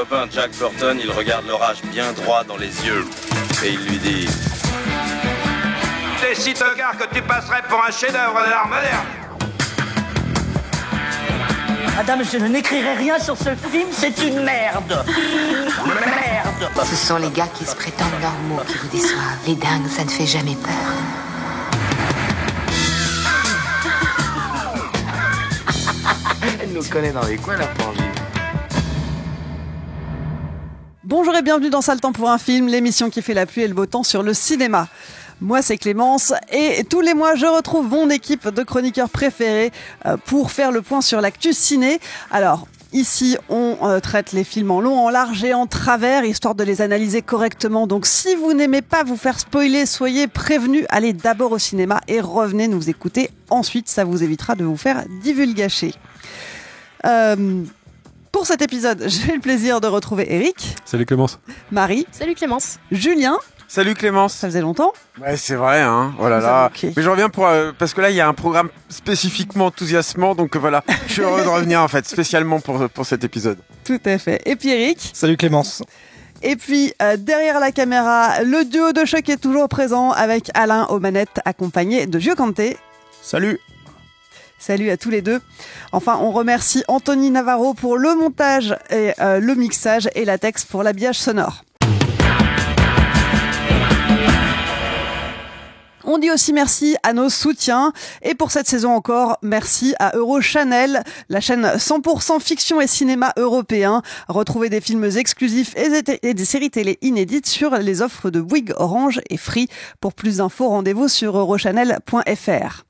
copain Jack Burton, il regarde l'orage bien droit dans les yeux et il lui dit: T'es si tocard que tu passerais pour un chef-d'œuvre de l'art moderne. Madame, je n'écrirai rien sur ce film, c'est une merde. Merde. Ce sont les gars qui se prétendent normaux qui vous déçoivent. Les dingues, ça ne fait jamais peur. Elle nous connaît dans les coins, la frangine. Bonjour et bienvenue dans Sale Temps pour un film, l'émission qui fait la pluie et le beau temps sur le cinéma. Moi, c'est Clémence et tous les mois, je retrouve mon équipe de chroniqueurs préférés pour faire le point sur l'actu ciné. Alors, ici, on traite les films en long, en large et en travers, histoire de les analyser correctement. Donc, si vous n'aimez pas vous faire spoiler, soyez prévenus, allez d'abord au cinéma et revenez nous écouter. Ensuite, ça vous évitera de vous faire divulgacher. Pour cet épisode, j'ai le plaisir de retrouver Eric. Salut Clémence. Marie. Salut Clémence. Julien. Salut Clémence. Ça faisait longtemps. Ouais, c'est vrai, hein. Oh là là. Mais je reviens parce que là, il y a un programme spécifiquement enthousiasmant, donc voilà. Je suis heureux de revenir en fait, spécialement pour cet épisode. Tout à fait. Et puis Eric. Salut Clémence. Et puis derrière la caméra, le duo de choc est toujours présent avec Alain aux manettes, accompagné de Gio Kanté. Salut. Salut à tous les deux. Enfin, on remercie Anthony Navarro pour le montage et le mixage et la texte pour l'habillage sonore. On dit aussi merci à nos soutiens et pour cette saison encore, merci à Eurochannel, la chaîne 100% fiction et cinéma européen. Retrouvez des films exclusifs et des séries télé inédites sur les offres de Bouygues, Orange et Free. Pour plus d'infos, rendez-vous sur eurochannel.fr.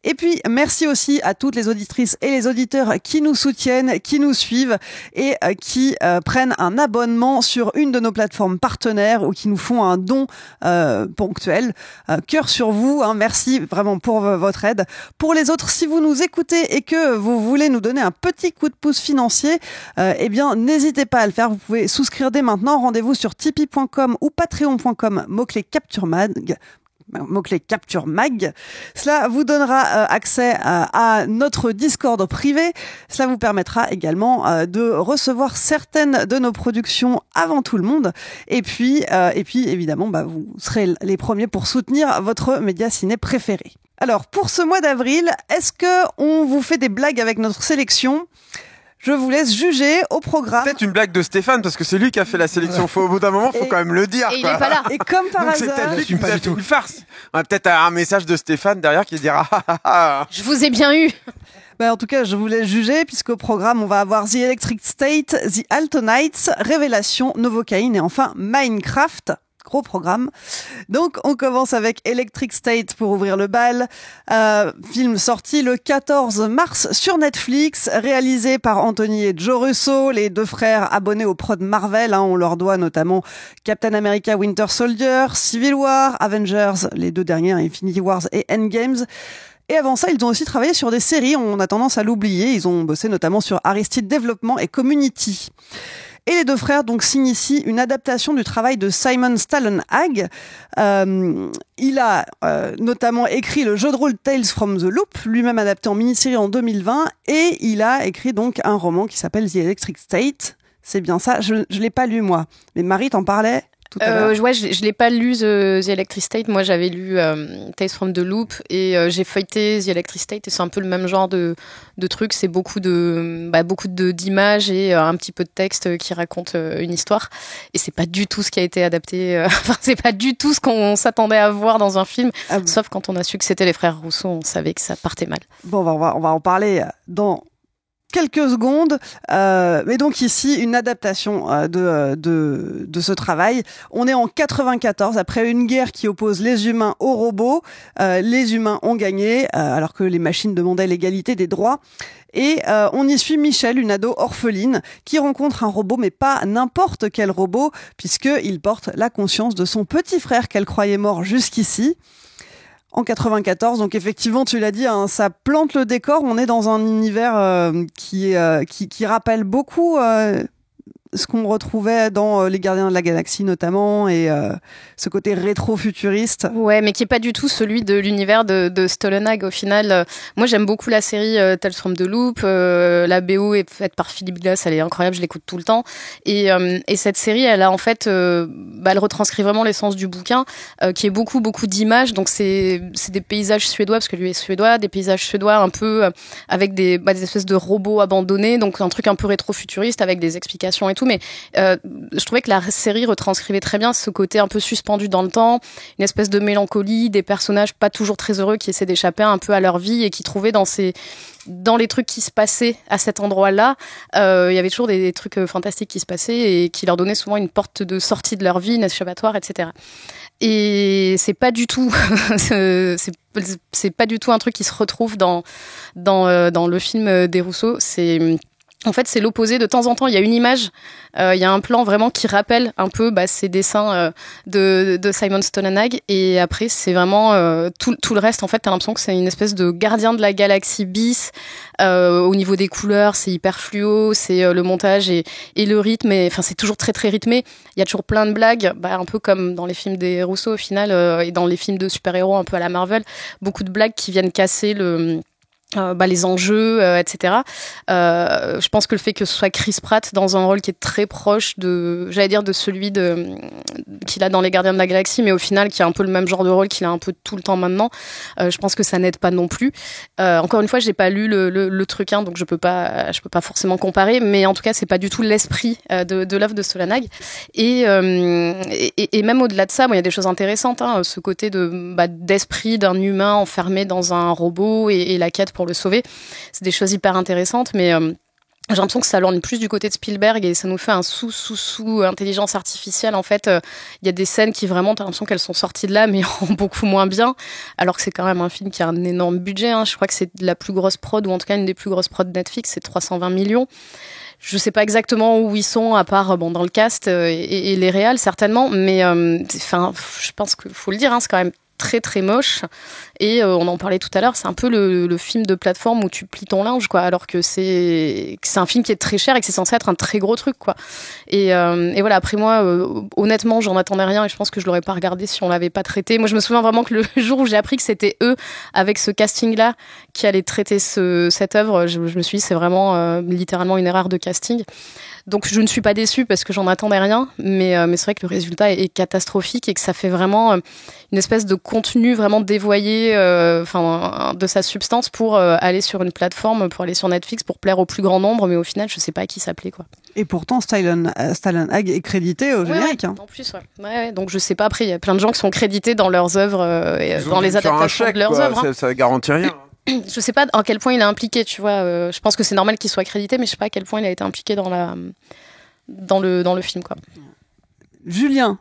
Et puis, merci aussi à toutes les auditrices et les auditeurs qui nous soutiennent, qui nous suivent et qui prennent un abonnement sur une de nos plateformes partenaires ou qui nous font un don ponctuel. Cœur sur vous, hein, merci vraiment pour votre aide. Pour les autres, si vous nous écoutez et que vous voulez nous donner un petit coup de pouce financier, eh bien, n'hésitez pas à le faire. Vous pouvez souscrire dès maintenant. Rendez-vous sur tipeee.com ou patreon.com, mot-clé Capture Mag. Cela vous donnera accès à notre Discord privé. Cela vous permettra également de recevoir certaines de nos productions avant tout le monde. Et puis évidemment, vous serez les premiers pour soutenir votre média ciné préféré. Alors, pour ce mois d'avril, est-ce que on vous fait des blagues avec notre sélection ? Je vous laisse juger au programme. Peut-être une blague de Stéphane, parce que c'est lui qui a fait la sélection. Au bout d'un moment, faut quand même le dire. Et il est pas là. Et comme par Donc hasard, c'est peut-être lui qui nous a fait une farce. On a peut-être un message de Stéphane derrière qui dira Je vous ai bien eu. en tout cas, je vous laisse juger, puisqu'au programme, on va avoir The Electric State, The Altonites, Révélation, Novocaine et enfin Minecraft. Gros programme. Donc, on commence avec Electric State pour ouvrir le bal. Film sorti le 14 mars sur Netflix, réalisé par Anthony et Joe Russo, les deux frères abonnés au prod Marvel. On leur doit notamment Captain America Winter Soldier, Civil War, Avengers, les deux derniers, Infinity Wars et Endgames. Et avant ça, ils ont aussi travaillé sur des séries. On a tendance à l'oublier. Ils ont bossé notamment sur Aristide Development et Community. Et les deux frères donc signent ici une adaptation du travail de Simon Stallone-Hag. Il a notamment écrit le jeu de rôle Tales from the Loop, lui-même adapté en mini-série en 2020, et il a écrit donc un roman qui s'appelle The Electric State. C'est bien ça, je l'ai pas lu moi, mais Marie t'en parlait tout à l'heure. Ouais, je l'ai pas lu The Electric State. Moi, j'avais lu Tales from the Loop et j'ai feuilleté The Electric State et c'est un peu le même genre de truc. C'est beaucoup d'images et un petit peu de texte qui raconte une histoire. Et c'est pas du tout ce qui a été adapté. C'est pas du tout ce qu'on s'attendait à voir dans un film. Sauf quand on a su que c'était les frères Rousseau, on savait que ça partait mal. Bon, on va en parler dans quelques secondes, mais donc ici une adaptation de ce travail. On est en 94, après une guerre qui oppose les humains aux robots. Les humains ont gagné, alors que les machines demandaient l'égalité des droits. Et on y suit Michel, une ado orpheline, qui rencontre un robot, mais pas n'importe quel robot, puisqu'il porte la conscience de son petit frère qu'elle croyait mort jusqu'ici. En 94, donc effectivement, tu l'as dit, ça plante le décor. On est dans un univers qui rappelle beaucoup ce qu'on retrouvait dans Les Gardiens de la Galaxie notamment, et ce côté rétro-futuriste. Ouais, mais qui est pas du tout celui de l'univers de Stollenhag au final. Moi, j'aime beaucoup la série Tales from the Loop. La BO est faite par Philip Glass, elle est incroyable, je l'écoute tout le temps. Et cette série, elle a en fait, elle retranscrit vraiment l'essence du bouquin, qui est beaucoup d'images. Donc c'est des paysages suédois, parce que lui est suédois, des paysages suédois un peu avec des espèces de robots abandonnés, donc un truc un peu rétro-futuriste avec des explications et tout. Mais je trouvais que la série retranscrivait très bien ce côté un peu suspendu dans le temps, une espèce de mélancolie, des personnages pas toujours très heureux qui essaient d'échapper un peu à leur vie et qui trouvaient dans les trucs qui se passaient à cet endroit-là, il y avait toujours des trucs fantastiques qui se passaient et qui leur donnaient souvent une porte de sortie de leur vie, une échappatoire, etc. Et c'est pas du tout, c'est pas du tout un truc qui se retrouve dans le film des Rousseau. En fait, c'est l'opposé. De temps en temps, il y a une image, il y a un plan vraiment qui rappelle un peu ces dessins de Simon Stollenhag. Et après, c'est vraiment tout le reste. En fait, t'as l'impression que c'est une espèce de gardien de la galaxie bis. Au niveau des couleurs, c'est hyper fluo, c'est le montage et le rythme. Enfin, c'est toujours très très rythmé. Il y a toujours plein de blagues, un peu comme dans les films des Rousseau au final, et dans les films de super-héros un peu à la Marvel. Beaucoup de blagues qui viennent casser les enjeux, etc. Je pense que le fait que ce soit Chris Pratt dans un rôle qui est très proche de celui qu'il a dans Les Gardiens de la Galaxie, mais au final qui a un peu le même genre de rôle qu'il a un peu tout le temps maintenant, je pense que ça n'aide pas non plus. Encore une fois, j'ai pas lu le truc, donc je peux pas forcément comparer, mais en tout cas, c'est pas du tout l'esprit de l'œuvre de Stollenhag. Et même au-delà de ça, il y a des choses intéressantes, ce côté d'esprit d'un humain enfermé dans un robot et la quête pour le sauver. C'est des choses hyper intéressantes, mais j'ai l'impression que ça lorgne plus du côté de Spielberg et ça nous fait un sous intelligence artificielle. En fait, il y a des scènes qui vraiment, t'as l'impression qu'elles sont sorties de là, mais en beaucoup moins bien, alors que c'est quand même un film qui a un énorme budget. Je crois que c'est la plus grosse prod, ou en tout cas une des plus grosses prods de Netflix, c'est 320 millions. Je sais pas exactement où ils sont, à part dans le cast et les réals certainement, mais je pense qu'il faut le dire, c'est quand même très très moche, et on en parlait tout à l'heure, c'est un peu le film de plateforme où tu plies ton linge, quoi, alors que c'est un film qui est très cher et que c'est censé être un très gros truc, quoi. Et voilà, après moi, honnêtement, j'en attendais rien et je pense que je l'aurais pas regardé si on l'avait pas traité. Moi, je me souviens vraiment que le jour où j'ai appris que c'était eux, avec ce casting-là, qui allaient traiter cette œuvre, je me suis dit, c'est vraiment littéralement une erreur de casting. Donc je ne suis pas déçue parce que j'en attendais rien, mais c'est vrai que le résultat est catastrophique et que ça fait vraiment une espèce de contenu vraiment dévoyé de sa substance pour aller sur une plateforme, pour aller sur Netflix, pour plaire au plus grand nombre, mais au final je sais pas à qui ça plaît, quoi. Et pourtant Stollenhag est crédité au générique. En plus, ouais. Donc je sais pas, après il y a plein de gens qui sont crédités dans leurs œuvres, dans les adaptations de leurs œuvres. Ça garantit rien. Je sais pas à quel point il est impliqué, tu vois. Je pense que c'est normal qu'il soit crédité, mais je sais pas à quel point il a été impliqué dans le film, quoi. Julien,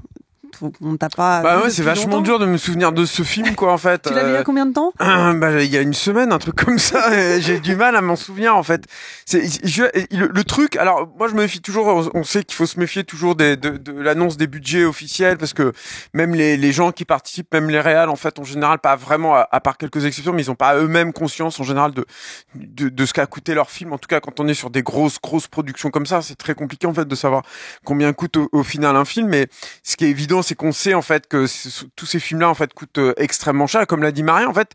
on t'a pas. C'est vachement dur de me souvenir de ce film, quoi, en fait. Tu l'as vu il y a combien de temps? Il y a une semaine, un truc comme ça. J'ai du mal à m'en souvenir, en fait. Le truc. Alors, moi, je me méfie toujours. On sait qu'il faut se méfier toujours de l'annonce des budgets officiels, parce que même les gens qui participent, même les réals, en fait, en général, pas vraiment, à part quelques exceptions, mais ils ont pas eux-mêmes conscience, en général, de ce qu'a coûté leur film. En tout cas, quand on est sur des grosses productions comme ça, c'est très compliqué, en fait, de savoir combien coûte au final un film. Mais ce qui est évident, c'est qu'on sait en fait que tous ces films-là en fait coûtent extrêmement cher. Comme l'a dit Marie, en fait,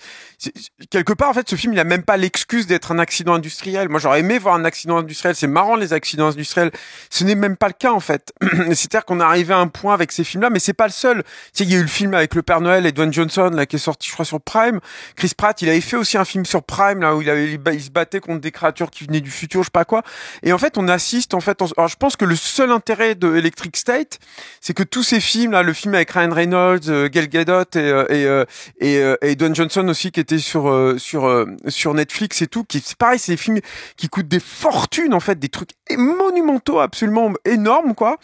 quelque part en fait, ce film il a même pas l'excuse d'être un accident industriel. Moi, j'aurais aimé voir un accident industriel. C'est marrant les accidents industriels. Ce n'est même pas le cas en fait. C'est-à-dire qu'on est arrivé à un point avec ces films-là, mais c'est pas le seul. Tu sais, il y a eu le film avec le Père Noël et Dwayne Johnson là qui est sorti, je crois, sur Prime. Chris Pratt, il avait fait aussi un film sur Prime là où il se battait contre des créatures qui venaient du futur, je sais pas quoi. Et en fait, on assiste en fait. Alors, je pense que le seul intérêt de Electric State, c'est que tous ces films là, le film avec Ryan Reynolds, Gal Gadot et Dwayne Johnson aussi qui était sur Netflix et tout, qui c'est pareil, c'est des films qui coûtent des fortunes en fait, des trucs monumentaux absolument énormes, quoi,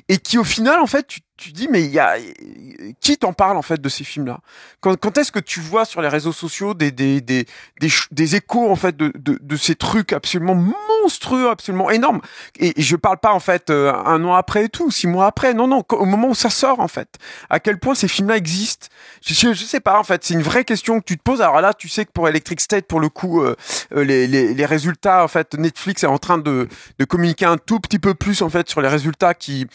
et qui au final en fait tu dis mais il y a qui t'en parle en fait de ces films-là? Quand est-ce que tu vois sur les réseaux sociaux des échos en fait de ces trucs absolument monstrueux, absolument énormes? Et je parle pas en fait un an après et tout, 6 mois après. Non, au moment où ça sort en fait. À quel point ces films-là existent? Je sais pas en fait. C'est une vraie question que tu te poses. Alors là, tu sais que pour Electric State, pour le coup, les résultats en fait, Netflix est en train de communiquer un tout petit peu plus en fait sur les résultats qui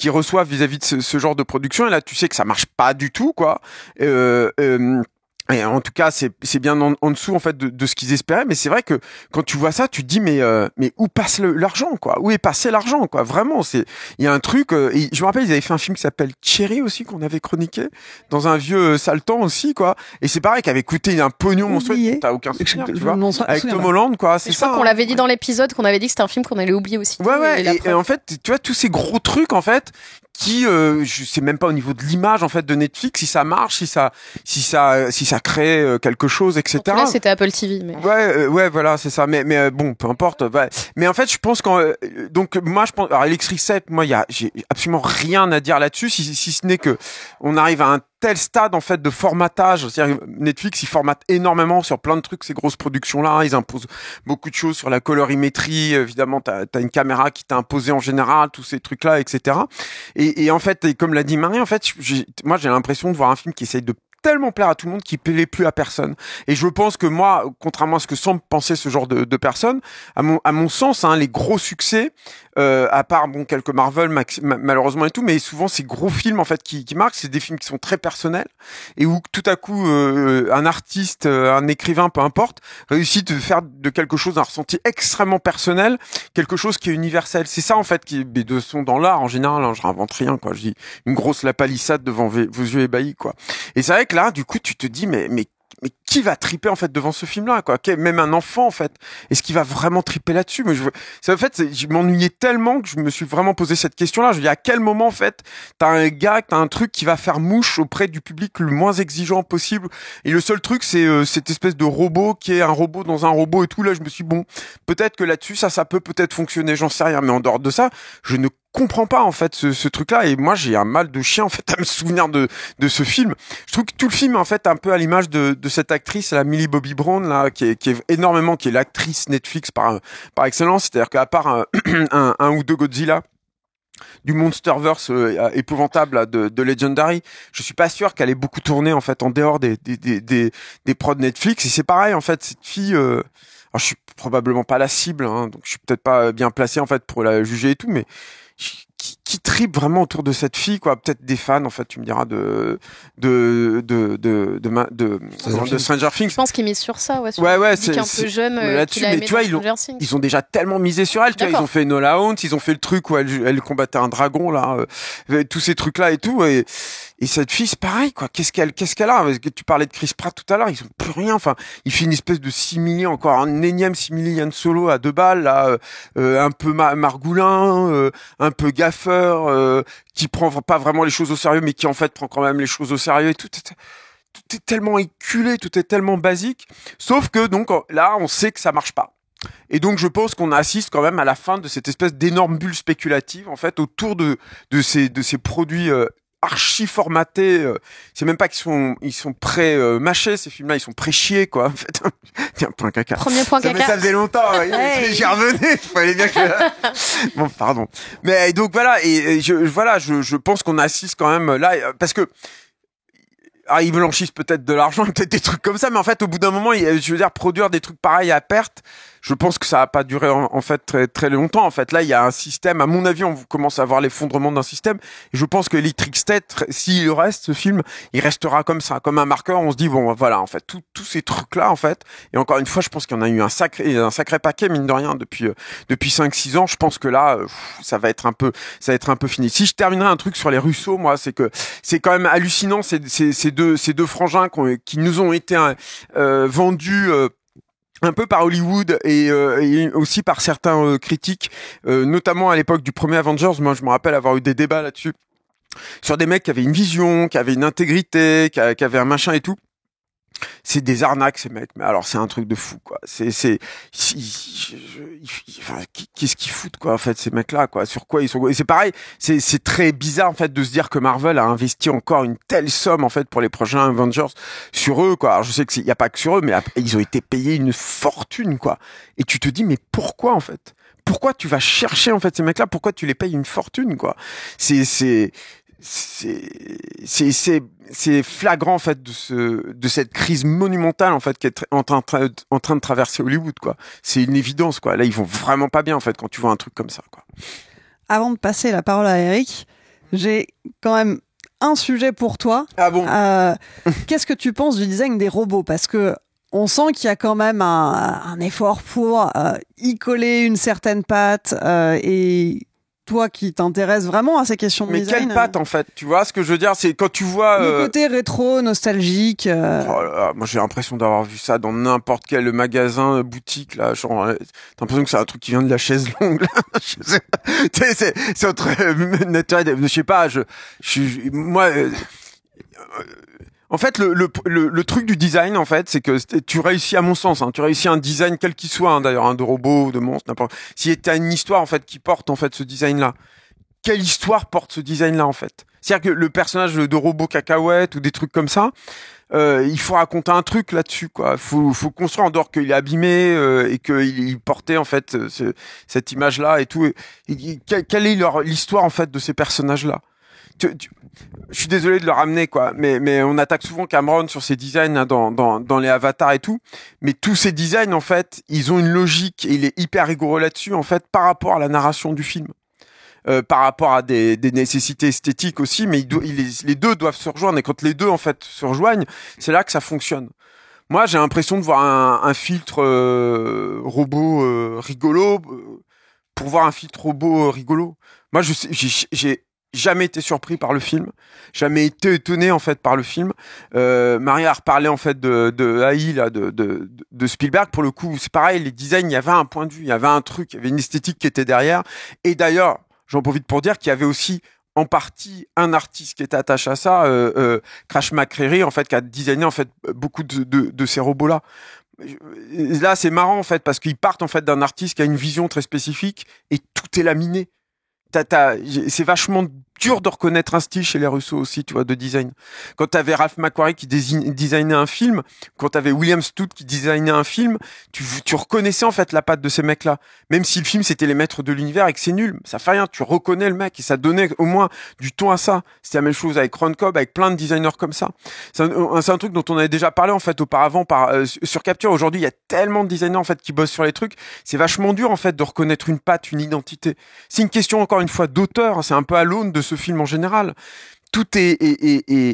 reçoivent vis-à-vis de ce genre de production. Et là, tu sais que ça marche pas du tout, quoi. Et en tout cas, c'est bien en dessous en fait de ce qu'ils espéraient. Mais c'est vrai que quand tu vois ça, tu te dis mais où passe l'argent, quoi? Où est passé l'argent, quoi? Vraiment, il y a un truc. Et je me rappelle, ils avaient fait un film qui s'appelle Cherry aussi, qu'on avait chroniqué dans un vieux Saltan aussi, quoi. Et c'est pareil, qui avait coûté un pognon monstrueux. T'as aucun souvenir, tu vois? Avec Tom Holland, quoi. C'est ça. Je crois qu'on l'avait dit dans l'épisode, qu'on avait dit que c'était un film qu'on allait oublier aussi. Ouais. Et en fait, tu vois tous ces gros trucs en fait. Qui je sais même pas au niveau de l'image en fait de Netflix si ça marche, si ça crée quelque chose, etc. Donc là c'était Apple TV. Mais... Ouais voilà c'est ça. Mais bon peu importe. Ouais. Mais en fait je pense donc moi je pense alors Electric State, moi j'ai absolument rien à dire là-dessus si ce n'est que on arrive à un tel stade en fait de formatage, c'est-à-dire Netflix ils formatent énormément sur plein de trucs ces grosses productions là, ils imposent beaucoup de choses sur la colorimétrie, évidemment t'as une caméra qui t'a imposé en général tous ces trucs là, etc. Et en fait, et comme l'a dit Marie, en fait moi j'ai l'impression de voir un film qui essaye de tellement plaire à tout le monde qu'il plaît plus à personne. Et je pense que moi, contrairement à ce que semble penser ce genre de personnes, à mon sens, hein, les gros succès, à part quelques Marvel malheureusement et tout, mais souvent ces gros films en fait qui marquent, c'est des films qui sont très personnels et où tout à coup un artiste, un écrivain, peu importe, réussit de faire de quelque chose d'un ressenti extrêmement personnel, quelque chose qui est universel. C'est ça en fait qui de son dans l'art en général. Hein, je réinvente rien quoi. Je dis une grosse la palissade devant vos yeux ébahis quoi. Et c'est vrai que là, du coup, tu te dis mais qui va triper en fait devant ce film-là quoi? Même un enfant en fait, est-ce qu'il va vraiment triper là-dessus? Mais je m'ennuyais tellement que je me suis vraiment posé cette question-là. Je me dis à quel moment en fait t'as un gars, t'as un truc qui va faire mouche auprès du public le moins exigeant possible. Et le seul truc c'est cette espèce de robot qui est un robot dans un robot et tout. Là, je me suis dit, bon, peut-être que là-dessus ça peut peut-être fonctionner. J'en sais rien. Mais en dehors de ça, je ne comprends pas en fait ce truc-là et moi j'ai un mal de chien en fait à me souvenir de ce film. Je trouve que tout le film en fait un peu à l'image de cette actrice la Millie Bobby Brown là qui est énormément qui est l'actrice Netflix par excellence, c'est-à-dire qu'à part un ou deux Godzilla du Monsterverse épouvantable là, de Legendary, je suis pas sûr qu'elle ait beaucoup tourné en fait en dehors des prods Netflix. Et c'est pareil en fait cette fille alors je suis probablement pas la cible hein, donc je suis peut-être pas bien placé en fait pour la juger et tout, mais qui tripe vraiment autour de cette fille quoi, peut-être des fans en fait, tu me diras de Stranger Things. Je pense qu'ils misent sur ça sur ouais c'est un peu jeune là-dessus, mais tu vois ils ont déjà tellement misé sur elle, tu vois, ils ont fait Enola Holmes, ils ont fait le truc où elle combattait un dragon là, tous ces trucs là et tout et cette fille c'est pareil quoi, qu'est-ce qu'elle a? Parce que tu parlais de Chris Pratt tout à l'heure, ils ont plus rien, enfin il fait une espèce de simili, encore un énième simili Yann Solo à 2 balles là, un peu margoulin, un peu gaffeur, qui prend pas vraiment les choses au sérieux mais qui en fait prend quand même les choses au sérieux et tout est tellement éculé, tout est tellement basique, sauf que donc là on sait que ça marche pas. Et donc je pense qu'on assiste quand même à la fin de cette espèce d'énorme bulle spéculative en fait autour de ces produits archi formatés, c'est même pas qu'ils sont pré-mâchés, ces films-là, ils sont pré-chiés, quoi, en fait. Tiens, point caca. Premier point caca. Ça faisait longtemps, j'y revenais, il fallait bien que... Bon, pardon. Mais donc voilà, et je pense qu'on assiste quand même là, parce que ils blanchissent peut-être de l'argent, peut-être des trucs comme ça, mais en fait, au bout d'un moment, je veux dire, produire des trucs pareils à perte, je pense que ça va pas durer en fait très très longtemps. En fait, là, il y a un système. À mon avis, on commence à voir l'effondrement d'un système. Et je pense que Electric State, s'il reste ce film, il restera comme ça, comme un marqueur. On se dit bon, voilà, en fait, tous ces trucs-là, en fait. Et encore une fois, je pense qu'il y en a eu un sacré paquet mine de rien depuis 5-6 ans. Je pense que là, ça va être un peu fini. Si je terminerai un truc sur les Russo, moi, c'est que c'est quand même hallucinant ces deux frangins qui nous ont été vendus. Un peu par Hollywood et aussi par certains critiques, notamment à l'époque du premier Avengers. Moi, je me rappelle avoir eu des débats là-dessus sur des mecs qui avaient une vision, qui avaient une intégrité, qui avaient un machin et tout. c'est des arnaques ces mecs. Mais alors c'est un truc de fou quoi. Qu'est-ce qu'ils foutent quoi en fait ces mecs-là quoi. Sur quoi ils sont. Et c'est pareil. C'est très bizarre en fait de se dire que Marvel a investi encore une telle somme en fait pour les prochains Avengers sur eux quoi. Alors je sais qu'il y a pas que sur eux, mais ils ont été payés une fortune quoi. Et tu te dis mais pourquoi en fait? Pourquoi tu vas chercher en fait ces mecs-là? Pourquoi tu les payes une fortune quoi? C'est flagrant en fait de cette crise monumentale en fait qui est en train de traverser Hollywood quoi. C'est une évidence quoi. Là ils vont vraiment pas bien en fait quand tu vois un truc comme ça quoi. Avant de passer la parole à Eric, j'ai quand même un sujet pour toi. Ah bon? Qu'est-ce que tu penses du design des robots? Parce que on sent qu'il y a quand même un effort pour y coller une certaine patte et toi qui t'intéresses vraiment à ces questions de mais design. Mais quelle patte en fait? Tu vois ce que je veux dire? C'est quand tu vois le côté rétro, nostalgique. Oh là là, moi j'ai l'impression d'avoir vu ça dans n'importe quel magasin, boutique là. Genre, t'as l'impression que c'est un truc qui vient de la chaise longue. Là. c'est entre naturel. Je sais pas. Moi. En fait, le truc du design, en fait, c'est que tu réussis, à mon sens, tu réussis un design quel qu'il soit, d'ailleurs, de robot, de monstre, n'importe. Si t'as une histoire, en fait, qui porte, en fait, ce design-là, quelle histoire porte ce design-là, en fait? C'est-à-dire que le personnage de robot cacahuète ou des trucs comme ça, il faut raconter un truc là-dessus, quoi. Faut construire en dehors qu'il est abîmé et qu'il portait, en fait, cette image-là et tout. Quelle est l'histoire, en fait, de ces personnages-là? Je suis désolé de le ramener quoi, mais on attaque souvent Cameron sur ses designs dans les avatars et tout, mais tous ces designs en fait, ils ont une logique et il est hyper rigoureux là-dessus en fait par rapport à la narration du film, par rapport à des nécessités esthétiques aussi, mais les deux doivent se rejoindre et quand les deux en fait se rejoignent, c'est là que ça fonctionne. Moi, j'ai l'impression de voir un filtre robot rigolo pour voir un filtre robot rigolo. Moi, j'ai jamais été surpris par le film, jamais été étonné en fait par le film. Maria a reparlé en fait de AI là, de Spielberg. Pour le coup, c'est pareil, les designs, il y avait un point de vue, il y avait un truc, il y avait une esthétique qui était derrière. Et d'ailleurs, j'en profite pour dire qu'il y avait aussi en partie un artiste qui était attaché à ça, Crash McCreery en fait, qui a designé en fait beaucoup de ces robots là. Là, c'est marrant en fait parce qu'ils partent en fait d'un artiste qui a une vision très spécifique et tout est laminé. C'est vachement dur de reconnaître un style chez les Russo aussi, tu vois, de design. Quand t'avais Ralph McQuarrie qui designait un film, quand t'avais William Stout qui designait un film, tu reconnaissais en fait la patte de ces mecs-là. Même si le film c'était les maîtres de l'univers et que c'est nul, ça fait rien, tu reconnais le mec et ça donnait au moins du ton à ça. C'était la même chose avec Ron Cobb, avec plein de designers comme ça. C'est un truc dont on avait déjà parlé en fait auparavant sur Capture. Aujourd'hui, il y a tellement de designers en fait qui bossent sur les trucs, c'est vachement dur en fait de reconnaître une patte, une identité. C'est une question encore une fois d'auteur, c'est un peu à l'aune de ce film en général. Tout est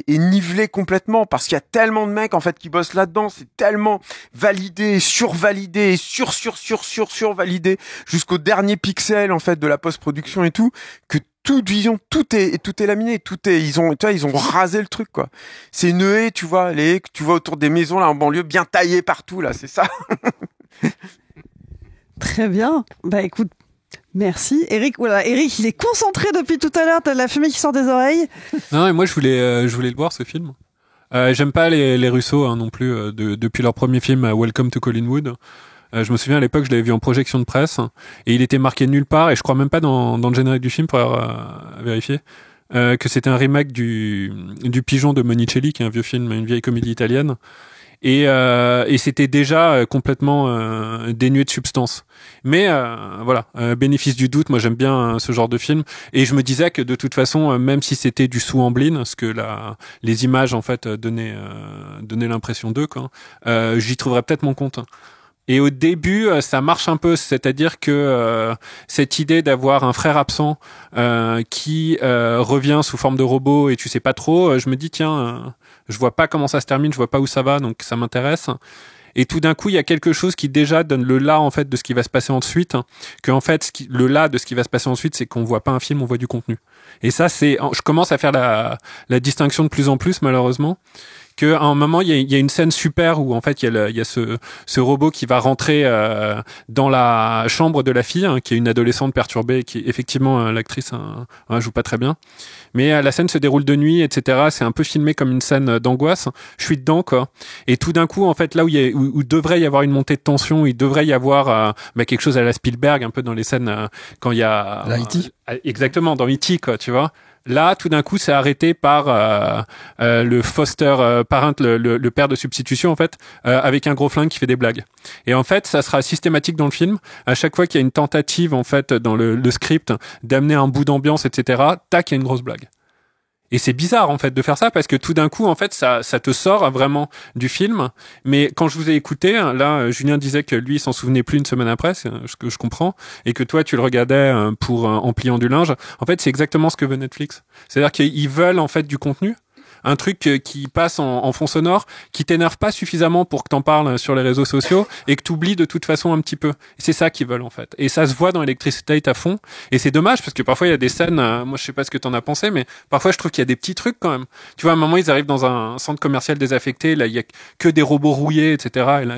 nivelé complètement parce qu'il y a tellement de mecs en fait qui bossent là-dedans, c'est tellement validé, survalidé, survalidé jusqu'au dernier pixel en fait de la post-production et tout, que toute vision, tout est laminé, ils ont rasé le truc quoi. C'est une haie, tu vois, les haies que tu vois autour des maisons là en banlieue bien taillées partout là, c'est ça. Très bien. Bah écoute, merci. Eric, voilà, Eric, il est concentré depuis tout à l'heure, t'as de la fumée qui sort des oreilles. Non, et moi je voulais le voir ce film. J'aime pas les Russo non plus depuis leur premier film Welcome to Collinwood. Je me souviens à l'époque, je l'avais vu en projection de presse et il était marqué nulle part et je crois même pas dans le générique du film pour vérifier que c'était un remake du Pigeon de Monicelli, qui est un vieux film, une vieille comédie italienne. Et c'était déjà complètement dénué de substance. Mais voilà, bénéfice du doute, moi j'aime bien ce genre de film. Et je me disais que de toute façon, même si c'était du sous-Amblin, ce que les images en fait donnaient l'impression d'eux, quoi, j'y trouverais peut-être mon compte. Et au début, ça marche un peu, c'est-à-dire que cette idée d'avoir un frère absent qui revient sous forme de robot et tu sais pas trop, je me dis tiens, je vois pas comment ça se termine, je vois pas où ça va, donc ça m'intéresse. Et tout d'un coup, il y a quelque chose qui déjà donne le là en fait de ce qui va se passer ensuite, que en fait le là de ce qui va se passer ensuite, c'est qu'on voit pas un film, on voit du contenu. Et ça, je commence à faire la distinction de plus en plus malheureusement, qu'à un moment il y a une scène super où en fait il y a ce robot qui va rentrer dans la chambre de la fille, hein, qui est une adolescente perturbée, qui effectivement l'actrice joue pas très bien. Mais la scène se déroule de nuit, etc. C'est un peu filmé comme une scène d'angoisse. Je suis dedans, quoi. Et tout d'un coup, en fait, là où devrait y avoir une montée de tension, il devrait y avoir quelque chose à la Spielberg, un peu dans les scènes quand il y a exactement dans E.T., quoi, tu vois. Là, tout d'un coup, c'est arrêté par le foster parent, le père de substitution, en fait, avec un gros flingue qui fait des blagues. Et en fait, ça sera systématique dans le film. À chaque fois qu'il y a une tentative, en fait, dans le script, d'amener un bout d'ambiance, etc., tac, il y a une grosse blague. Et c'est bizarre, en fait, de faire ça, parce que tout d'un coup, en fait, ça te sort vraiment du film. Mais quand je vous ai écouté, là, Julien disait que lui, il s'en souvenait plus une semaine après, ce que je comprends, et que toi, tu le regardais en pliant du linge. En fait, c'est exactement ce que veut Netflix. C'est-à-dire qu'ils veulent, en fait, du contenu. Un truc qui passe en fond sonore, qui t'énerve pas suffisamment pour que t'en parles sur les réseaux sociaux et que t'oublies de toute façon un petit peu. C'est ça qu'ils veulent en fait. Et ça se voit dans Electric State à fond. Et c'est dommage parce que parfois il y a des scènes, moi je sais pas ce que t'en as pensé, mais parfois je trouve qu'il y a des petits trucs quand même. Tu vois, à un moment ils arrivent dans un centre commercial désaffecté, là il y a que des robots rouillés, etc. Et là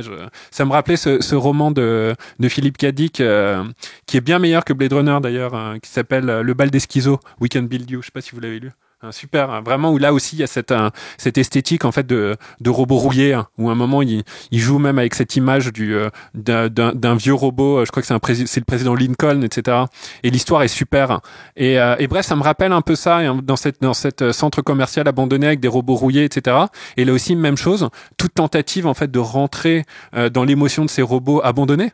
ça me rappelait ce roman de Philippe K. Dick qui est bien meilleur que Blade Runner d'ailleurs, qui s'appelle Le bal des schizos, We Can Build You. Je sais pas si vous l'avez lu. Super, vraiment, où là aussi il y a cette esthétique en fait de robot rouillé, hein, où à un moment il joue même avec cette image d'un vieux robot, je crois que c'est le président Lincoln, etc. Et l'histoire est super. Et bref, ça me rappelle un peu ça, hein, dans cette centre commercial abandonné avec des robots rouillés, etc. Et là aussi même chose, toute tentative en fait de rentrer dans l'émotion de ces robots abandonnés.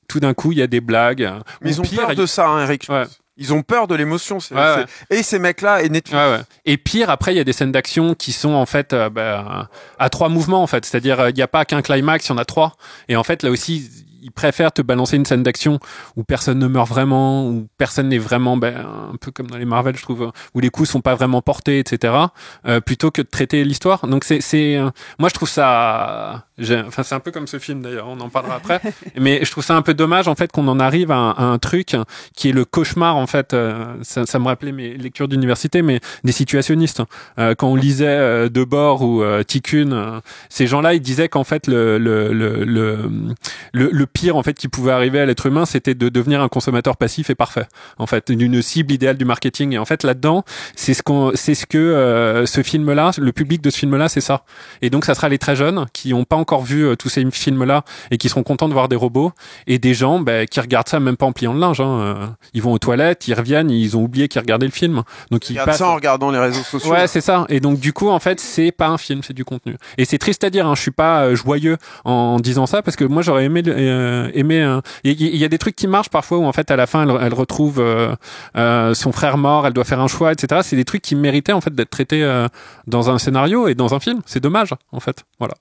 Tout d'un coup, il y a des blagues. Mais ils ont peur de ça, hein, Eric. Ouais. Ils ont peur de l'émotion. Ouais. Et ces mecs-là, et Netflix. Ouais. Et pire, après, il y a des scènes d'action qui sont en fait à 3 mouvements en fait. C'est-à-dire, il n'y a pas qu'un climax, il y en a 3. Et en fait, là aussi, ils préfèrent te balancer une scène d'action où personne ne meurt vraiment, où personne n'est vraiment, un peu comme dans les Marvel, je trouve, où les coups sont pas vraiment portés, etc. Plutôt que de traiter l'histoire. Donc moi je trouve ça, c'est un peu comme ce film d'ailleurs, on en parlera après. Mais je trouve ça un peu dommage en fait qu'on en arrive à un truc qui est le cauchemar en fait. Ça me rappelait mes lectures d'université, mais des situationnistes. Quand on lisait Debord ou Tikkun, ces gens-là ils disaient qu'en fait le pire en fait qui pouvait arriver à l'être humain, c'était de devenir un consommateur passif et parfait, en fait, d'une cible idéale du marketing. Et en fait là-dedans, c'est ce que ce film-là, le public de ce film-là, c'est ça. Et donc ça sera les très jeunes qui n'ont pas encore vu tous ces films-là et qui seront contents de voir des robots, et des gens qui regardent ça même pas en pliant le linge. Hein. Ils vont aux toilettes, ils reviennent, ils ont oublié qu'ils regardaient le film. Donc ils passent ça en regardant les réseaux sociaux. Ouais, c'est ça. Et donc du coup, en fait, c'est pas un film, c'est du contenu. Et c'est triste à dire. Hein. Je suis pas joyeux en disant ça parce que moi j'aurais aimé. Il y a des trucs qui marchent parfois où en fait à la fin elle retrouve son frère mort, elle doit faire un choix, etc. C'est des trucs qui méritaient en fait d'être traités dans un scénario et dans un film. C'est dommage en fait. Voilà.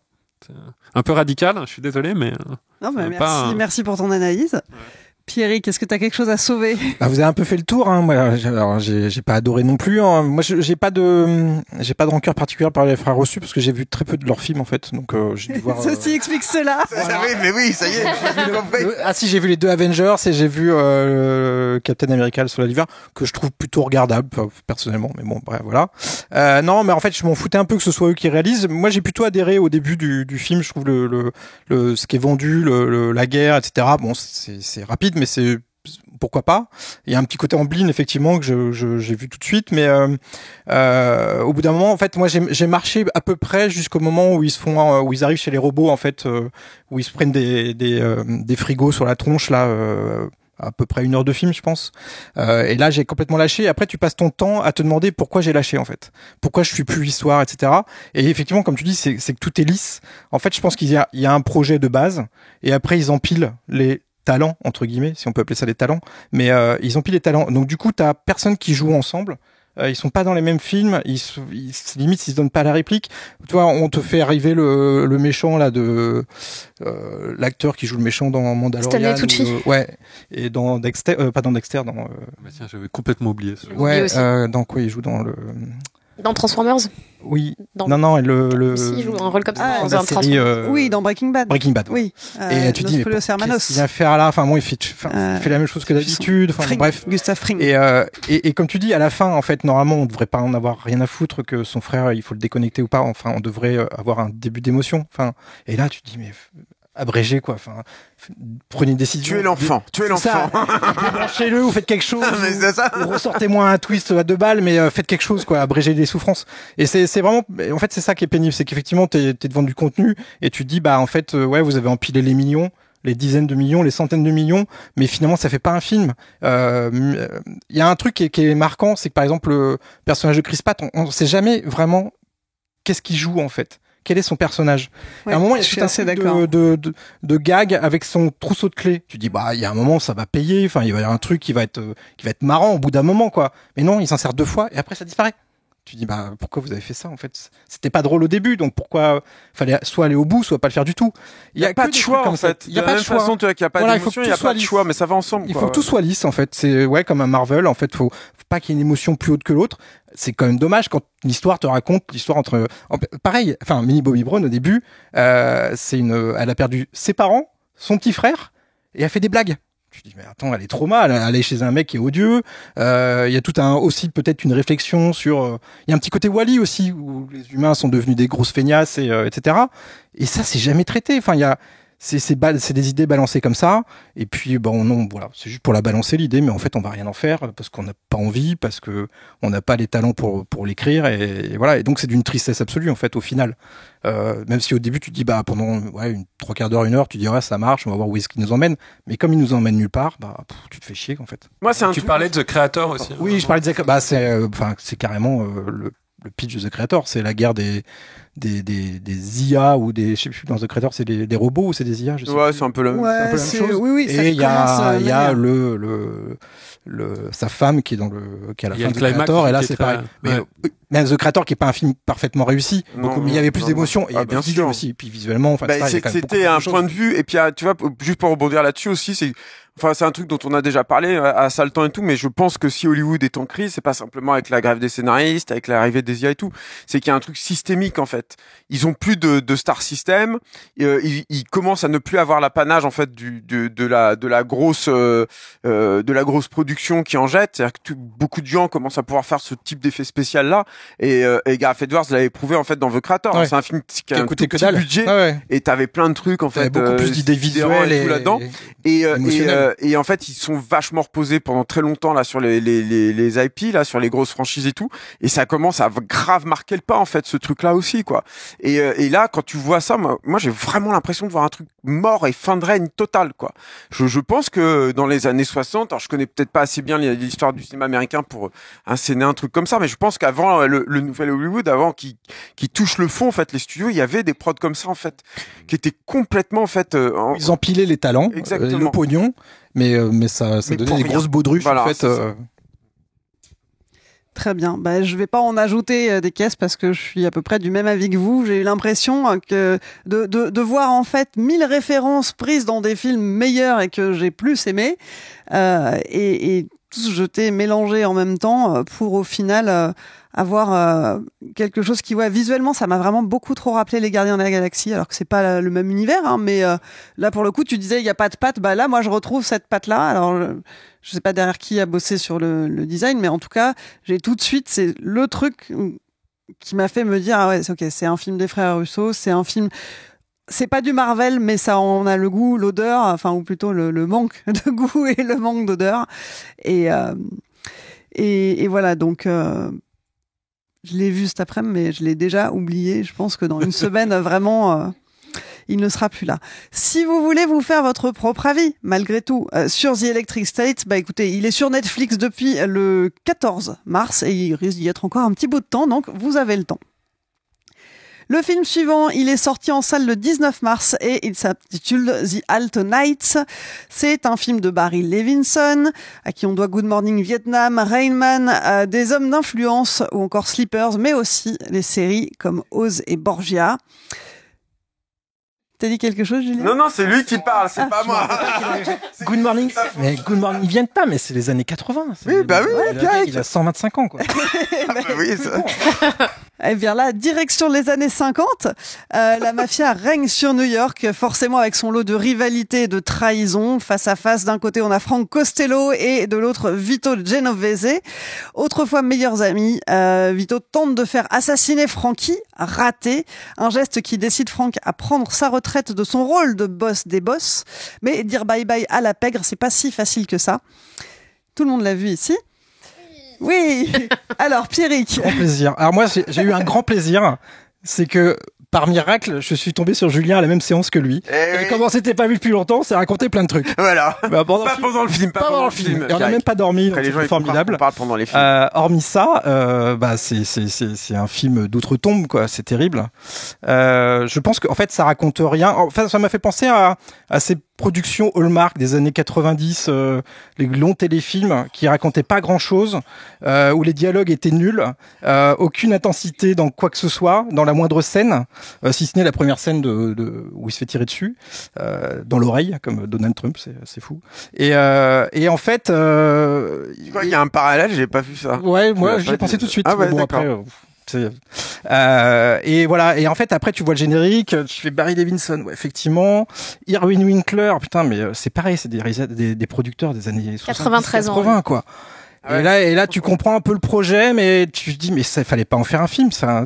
C'est un peu radical. Je suis désolé, mais non, mais merci pour ton analyse. Ouais. Pierrick, est-ce que tu as quelque chose à sauver ? Vous avez un peu fait le tour. Hein. Moi, alors j'ai pas adoré non plus. Hein. Moi, j'ai pas de rancœur particulière par les frères Rousseau parce que j'ai vu très peu de leurs films en fait. Donc j'ai dû voir. Ceci explique cela. Voilà. Oui, ça y est. Si j'ai vu les 2 Avengers et j'ai vu Captain America le Soldat d'hiver que je trouve plutôt regardable personnellement. Mais bon, bref, voilà. Non, mais en fait, je m'en foutais un peu que ce soit eux qui réalisent. Moi, j'ai plutôt adhéré au début du film. Je trouve ce qui est vendu, la guerre, etc. Bon, c'est rapide. Mais c'est pourquoi pas. Il y a un petit côté Amblin effectivement que j'ai vu tout de suite, mais au bout d'un moment en fait moi j'ai marché à peu près jusqu'au moment où ils arrivent chez les robots en fait, où ils se prennent des frigos sur la tronche là. À peu près 1 heure de film, je pense. Et là, j'ai complètement lâché. Et après, tu passes ton temps à te demander pourquoi j'ai lâché, en fait. Pourquoi je suis plus l'histoire, etc. Et effectivement, comme tu dis, c'est que tout est lisse. En fait, je pense qu'il y a un projet de base. Et après, ils empilent les talents, entre guillemets, si on peut appeler ça des talents. Mais ils empilent les talents. Donc, du coup, t'as personne qui joue ensemble. Ils sont pas dans les mêmes films, limite ils se donnent pas la réplique. Tu vois, on te fait arriver le méchant là de l'acteur qui joue le méchant dans Mandalorian. Stanley Tucci. Ouais, et dans Dexter, pas dans Dexter, dans tiens, j'avais complètement oublié ça. Ouais, dans quoi il joue dans le Dans Transformers. Oui. Dans... Non, Si, il joue un rôle comme ça dans la un série, Oui, dans Breaking Bad. Breaking Bad. Ouais. Oui. Et tu te dis, mais qu'est-ce qu'il vient faire là? Enfin, bon, il fait la même chose que d'habitude. Enfin, bref. Gustave Fring. Et comme tu dis, à la fin, en fait, normalement, on devrait pas en avoir rien à foutre que son frère, il faut le déconnecter ou pas. Enfin, on devrait avoir un début d'émotion. Enfin, et là, tu te dis, mais abrégé quoi. Enfin, prenez une décision. Tu es l'enfant. Débranchez-le ou faites quelque chose. Mais c'est ça. Ou ressortez-moi un twist à 2 balles, mais faites quelque chose quoi. Abrégez les souffrances. Et c'est vraiment, en fait, c'est ça qui est pénible, c'est qu'effectivement t'es devant du contenu et tu te dis bah en fait ouais vous avez empilé les millions, les dizaines de millions, les centaines de millions, mais finalement ça fait pas un film. Il y a un truc qui est marquant, c'est que par exemple le personnage de Chris Pratt, on sait jamais vraiment qu'est-ce qu'il joue en fait. Quel est son personnage? Ouais, à un moment, il y a tout un truc de gag avec son trousseau de clés. Tu dis, bah, il y a un moment, ça va payer. Enfin, il va y avoir un truc qui va être marrant au bout d'un moment, quoi. Mais non, il s'en sert 2 fois et après, ça disparaît. Tu dis, bah, pourquoi vous avez fait ça, en fait? C'était pas drôle au début, donc pourquoi fallait soit aller au bout, soit pas le faire du tout. Il y a pas de choix, en fait. Il y a pas de choix. Tu vois qu'il y a pas d'émotion, il y a pas de choix, mais ça va ensemble, Il faut que tout soit lisse, en fait. C'est, ouais, comme un Marvel, en fait, faut pas qu'il y ait une émotion plus haute que l'autre. C'est quand même dommage quand l'histoire te raconte l'histoire entre, pareil, enfin, Millie Bobby Brown, au début, elle a perdu ses parents, son petit frère, et elle fait des blagues. Je dis, mais attends, elle est trop mal, elle est chez un mec qui est odieux, il y a tout aussi peut-être une réflexion sur, il y a un petit côté Wall-E aussi, où les humains sont devenus des grosses feignasses et, etc. Et ça, c'est jamais traité. Enfin, il y a, c'est des idées balancées comme ça, et puis bon non voilà, c'est juste pour la balancer l'idée, mais en fait on va rien en faire parce qu'on n'a pas envie, parce que on n'a pas les talents pour l'écrire, et voilà, et donc c'est d'une tristesse absolue en fait au final. Même si au début tu te dis bah pendant une 3/4 d'heure, 1 heure, tu dis ouais ça marche, on va voir où est-ce qu'il nous emmène, mais comme il nous emmène nulle part, bah tu te fais chier en fait. Moi c'est tu parlais de The Creator aussi. Oui, je parlais de bah c'est carrément le pitch de The Creator, c'est la guerre des IA ou des, je sais plus, dans The Creator, c'est des robots ou c'est des IA, je sais ouais, plus. c'est un peu la même chose. Oui, et il y a sa femme qui est qui est à la fin de The Creator, et là c'est pareil. Mais même The Creator qui est pas un film parfaitement réussi, mais il y avait plus d'émotions, et bien sûr aussi, puis visuellement, enfin, c'était un point de vue, et puis tu vois, juste pour rebondir là-dessus aussi, c'est un truc dont on a déjà parlé à Saltan et tout, mais je pense que si Hollywood est en crise, c'est pas simplement avec la grève des scénaristes, avec l'arrivée des IA et tout, c'est qu'il y a un truc systémique en fait. Ils ont plus de star system, ils commencent à ne plus avoir l'apanage en fait de la grosse production qui en jette, c'est-à-dire que beaucoup de gens commencent à pouvoir faire ce type d'effet spécial là, et Gareth Edwards l'avait prouvé en fait dans The Creator. Ouais. C'est un film qui a un coûté tout que petit budget, et t'avais plein de trucs en fait, beaucoup plus d'idées visuelles et tout là-dedans, et en fait ils sont vachement reposés pendant très longtemps là sur les IP là, sur les grosses franchises et tout, et ça commence à grave marquer le pas en fait, ce truc là aussi quoi. Et là quand tu vois ça, moi j'ai vraiment l'impression de voir un truc mort et fin de règne total quoi. Je pense que dans les années 60, alors je connais peut-être pas assez bien l'histoire du cinéma américain pour asséner un truc comme ça, mais je pense qu'avant le nouvel Hollywood, avant qui touche le fond en fait, les studios, il y avait des prods comme ça en fait, qui étaient complètement en fait ils empilaient les talents, le pognon, mais ça donnait des grosses baudruches, voilà, en fait. Très bien. Bah, je vais pas en ajouter des caisses parce que je suis à peu près du même avis que vous. J'ai eu l'impression que de voir en fait 1000 références prises dans des films meilleurs et que j'ai plus aimé, et tous jetés, mélangés en même temps pour au final avoir quelque chose qui, ouais, visuellement, ça m'a vraiment beaucoup trop rappelé les Gardiens de la Galaxie, alors que c'est pas le même univers, hein, mais là pour le coup, tu disais il y a pas de patte, bah là moi je retrouve cette patte là. Alors je sais pas derrière qui a bossé sur le design, mais en tout cas, j'ai tout de suite, c'est le truc qui m'a fait me dire ah ouais, ok, c'est un film des frères Russo, c'est un film, c'est pas du Marvel, mais ça en a le goût, l'odeur, enfin, ou plutôt le manque de goût et le manque d'odeur, et voilà, donc je l'ai vu cet après-midi, mais je l'ai déjà oublié. Je pense que dans une semaine, vraiment, il ne sera plus là. Si vous voulez vous faire votre propre avis, malgré tout, sur The Electric State, bah écoutez, il est sur Netflix depuis le 14 mars et il risque d'y être encore un petit bout de temps, donc vous avez le temps. Le film suivant, il est sorti en salle le 19 mars et il s'intitule The Altonites. C'est un film de Barry Levinson, à qui on doit Good Morning Vietnam, Rain Man, des hommes d'influence ou encore Sleepers, mais aussi les séries comme Oz et Borgia. T'as dit quelque chose, Julien? Non, c'est lui qui parle, c'est pas moi. Good Morning. Mais Good Morning, ils viennent pas, mais c'est les années 80. Oui, bah oui, Pierrick. Il a 125 ans, quoi. Oui, ça. Eh bien là, direction les années 50, la mafia règne sur New York, forcément avec son lot de rivalités et de trahisons. Face à face, d'un côté on a Frank Costello et de l'autre Vito Genovese. Autrefois meilleurs amis, Vito tente de faire assassiner Frankie, raté. Un geste qui décide Frank à prendre sa retraite de son rôle de boss des boss. Mais dire bye bye à la pègre, c'est pas si facile que ça. Tout le monde l'a vu ici. Oui. Alors, Pierrick. Grand plaisir. Alors moi, j'ai eu un grand plaisir. C'est que, par miracle, je suis tombé sur Julien à la même séance que lui. Et comme on s'était pas vu depuis longtemps, on s'est raconté plein de trucs. Voilà. Bah, Pendant le film. Et on n'a même pas dormi. Après, les gens, formidable. On parle pendant les films. Hormis ça, c'est un film d'outre-tombe, quoi. C'est terrible. Je pense qu'en fait, ça raconte rien. Enfin, ça m'a fait penser à ces productions Hallmark des années 90, les longs téléfilms qui racontaient pas grand-chose, où les dialogues étaient nuls, aucune intensité dans quoi que ce soit, dans la moindre scène, si ce n'est la première scène où il se fait tirer dessus, dans l'oreille, comme Donald Trump, c'est fou. Et en fait, il y a un parallèle, j'ai pas vu ça. Ouais, moi j'y ai pensé tout de suite. Ah ouais, bon, d'accord. Et voilà. Et en fait, après, tu vois le générique, tu fais Barry Levinson, ouais, effectivement. Irwin Winkler, putain, mais c'est pareil, c'est des producteurs des années 93 80, quoi. Ouais. Et là, tu comprends un peu le projet, mais tu te dis, mais ça fallait pas en faire un film, ça.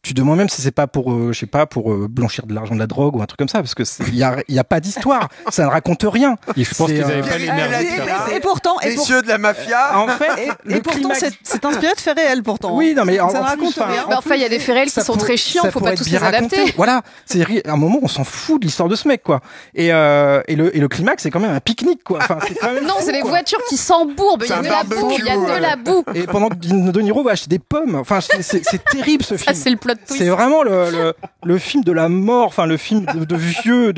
Tu demandes même si c'est pas pour, je sais pas, pour blanchir de l'argent de la drogue ou un truc comme ça, parce que il y a pas d'histoire, ça ne raconte rien. Et je pense qu'ils avaient pas l'énergie. Et pourtant, Messieurs de la mafia. En fait, et pourtant, c'est inspiré de faits réels, pourtant. Oui, non, mais ça ne raconte rien. Mais enfin, il y a des faits réels qui sont très chiants, faut pas tous les adapter. Voilà, à un moment, on s'en fout de l'histoire de ce mec, quoi. Et le climax, c'est quand même un pique-nique, quoi. Enfin, c'est quand même non, fou, c'est les quoi. voitures qui s'embourbent. Il y a de la boue, il y a de la boue. Et pendant que De Niro va acheter des pommes. Enfin, c'est terrible, ce film. Ça, c'est le plot twist. C'est vraiment le film de la mort, enfin le film de vieux,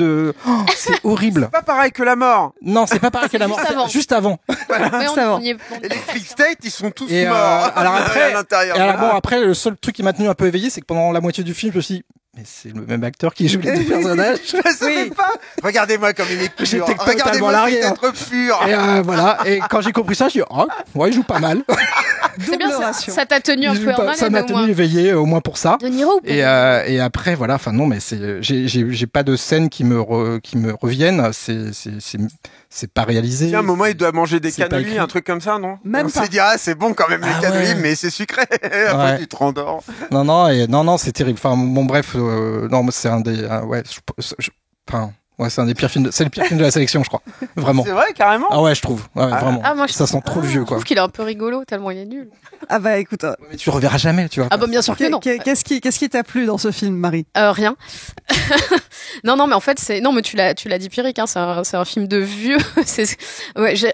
c'est horrible. C'est pas pareil que la mort. Non, c'est pas pareil que la mort. Juste avant. Mais on y est. Et les Click State, ils sont tous Et morts. alors après, à l'intérieur. après, le seul truc qui m'a tenu un peu éveillé, c'est que pendant la moitié du film, je me suis dit, mais c'est le même acteur qui joue les deux personnages. Je ne savais pas. Regardez-moi comme il est pur. J'étais totalement Regardez-moi largué, cet être pur. Et voilà. Et quand j'ai compris ça, je dis, oh, ouais, il joue pas mal. C'est bien, ça t'a tenu un peu en ça m'a haleine, au moins. tenu éveillé, au moins pour ça. De Niro. Et après, voilà. Enfin non, mais j'ai pas de scène qui me reviennent. C'est pas réalisé. Il y a un moment, il doit manger des C'est pas cannolis, écrit. un truc comme ça, non? Même on pas. s'est dit, c'est bon quand même les Ah cannolis, ouais. mais c'est sucré. Après, Ouais. tu te rendors. Non, c'est terrible. Enfin, bon, bref, non, moi, c'est un des, c'est un des pires films. C'est le pire film de la sélection, je crois. Vraiment. C'est vrai, carrément. Ah ouais, je trouve. Ouais, vraiment. Ah, moi, ça sent trop le vieux, Je quoi. trouve qu'il est un peu rigolo, tellement il est nul. Ah bah écoute, Mais tu le reverras jamais, tu vois. Ah bah bien sûr que non. qu'est-ce qui t'a plu dans ce film, Marie? Rien. non, mais en fait, mais tu l'as dit, Pierrick, hein, c'est un film de vieux.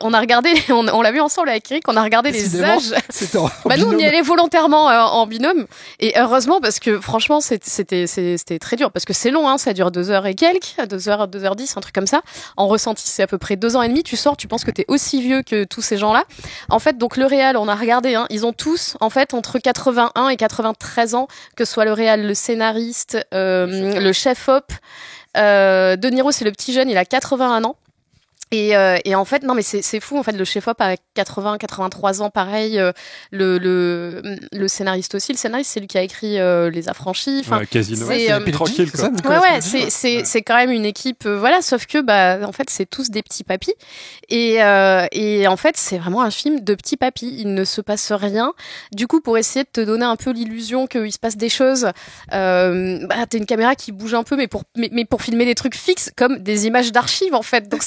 On a regardé, on l'a vu ensemble avec Eric, on a regardé les Décidément, âges. C'était en Nous, on y binôme. allait volontairement en binôme. Et heureusement, parce que franchement, c'était très dur. Parce que c'est long, hein, ça dure 2h et quelques, 2h10, un truc comme ça. En ressenti, c'est à peu près 2 ans et demi. Tu sors, tu penses que t'es aussi vieux que tous ces gens-là. En fait, donc le réal, on a regardé, hein, ils ont tous, en fait, entre 81 et 93 ans, que ce soit le réal, le scénariste, le chef-op. De Niro, c'est le petit jeune, il a 81 ans. Et en fait, non, mais c'est fou, en fait, le chef-op a 83 ans, pareil, le scénariste aussi. Le scénariste, c'est lui qui a écrit Les Affranchis. Enfin, Casino. c'est, tranquille, quoi. c'est quand même une équipe, voilà, sauf que, en fait, c'est tous des petits papis. Et en fait, c'est vraiment un film de petits papis. Il ne se passe rien. Du coup, pour essayer de te donner un peu l'illusion qu'il se passe des choses, t'as une caméra qui bouge un peu, mais pour filmer des trucs fixes, comme des images d'archives, en fait. Donc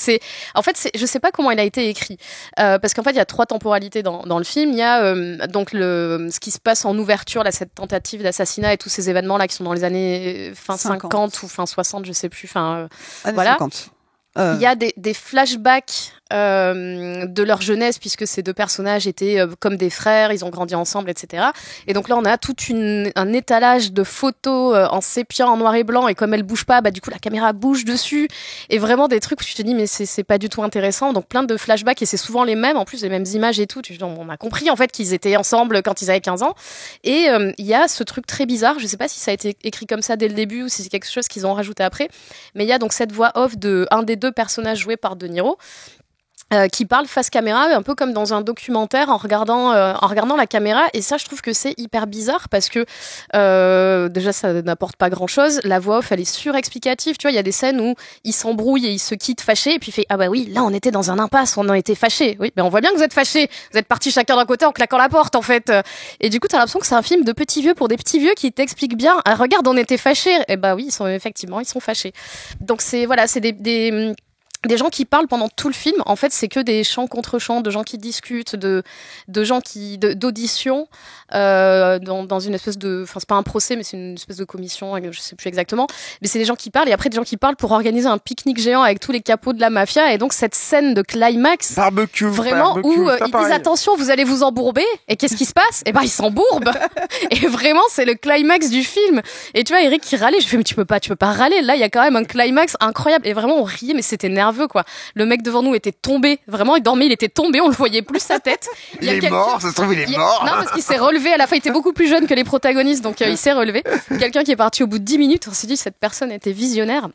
je sais pas comment il a été écrit, parce qu'en fait il y a 3 temporalités dans le film. Il y a donc ce qui se passe en ouverture, là, cette tentative d'assassinat et tous ces événements là qui sont dans les années fin 50 ou fin 60, je sais plus. Enfin, voilà. 50. Il y a des flashbacks de leur jeunesse, puisque ces deux personnages étaient comme des frères, ils ont grandi ensemble, etc. Et donc là, on a tout un étalage de photos en sépia, en noir et blanc, et comme elles bougent pas, du coup, la caméra bouge dessus, et vraiment des trucs où tu te dis, mais c'est pas du tout intéressant. Donc plein de flashbacks, et c'est souvent les mêmes, en plus les mêmes images et tout. On a compris en fait qu'ils étaient ensemble quand ils avaient 15 ans. Et il y a ce truc très bizarre, je sais pas si ça a été écrit comme ça dès le début ou si c'est quelque chose qu'ils ont rajouté après, mais il y a donc cette voix off de un des deux personnages joués par De Niro, qui parle face caméra, un peu comme dans un documentaire, en regardant la caméra. Et ça, je trouve que c'est hyper bizarre parce que déjà, ça n'apporte pas grand-chose. La voix off, elle est surexplicative. Tu vois, il y a des scènes où ils s'embrouillent et ils se quittent fâchés, et puis il fait, ah bah oui, là on était dans un impasse, on en était fâchés. Oui, on voit bien que vous êtes fâchés. Vous êtes partis chacun d'un côté en claquant la porte, en fait. Et du coup, t'as l'impression que c'est un film de petits vieux pour des petits vieux qui t'expliquent bien, ah, regarde, on était fâchés. Et bah oui, ils sont fâchés. Donc c'est des gens qui parlent pendant tout le film. En fait, c'est que des chants contre chants, de gens qui discutent, de gens d'audition, dans une espèce de, enfin, c'est pas un procès, mais c'est une espèce de commission, je sais plus exactement. Mais c'est des gens qui parlent, et après des gens qui parlent pour organiser un pique-nique géant avec tous les capots de la mafia. Et donc, cette scène de climax. Barbecue. Où ils disent, attention, vous allez vous embourber. Et qu'est-ce qui se passe? Ils s'embourbent. Et vraiment, c'est le climax du film. Et tu vois, Eric qui râlait, je fais, mais tu peux pas râler. Là, il y a quand même un climax incroyable. Et vraiment, on riait, mais c'était nerveux, quoi. Le mec devant nous était tombé, vraiment, il dormait, il était tombé, on le voyait plus sa tête. Il est mort, ça se trouve, il est mort. Non, parce qu'il s'est relevé à la fin, il était beaucoup plus jeune que les protagonistes, donc il s'est relevé. Quelqu'un qui est parti au bout de 10 minutes, on s'est dit, cette personne était visionnaire.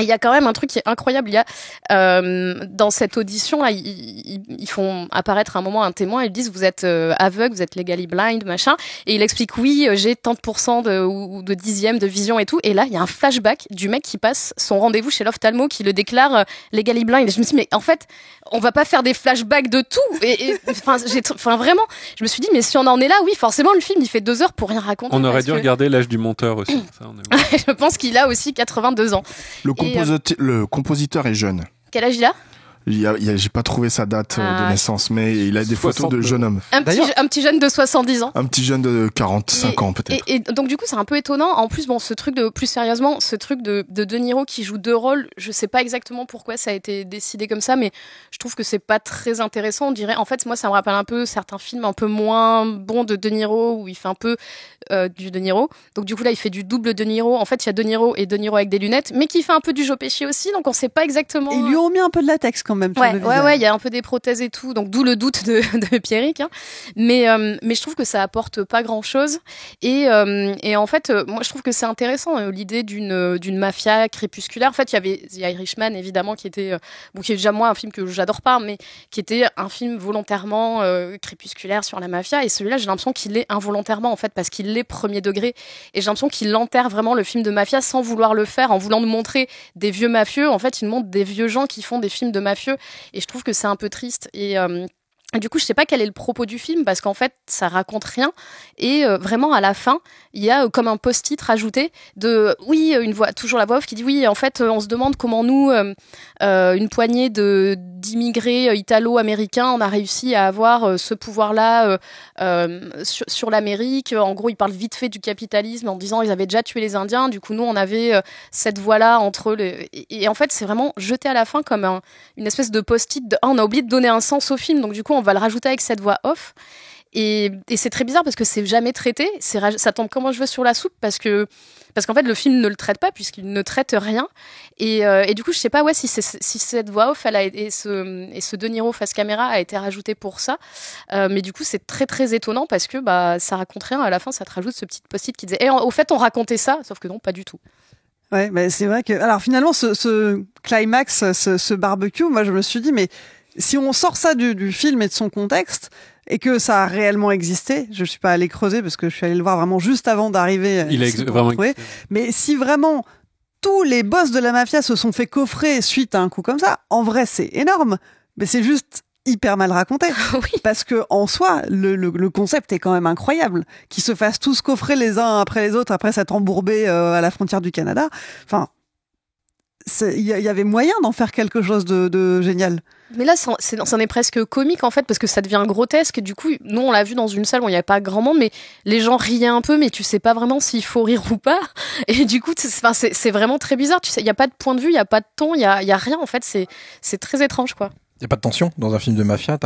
Et il y a quand même un truc qui est incroyable. Il y a dans cette audition là, ils font apparaître à un moment un témoin. Ils disent, vous êtes aveugle, vous êtes legally blind, machin. Et il explique, oui, j'ai tant de pourcents ou de dixièmes de vision et tout. Et là, il y a un flashback du mec qui passe son rendez-vous chez l'ophtalmo, qui le déclare legally blind. Et je me suis dit, mais en fait, on va pas faire des flashbacks de tout. Et vraiment, je me suis dit, mais si on en est là, oui, forcément, le film il fait 2 heures pour rien raconter. On aurait dû regarder l'âge du monteur aussi. Ça, je pense qu'il a aussi 82 ans. Le compositeur est jeune. Quel âge il a ? J'ai pas trouvé sa date de naissance, mais il a des photos de jeune homme. Un petit jeune de 70 ans. Un petit jeune de 45 ans peut-être. Et donc du coup c'est un peu étonnant. En plus ce truc de De Niro qui joue 2 rôles, je sais pas exactement pourquoi ça a été décidé comme ça, mais je trouve que c'est pas très intéressant. On dirait, en fait moi ça me rappelle un peu certains films un peu moins bons de Niro où il fait un peu du De Niro. Donc du coup là il fait du double De Niro. En fait il y a De Niro et De Niro avec des lunettes, mais qui fait un peu du Joe Pesci aussi. Donc on sait pas exactement. Et ils lui ont mis un peu de latex quand même. Ouais, il y a un peu des prothèses et tout, donc d'où le doute de Pierrick. Hein. Mais je trouve que ça apporte pas grand-chose. Et en fait, moi je trouve que c'est intéressant l'idée d'une mafia crépusculaire. En fait, il y avait The Irishman évidemment qui était qui est déjà moi un film que j'adore pas, mais qui était un film volontairement crépusculaire sur la mafia. Et celui-là, j'ai l'impression qu'il l'est involontairement en fait parce qu'il l'est premier degré. Et j'ai l'impression qu'il enterre vraiment le film de mafia sans vouloir le faire, en voulant nous montrer des vieux mafieux. En fait, il montre des vieux gens qui font des films de mafieux. Et je trouve que c'est un peu triste. Et du coup, je sais pas quel est le propos du film parce qu'en fait, ça raconte rien. Et vraiment, à la fin, il y a comme un post-it rajouté de toujours la voix off qui dit oui. En fait, on se demande comment nous, une poignée d'immigrés italo-américains, on a réussi à avoir ce pouvoir-là sur l'Amérique. En gros, ils parlent vite fait du capitalisme en disant ils avaient déjà tué les Indiens. Du coup, nous, on avait cette voie-là entre les. Et en fait, c'est vraiment jeté à la fin comme une espèce de post-it. On a oublié de donner un sens au film. Donc du coup, on va le rajouter avec cette voix off. Et c'est très bizarre parce que c'est jamais traité. Ça tombe comme un cheveu sur la soupe parce qu'en fait le film ne le traite pas puisqu'il ne traite rien. Et du coup je sais pas si cette voix off et ce De Niro face caméra a été rajouté pour ça. Mais du coup c'est très très étonnant parce que ça raconte rien. À la fin ça te rajoute ce petit post-it qui disait au fait on racontait ça, sauf que non, pas du tout. Ouais, mais c'est vrai que alors finalement ce climax, ce barbecue, moi je me suis dit mais si on sort ça du film et de son contexte et que ça a réellement existé, je suis pas allé creuser parce que je suis allé le voir vraiment juste avant d'arriver. Il a vraiment existé. Mais si vraiment tous les boss de la mafia se sont fait coffrer suite à un coup comme ça, en vrai c'est énorme, mais c'est juste hyper mal raconté. Oui. Parce que en soi, le concept est quand même incroyable. Qu'ils se fassent tous coffrer les uns après les autres après s'être embourbés à la frontière du Canada. Enfin, il y avait moyen d'en faire quelque chose de génial. Mais là, c'en est presque comique en fait, parce que ça devient grotesque. Du coup, nous, on l'a vu dans une salle où il n'y avait pas grand monde, mais les gens riaient un peu, mais tu sais pas vraiment s'il faut rire ou pas. Et du coup, c'est vraiment très bizarre. Tu sais, il n'y a pas de point de vue, il n'y a pas de ton, il y a rien en fait. C'est très étrange, quoi. y a pas de tension dans un film de mafia.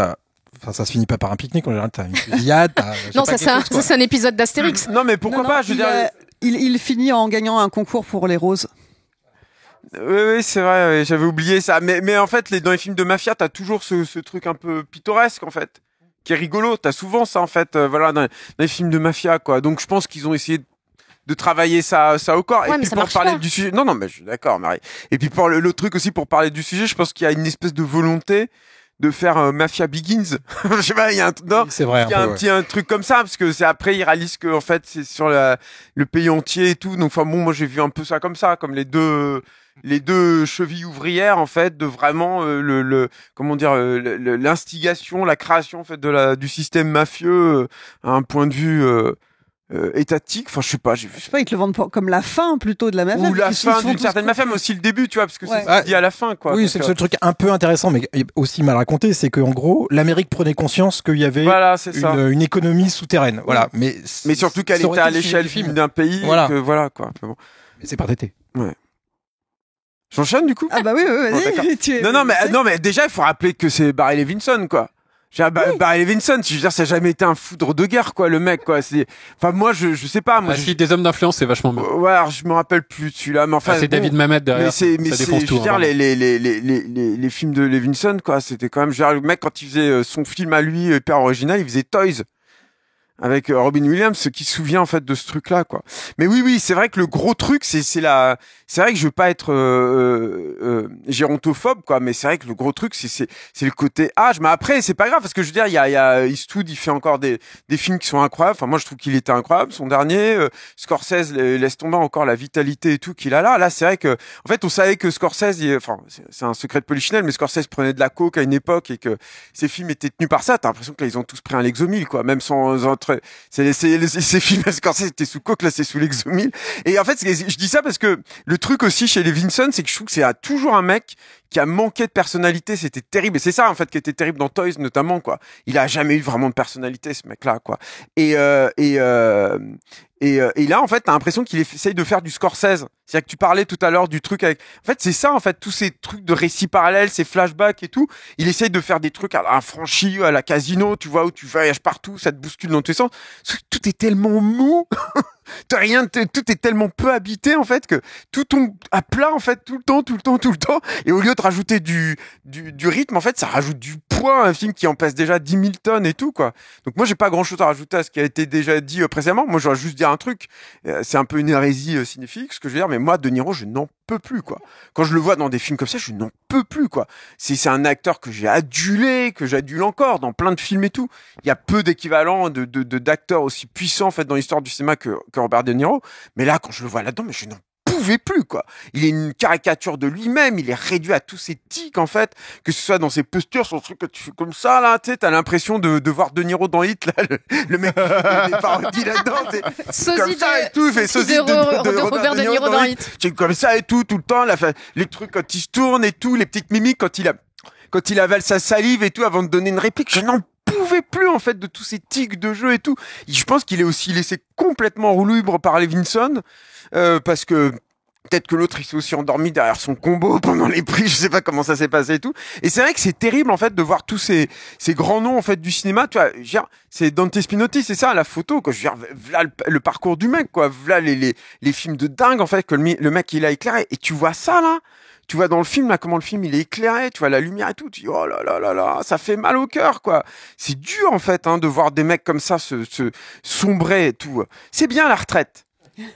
Enfin, ça se finit pas par un pique-nique en général. T'as une fusillade. Non, ça c'est un épisode d'Astérix. Non, mais pourquoi pas? Je veux dire, il finit en gagnant un concours pour les roses. Oui, c'est vrai. J'avais oublié ça. Mais en fait, dans les films de mafia, t'as toujours ce truc un peu pittoresque en fait, qui est rigolo. T'as souvent ça en fait. Voilà, dans les films de mafia, quoi. Donc je pense qu'ils ont essayé de travailler ça au corps. Ouais, et puis pour parler du sujet. Non, mais je suis d'accord, Marie. Et puis pour l'autre truc aussi, pour parler du sujet, je pense qu'il y a une espèce de volonté de faire Mafia Begins. Je sais pas, il y a un truc, non? C'est vrai. Il y a un truc comme ça, parce que c'est après, ils réalisent que, en fait, c'est sur le pays entier et tout. Donc, enfin, bon, moi, j'ai vu un peu ça, comme les deux chevilles ouvrières, en fait, de vraiment, comment dire, l'instigation, la création, en fait, du système mafieux, à un point de vue, étatique. Enfin, je sais pas, j'ai vu. Je sais pas, ils te le vendent comme la fin plutôt de la mafia. Ou la fin d'une certaine mafia, mais aussi le début, tu vois, parce que c'est ce qu'il dit à la fin, quoi. Oui, c'est le seul truc un peu intéressant, mais aussi mal raconté, c'est qu'en gros, l'Amérique prenait conscience qu'il y avait une économie souterraine. Voilà. Mais surtout qu'elle était à l'échelle d'un pays. Voilà. Voilà, quoi. Bon. Mais c'est par d'été. Ouais. J'enchaîne, du coup? Ah bah oui, vas-y. Non, mais déjà, il faut rappeler que c'est Barry Levinson, quoi. Barry Levinson, je veux dire, ça n'a jamais été un foudre de guerre, quoi, le mec, quoi. Enfin, moi, je sais pas. Moi, si des hommes d'influence, c'est vachement bien. Ouais, alors, je me rappelle plus de celui-là, mais enfin. C'est David Mamet derrière. Ça défonce tout. Je veux dire, les films de Levinson, quoi, c'était quand même, je veux dire, le mec, quand il faisait son film à lui, hyper original, il faisait Toys. Avec Robin Williams, qui se souvient en fait de ce truc-là, quoi. Mais oui, c'est vrai que le gros truc, c'est vrai que je veux pas être gérontophobe, quoi. Mais c'est vrai que le gros truc, c'est le côté âge. Mais après, c'est pas grave parce que je veux dire, il y a Eastwood, il fait encore des films qui sont incroyables. Enfin, moi, je trouve qu'il était incroyable. Son dernier, Scorsese laisse tomber encore la vitalité et tout qu'il a là. Là, c'est vrai que, en fait, on savait que Scorsese, enfin, c'est un secret de polichinelle, mais Scorsese prenait de la coke à une époque et que ses films étaient tenus par ça. T'as l'impression que là, ils ont tous pris un Lexomil, quoi, même sans ces films à Scorsese étaient sous coke, là c'est sous Lexomil. Et en fait, je dis ça parce que le truc aussi chez Levinson, c'est que je trouve que c'est toujours un mec qui a manqué de personnalité. C'était terrible. Et c'est ça en fait qui était terrible dans Toys notamment, quoi. Il a jamais eu vraiment de personnalité, ce mec-là, quoi. Et là, en fait, t'as l'impression qu'il essaye de faire du Scorsese. C'est-à-dire que tu parlais tout à l'heure du truc avec... En fait, c'est ça, en fait, tous ces trucs de récits parallèles, ces flashbacks et tout. Il essaye de faire des trucs à la Franchi, à la Casino, tu vois, où tu voyages partout, ça te bouscule dans tous les sens. Tout est tellement mou. Tout est tellement peu habité, en fait, que tout tombe à plat, en fait, tout le temps. Et au lieu de rajouter du rythme, en fait, ça rajoute du poids à un film qui en pèse déjà 10 000 tonnes et tout, quoi. Donc moi, j'ai pas grand chose à rajouter à ce qui a été déjà dit précédemment. Moi, j'aurais juste dire un truc. C'est un peu une hérésie cinéphile, ce que je veux dire, mais moi, De Niro, je n'en peux plus, quoi. Quand je le vois dans des films comme ça, je n'en peux plus, quoi. C'est un acteur que j'ai adulé, que j'adule encore dans plein de films et tout. Il y a peu d'équivalents d'acteurs aussi puissants, en fait, dans l'histoire du cinéma que Robert De Niro. Mais là, quand je le vois là-dedans, mais je n'en pouvais plus, quoi. Il est une caricature de lui-même, il est réduit à tous ses tics, en fait, que ce soit dans ses postures, son truc que tu fais comme ça, là, tu sais, t'as l'impression de voir De Niro dans Hit, là, le mec qui fait des parodies là-dedans, comme ça et tout, il fait sosie de Robert De Niro dans Hit. C'est comme ça et tout le temps, les trucs quand il se tourne et tout, les petites mimiques quand il avale sa salive et tout avant de donner une réplique, je n'en pouvais plus, en fait, de tous ces tics de jeu et tout. Je pense qu'il est aussi laissé complètement roue libre par Levinson, parce que peut-être que l'autre il s'est aussi endormi derrière son combo pendant les prix, je sais pas comment ça s'est passé et tout. Et c'est vrai que c'est terrible, en fait, de voir tous ces grands noms, en fait, du cinéma. Tu vois, c'est Dante Spinotti, c'est ça, la photo, quoi. Je veux dire, voilà le parcours du mec, quoi. Voilà les films de dingue, en fait, que le mec il a éclairé. Et tu vois ça, là. Tu vois dans le film, là, comment le film il est éclairé, tu vois la lumière et tout, tu dis oh là là là là, ça fait mal au cœur, quoi. C'est dur, en fait, de voir des mecs comme ça se sombrer et tout. C'est bien la retraite.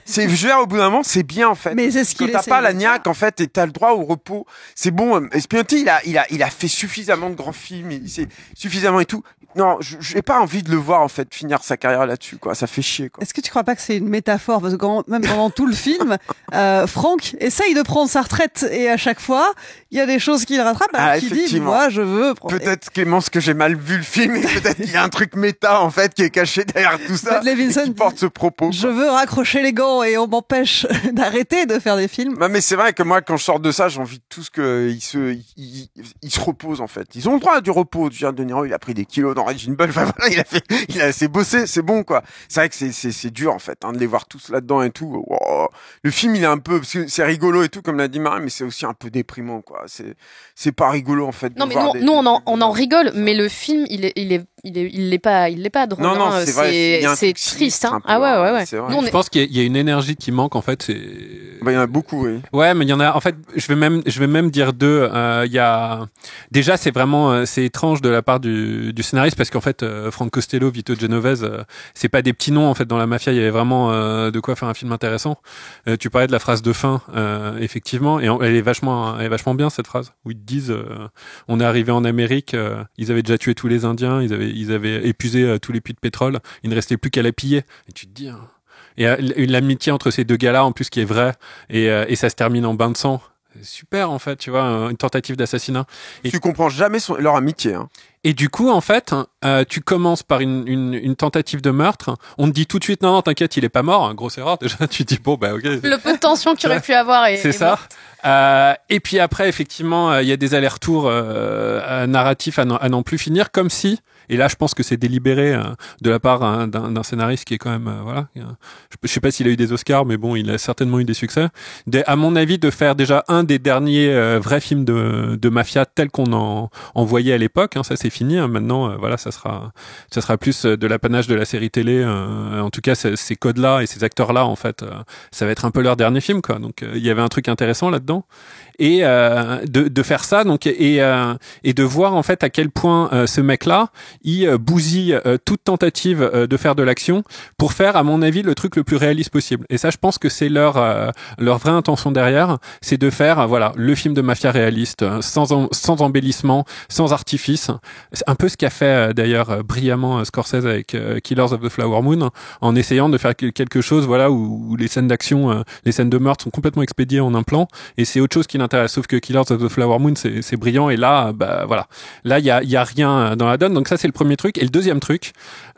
Je veux dire, au bout d'un moment, c'est bien, en fait. Mais c'est ce qu'il Quand t'as pas la niaque, en fait, et t'as le droit au repos. C'est bon. Spinotti, il a fait suffisamment de grands films, il sait suffisamment et tout. Non, j'ai pas envie de le voir, en fait, finir sa carrière là-dessus, quoi. Ça fait chier, quoi. Est-ce que tu crois pas que c'est une métaphore? Parce que même pendant tout le film, Franck essaye de prendre sa retraite et à chaque fois, il y a des choses qu'il rattrape. Qui dit, moi, je veux. Peut-être, Clémence, que j'ai mal vu le film et peut-être qu'il y a un truc méta, en fait, qui est caché derrière tout ça. Levinson qui porte ce propos, quoi. Je veux raccrocher les gants et on m'empêche d'arrêter de faire des films. Non, mais c'est vrai que moi, quand je sors de ça, j'ai envie de tous qu'ils se reposent, en fait. Ils ont le droit du repos. Tu vois, De Niro, il a pris des kilos dans Raging Bull. Enfin, voilà, il a assez bossé, c'est bon, quoi. C'est vrai que c'est dur, en fait, de les voir tous là-dedans et tout. Wow. Le film, il est un peu, parce que c'est rigolo et tout, comme l'a dit Marie, mais c'est aussi un peu déprimant, quoi. C'est pas rigolo, en fait. Non, mais nous, on en rigole, mais le film, il l'est pas drôle. Non, hein. c'est vrai. C'est triste, hein. Ah ouais. Je pense qu'il y a une énergie qui manque, en fait. Il y en a beaucoup, oui. Ouais, mais il y en a, en fait, je vais même dire deux. Il y a, déjà, c'est vraiment, c'est étrange de la part du scénariste parce qu'en fait, Frank Costello, Vito Genovese, c'est pas des petits noms, en fait, dans la mafia. Il y avait vraiment, de quoi faire un film intéressant. Tu parlais de la phrase de fin, effectivement, et elle est vachement bien, cette phrase, où ils te disent, on est arrivé en Amérique, ils avaient déjà tué tous les Indiens, ils avaient épuisé tous les puits de pétrole, il ne restait plus qu'à les piller. Et tu te dis, hein. Et l'amitié entre ces deux gars-là, en plus, qui est vraie, et ça se termine en bain de sang. C'est super, en fait, tu vois, une tentative d'assassinat. Et tu comprends jamais leur amitié, hein. Et du coup, en fait, tu commences par une tentative de meurtre. On te dit tout de suite, non, t'inquiète, il est pas mort. Grosse erreur, déjà. Tu te dis, bon, bah, ok. Le peu de tension qu'il aurait pu avoir c'est ça. Et puis après, effectivement, il y a des allers-retours narratifs à n'en plus finir, comme si, et là je pense que c'est délibéré de la part d'un scénariste qui est quand même, voilà, je sais pas s'il a eu des Oscars, mais bon, il a certainement eu des succès. À mon avis, de faire déjà un des derniers vrais films de mafia tels qu'on en voyait à l'époque, hein, ça c'est fini, hein, maintenant, voilà, ça sera plus de l'apanage de la série télé, en tout cas ces codes-là et ces acteurs-là, en fait, ça va être un peu leur dernier film, quoi. Donc il y avait un truc intéressant là-dedans. Et de faire ça, donc, et de voir, en fait, à quel point ce mec-là, il bousille toute tentative de faire de l'action pour faire, à mon avis, le truc le plus réaliste possible. Et ça, je pense que c'est leur vraie intention derrière, c'est de faire, voilà, le film de mafia réaliste, sans embellissement, sans artifice. C'est un peu ce qu'a fait d'ailleurs brillamment Scorsese avec Killers of the Flower Moon, en essayant de faire quelque chose, voilà, où les scènes d'action, les scènes de meurtre sont complètement expédiées en un plan, et c'est autre chose qui l'intéresse. Sauf que Killers of the Flower Moon, c'est brillant, et là, bah voilà, là il y a rien dans la donne. Donc ça, c'est le premier truc. Et le deuxième truc,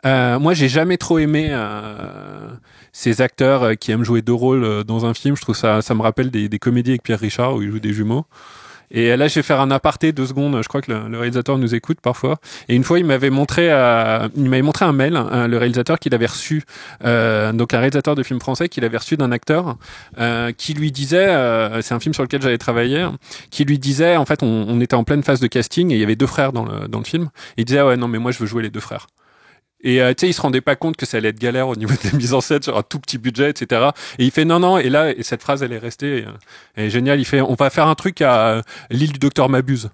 moi j'ai jamais trop aimé ces acteurs qui aiment jouer deux rôles dans un film. Je trouve ça me rappelle des comédies avec Pierre Richard où il joue des jumeaux. Et là, je vais faire un aparté 2 secondes. Je crois que le réalisateur nous écoute parfois. Et une fois, il m'avait montré un mail, le réalisateur qu'il avait reçu, donc un réalisateur de film français qu'il avait reçu d'un acteur, qui lui disait, c'est un film sur lequel j'avais travaillé, qui lui disait, en fait, on était en pleine phase de casting et il y avait 2 frères dans le film. Et il disait, ouais, non, mais moi, je veux jouer les 2 frères. Et tu sais, il se rendait pas compte que ça allait être galère au niveau de la mise en scène sur un tout petit budget, etc. Et il fait non. Et là, cette phrase, elle est restée. Elle est géniale. Il fait, on va faire un truc à l'île du docteur Mabuse.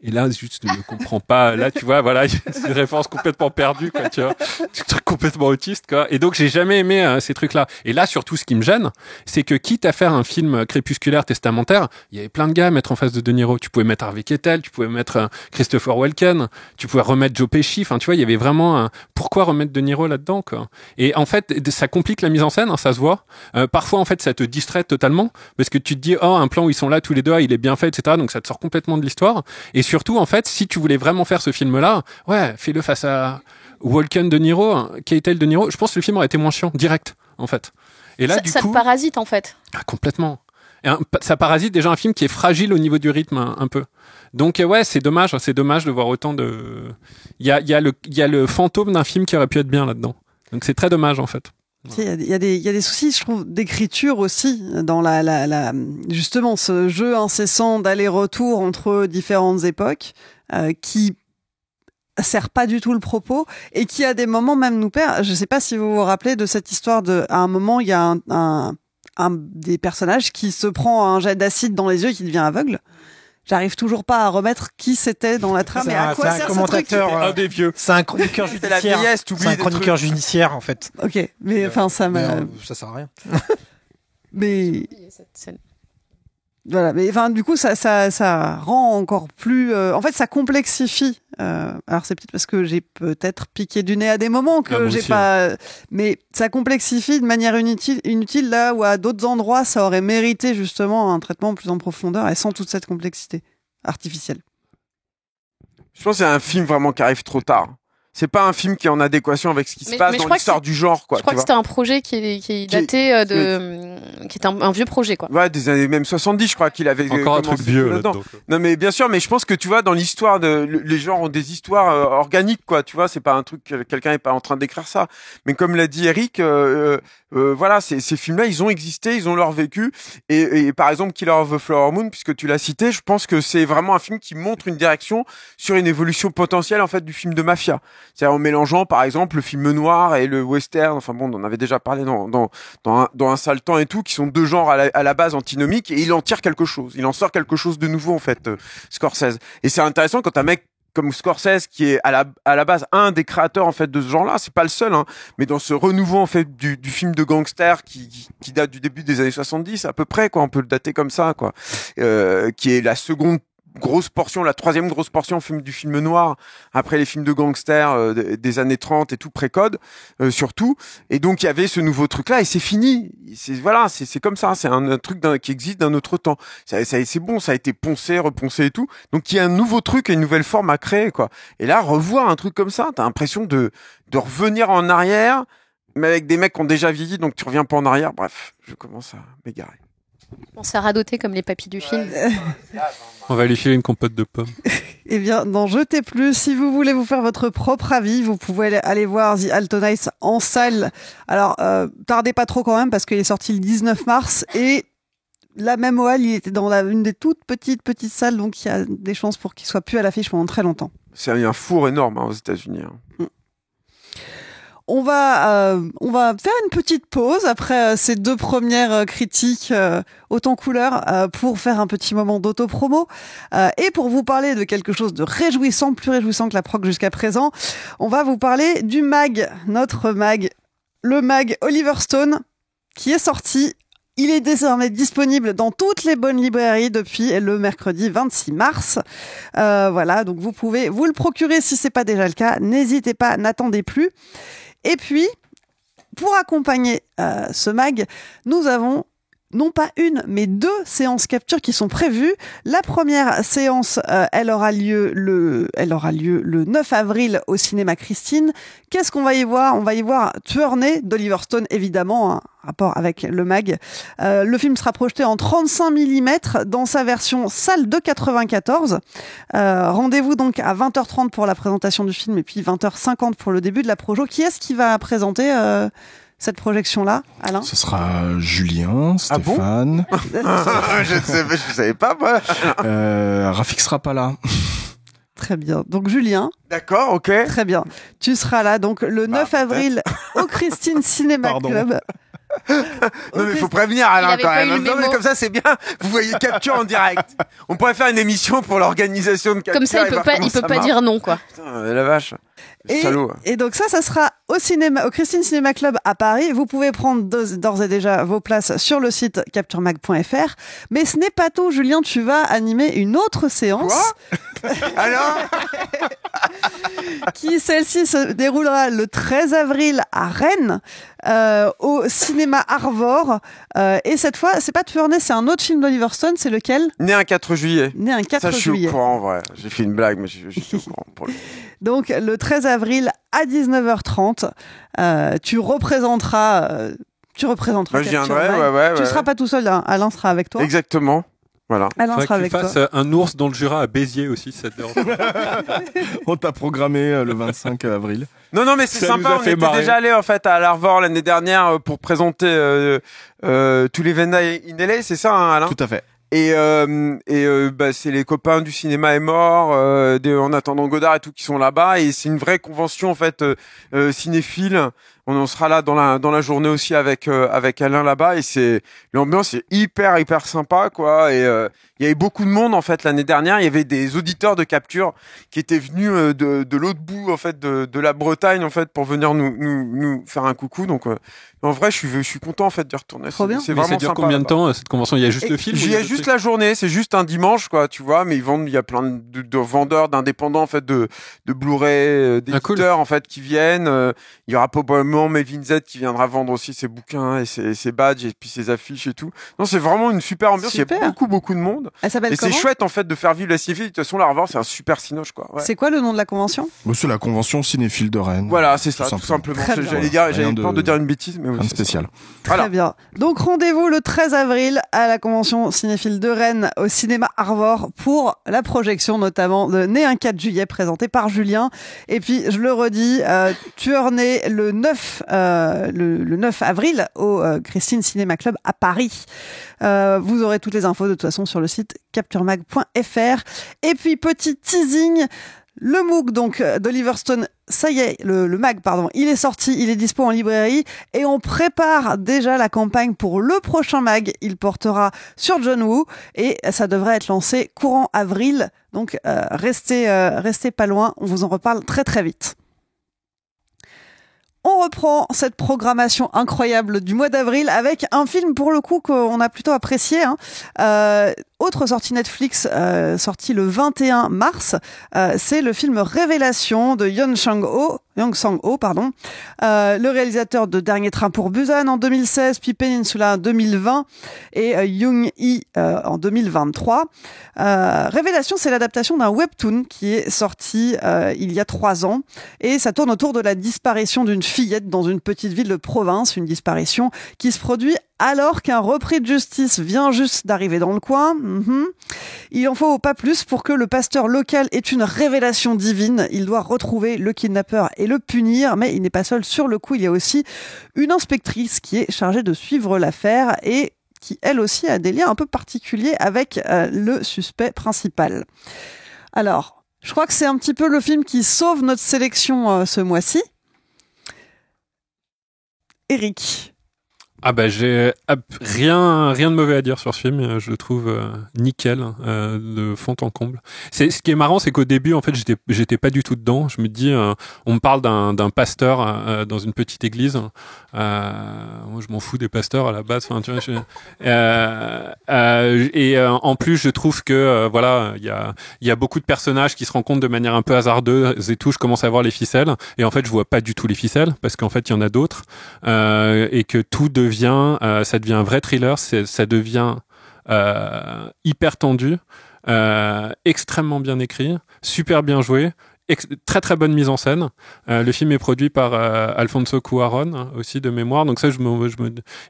Et là, juste, je ne comprends pas. Là, tu vois, voilà, c'est une référence complètement perdue, quoi, tu vois. C'est un truc complètement autiste, quoi. Et donc, j'ai jamais aimé ces trucs-là. Et là, surtout, ce qui me gêne, c'est que quitte à faire un film crépusculaire testamentaire, il y avait plein de gars à mettre en face de Niro. Tu pouvais mettre Harvey Keitel, tu pouvais mettre Christopher Walken, tu pouvais remettre Joe Pesci. Enfin, tu vois, il y avait vraiment pourquoi remettre De Niro là-dedans, quoi. Et en fait, ça complique la mise en scène, hein, ça se voit. Parfois, en fait, ça te distrait totalement parce que tu te dis, oh, un plan où ils sont là tous les deux, il est bien fait, etc. Donc, ça te sort complètement de l'histoire. Et surtout, en fait, si tu voulais vraiment faire ce film-là, ouais, fais-le face à Walken De Niro, Keitel De Niro. Je pense que le film aurait été moins chiant, direct, en fait. Et là, ça te parasite, en fait. Ah, complètement. Et ça parasite déjà un film qui est fragile au niveau du rythme, un peu. Donc, ouais, c'est dommage de voir autant de... Il y a le fantôme d'un film qui aurait pu être bien là-dedans. Donc, c'est très dommage, en fait. Il y a des soucis, je trouve, d'écriture aussi dans justement ce jeu incessant d'aller-retour entre différentes époques qui sert pas du tout le propos et qui à des moments même nous perd. Je sais pas si vous vous rappelez de cette histoire à un moment il y a un des personnages qui se prend un jet d'acide dans les yeux et qui devient aveugle. J'arrive toujours pas à remettre qui c'était dans la trame et à quoi sert ce truc. Un des vieux. C'est un chroniqueur judiciaire. C'est un chroniqueur judiciaire, en fait. Ok, mais enfin ça sert à rien. Mais voilà, mais enfin du coup ça rend encore plus. En fait, ça complexifie. Alors c'est peut-être parce que j'ai peut-être piqué du nez à des moments que j'ai pas. Mais ça complexifie de manière inutile là où à d'autres endroits ça aurait mérité justement un traitement plus en profondeur et sans toute cette complexité artificielle. Je pense que c'est un film vraiment qui arrive trop tard. C'est pas un film qui est en adéquation avec ce qui se passe dans l'histoire du genre, quoi. Je crois que c'était un projet qui est daté qui est un vieux projet, quoi. Ouais, des années même 70, je crois qu'il avait encore un truc vieux là-dedans. Non, mais bien sûr, mais je pense que tu vois, dans l'histoire les genres ont des histoires organiques, quoi. Tu vois, c'est pas un truc quelqu'un est pas en train d'écrire ça. Mais comme l'a dit Eric, voilà, ces films-là, ils ont existé, ils ont leur vécu. Et par exemple, Killer of the Flower Moon, puisque tu l'as cité, je pense que c'est vraiment un film qui montre une direction sur une évolution potentielle en fait du film de mafia. C'est-à-dire en mélangeant par exemple le film noir et le western, enfin bon, on en avait déjà parlé dans un sale temps et tout, qui sont deux genres à la base antinomiques, et il en tire quelque chose, il en sort quelque chose de nouveau en fait, Scorsese. Et c'est intéressant quand un mec comme Scorsese, qui est à la base un des créateurs en fait de ce genre-là, c'est pas le seul, hein, mais dans ce renouveau en fait du film de gangster qui date du début des années 70 à peu près, quoi, on peut le dater comme ça, quoi, qui est la seconde grosse portion, la troisième grosse portion du film noir, après les films de gangsters des années 30 et tout, pré-code, surtout. Et donc, il y avait ce nouveau truc-là, et c'est fini. C'est comme ça, c'est un truc qui existe d'un autre temps. C'est bon, ça a été poncé, reponcé et tout. Donc, il y a un nouveau truc et une nouvelle forme à créer, quoi. Et là, revoir un truc comme ça, t'as l'impression de revenir en arrière, mais avec des mecs qui ont déjà vieilli, donc tu reviens pas en arrière. Bref, je commence à m'égarer. On s'est radoté comme les papis du film. On va lui filer une compote de pommes. Eh bien, n'en jetez plus. Si vous voulez vous faire votre propre avis, vous pouvez aller voir The Altonites en salle. Alors, tardez pas trop quand même, parce qu'il est sorti le 19 mars. Et la même OL, il était dans une des toutes petites salles, donc il y a des chances pour qu'il soit plus à l'affiche pendant très longtemps. C'est un four énorme aux États-Unis. Hein. On va faire une petite pause après ces deux premières critiques autant couleur pour faire un petit moment d'auto-promo et pour vous parler de quelque chose de réjouissant, plus réjouissant que la prog jusqu'à présent. On va vous parler du mag, notre mag, le mag Oliver Stone, qui est sorti. Il est désormais disponible dans toutes les bonnes librairies depuis le mercredi 26 mars. Voilà, donc vous pouvez vous le procurer si c'est pas déjà le cas. N'hésitez pas, n'attendez plus. Et puis, pour accompagner ce mag, nous avons non pas une, mais deux séances capture qui sont prévues. La première séance, elle aura lieu le 9 avril au cinéma Christine. Qu'est-ce qu'on va y voir ? On va y voir Tueur né d'Oliver Stone, évidemment, un rapport avec le mag. Le film sera projeté en 35 mm dans sa version salle de 94. Rendez-vous donc à 20h30 pour la présentation du film et puis 20h50 pour le début de la projo. Qui est-ce qui va présenter cette projection-là, Alain ? Ce sera Julien, Stéphane. Ah bon je savais pas, moi. Rafik sera pas là. Très bien. Donc, Julien. D'accord, ok. Très bien. Tu seras là, donc, le 9 avril au Christine Cinéma Club. Non mais il faut prévenir Alain quand même. Non mais comme ça c'est bien. Vous voyez capture en direct. On pourrait faire une émission pour l'organisation de capture. Comme ça il peut pas dire non, quoi. Putain, la vache. Et donc ça sera au Christine Cinéma Club à Paris. Vous pouvez prendre d'ores et déjà vos places sur le site capturemag.fr. Mais ce n'est pas tout, Julien, tu vas animer une autre séance. Quoi ? Alors celle-ci se déroulera le 13 avril à Rennes, au cinéma Arvor. Et cette fois, c'est pas Tueur né, c'est un autre film d'Oliver Stone. C'est lequel ? Né un 4 juillet. Né un 4 juillet. Ça, je suis au courant, ouais. J'ai fait une blague, mais je suis au courant pour le... Donc, le 13 avril à 19h30, tu représenteras je viendrai, ouais. Tu seras pas tout seul, hein. Alain sera avec toi. Exactement. Voilà. Alain sera avec toi. Tu fasses un ours dans le Jura à Béziers aussi, cette heure. On t'a programmé le 25 avril. Non, mais c'est sympa. On était déjà allé en fait à l'Arvor l'année dernière pour présenter tous les Venda in LA, c'est ça, hein, Alain ? Tout à fait. Et c'est les copains du cinéma est mort, en attendant Godard et tout qui sont là-bas, et c'est une vraie convention en fait cinéphile. On sera là dans la journée aussi avec Alain là-bas, et l'ambiance est hyper sympa, quoi. Et il y avait beaucoup de monde en fait l'année dernière. Il y avait des auditeurs de capture qui étaient venus de l'autre bout en fait de la Bretagne en fait pour venir nous faire un coucou. Donc En vrai, je suis content en fait d'y retourner. Trop bien. C'est Mais vraiment ça dure sympa, combien de là-bas. temps cette convention? Il y a juste le film? Il y a juste la journée, c'est juste un dimanche, quoi, tu vois, mais il y a plein de vendeurs, d'indépendants, en fait, de Blu-ray, d'éditeurs, en fait, qui viennent. Il y aura probablement Melvin Z qui viendra vendre aussi ses bouquins et ses badges et puis ses affiches et tout. Non, c'est vraiment une super ambiance. Super. Il y a beaucoup de monde. Elle s'appelle Et c'est comment? chouette, en fait, de faire vivre la cinéphilie. De toute façon, la revoir, c'est un super cinoche, quoi. Ouais. C'est quoi le nom de la convention? C'est la convention cinéphile de Rennes. Voilà, c'est ça, tout simplement. Très bien. J'avais peur de dire une bêtise, mais oui, Rien de c'est ça. spécial. Très bien. Donc rendez-vous le 13 avril à la convention cinéphile de Rennes au cinéma Arvor pour la projection notamment de Né un 4 juillet présenté par Julien. Et puis je le redis, Tueur né le 9 avril au Christine Cinéma Club à Paris. Vous aurez toutes les infos de toute façon sur le site capturemag.fr. Et puis petit teasing, le MOOC donc d'Oliver Stone, ça y est, le mag pardon, il est sorti, il est dispo en librairie et on prépare déjà la campagne pour le prochain mag. Il portera sur John Woo et ça devrait être lancé courant avril. Donc restez pas loin, on vous en reparle très très vite. On reprend cette programmation incroyable du mois d'avril avec un film pour le coup qu'on a plutôt apprécié. Autre sortie Netflix, sortie le 21 mars, c'est le film Révélation de Yeon Sang-ho, le réalisateur de Dernier train pour Busan en 2016, puis Peninsula en 2020 et Young-hee en 2023. Révélation, c'est l'adaptation d'un webtoon qui est sorti il y a 3 ans et ça tourne autour de la disparition d'une fillette dans une petite ville de province, une disparition qui se produit alors qu'un repris de justice vient juste d'arriver dans le coin. Il en faut pas plus pour que le pasteur local ait une révélation divine. Il doit retrouver le kidnappeur et le punir, mais il n'est pas seul sur le coup. Il y a aussi une inspectrice qui est chargée de suivre l'affaire et qui, elle aussi, a des liens un peu particuliers avec le suspect principal. Alors, je crois que c'est un petit peu le film qui sauve notre sélection ce mois-ci. Eric. Ah bah j'ai rien de mauvais à dire sur ce film, je le trouve nickel, de fond en comble. Ce qui est marrant, c'est qu'au début en fait j'étais pas du tout dedans. Je me dis on me parle d'un pasteur dans une petite église. Moi je m'en fous des pasteurs à la base. Enfin tu vois. En plus je trouve que voilà il y a beaucoup de personnages qui se rencontrent de manière un peu hasardeuse et tout. Je commence à voir les ficelles et en fait je vois pas du tout les ficelles parce qu'en fait il y en a d'autres et que tout ça devient un vrai thriller, ça devient hyper tendu, extrêmement bien écrit, super bien joué, très très bonne mise en scène. Le film est produit par Alfonso Cuarón aussi de mémoire, donc ça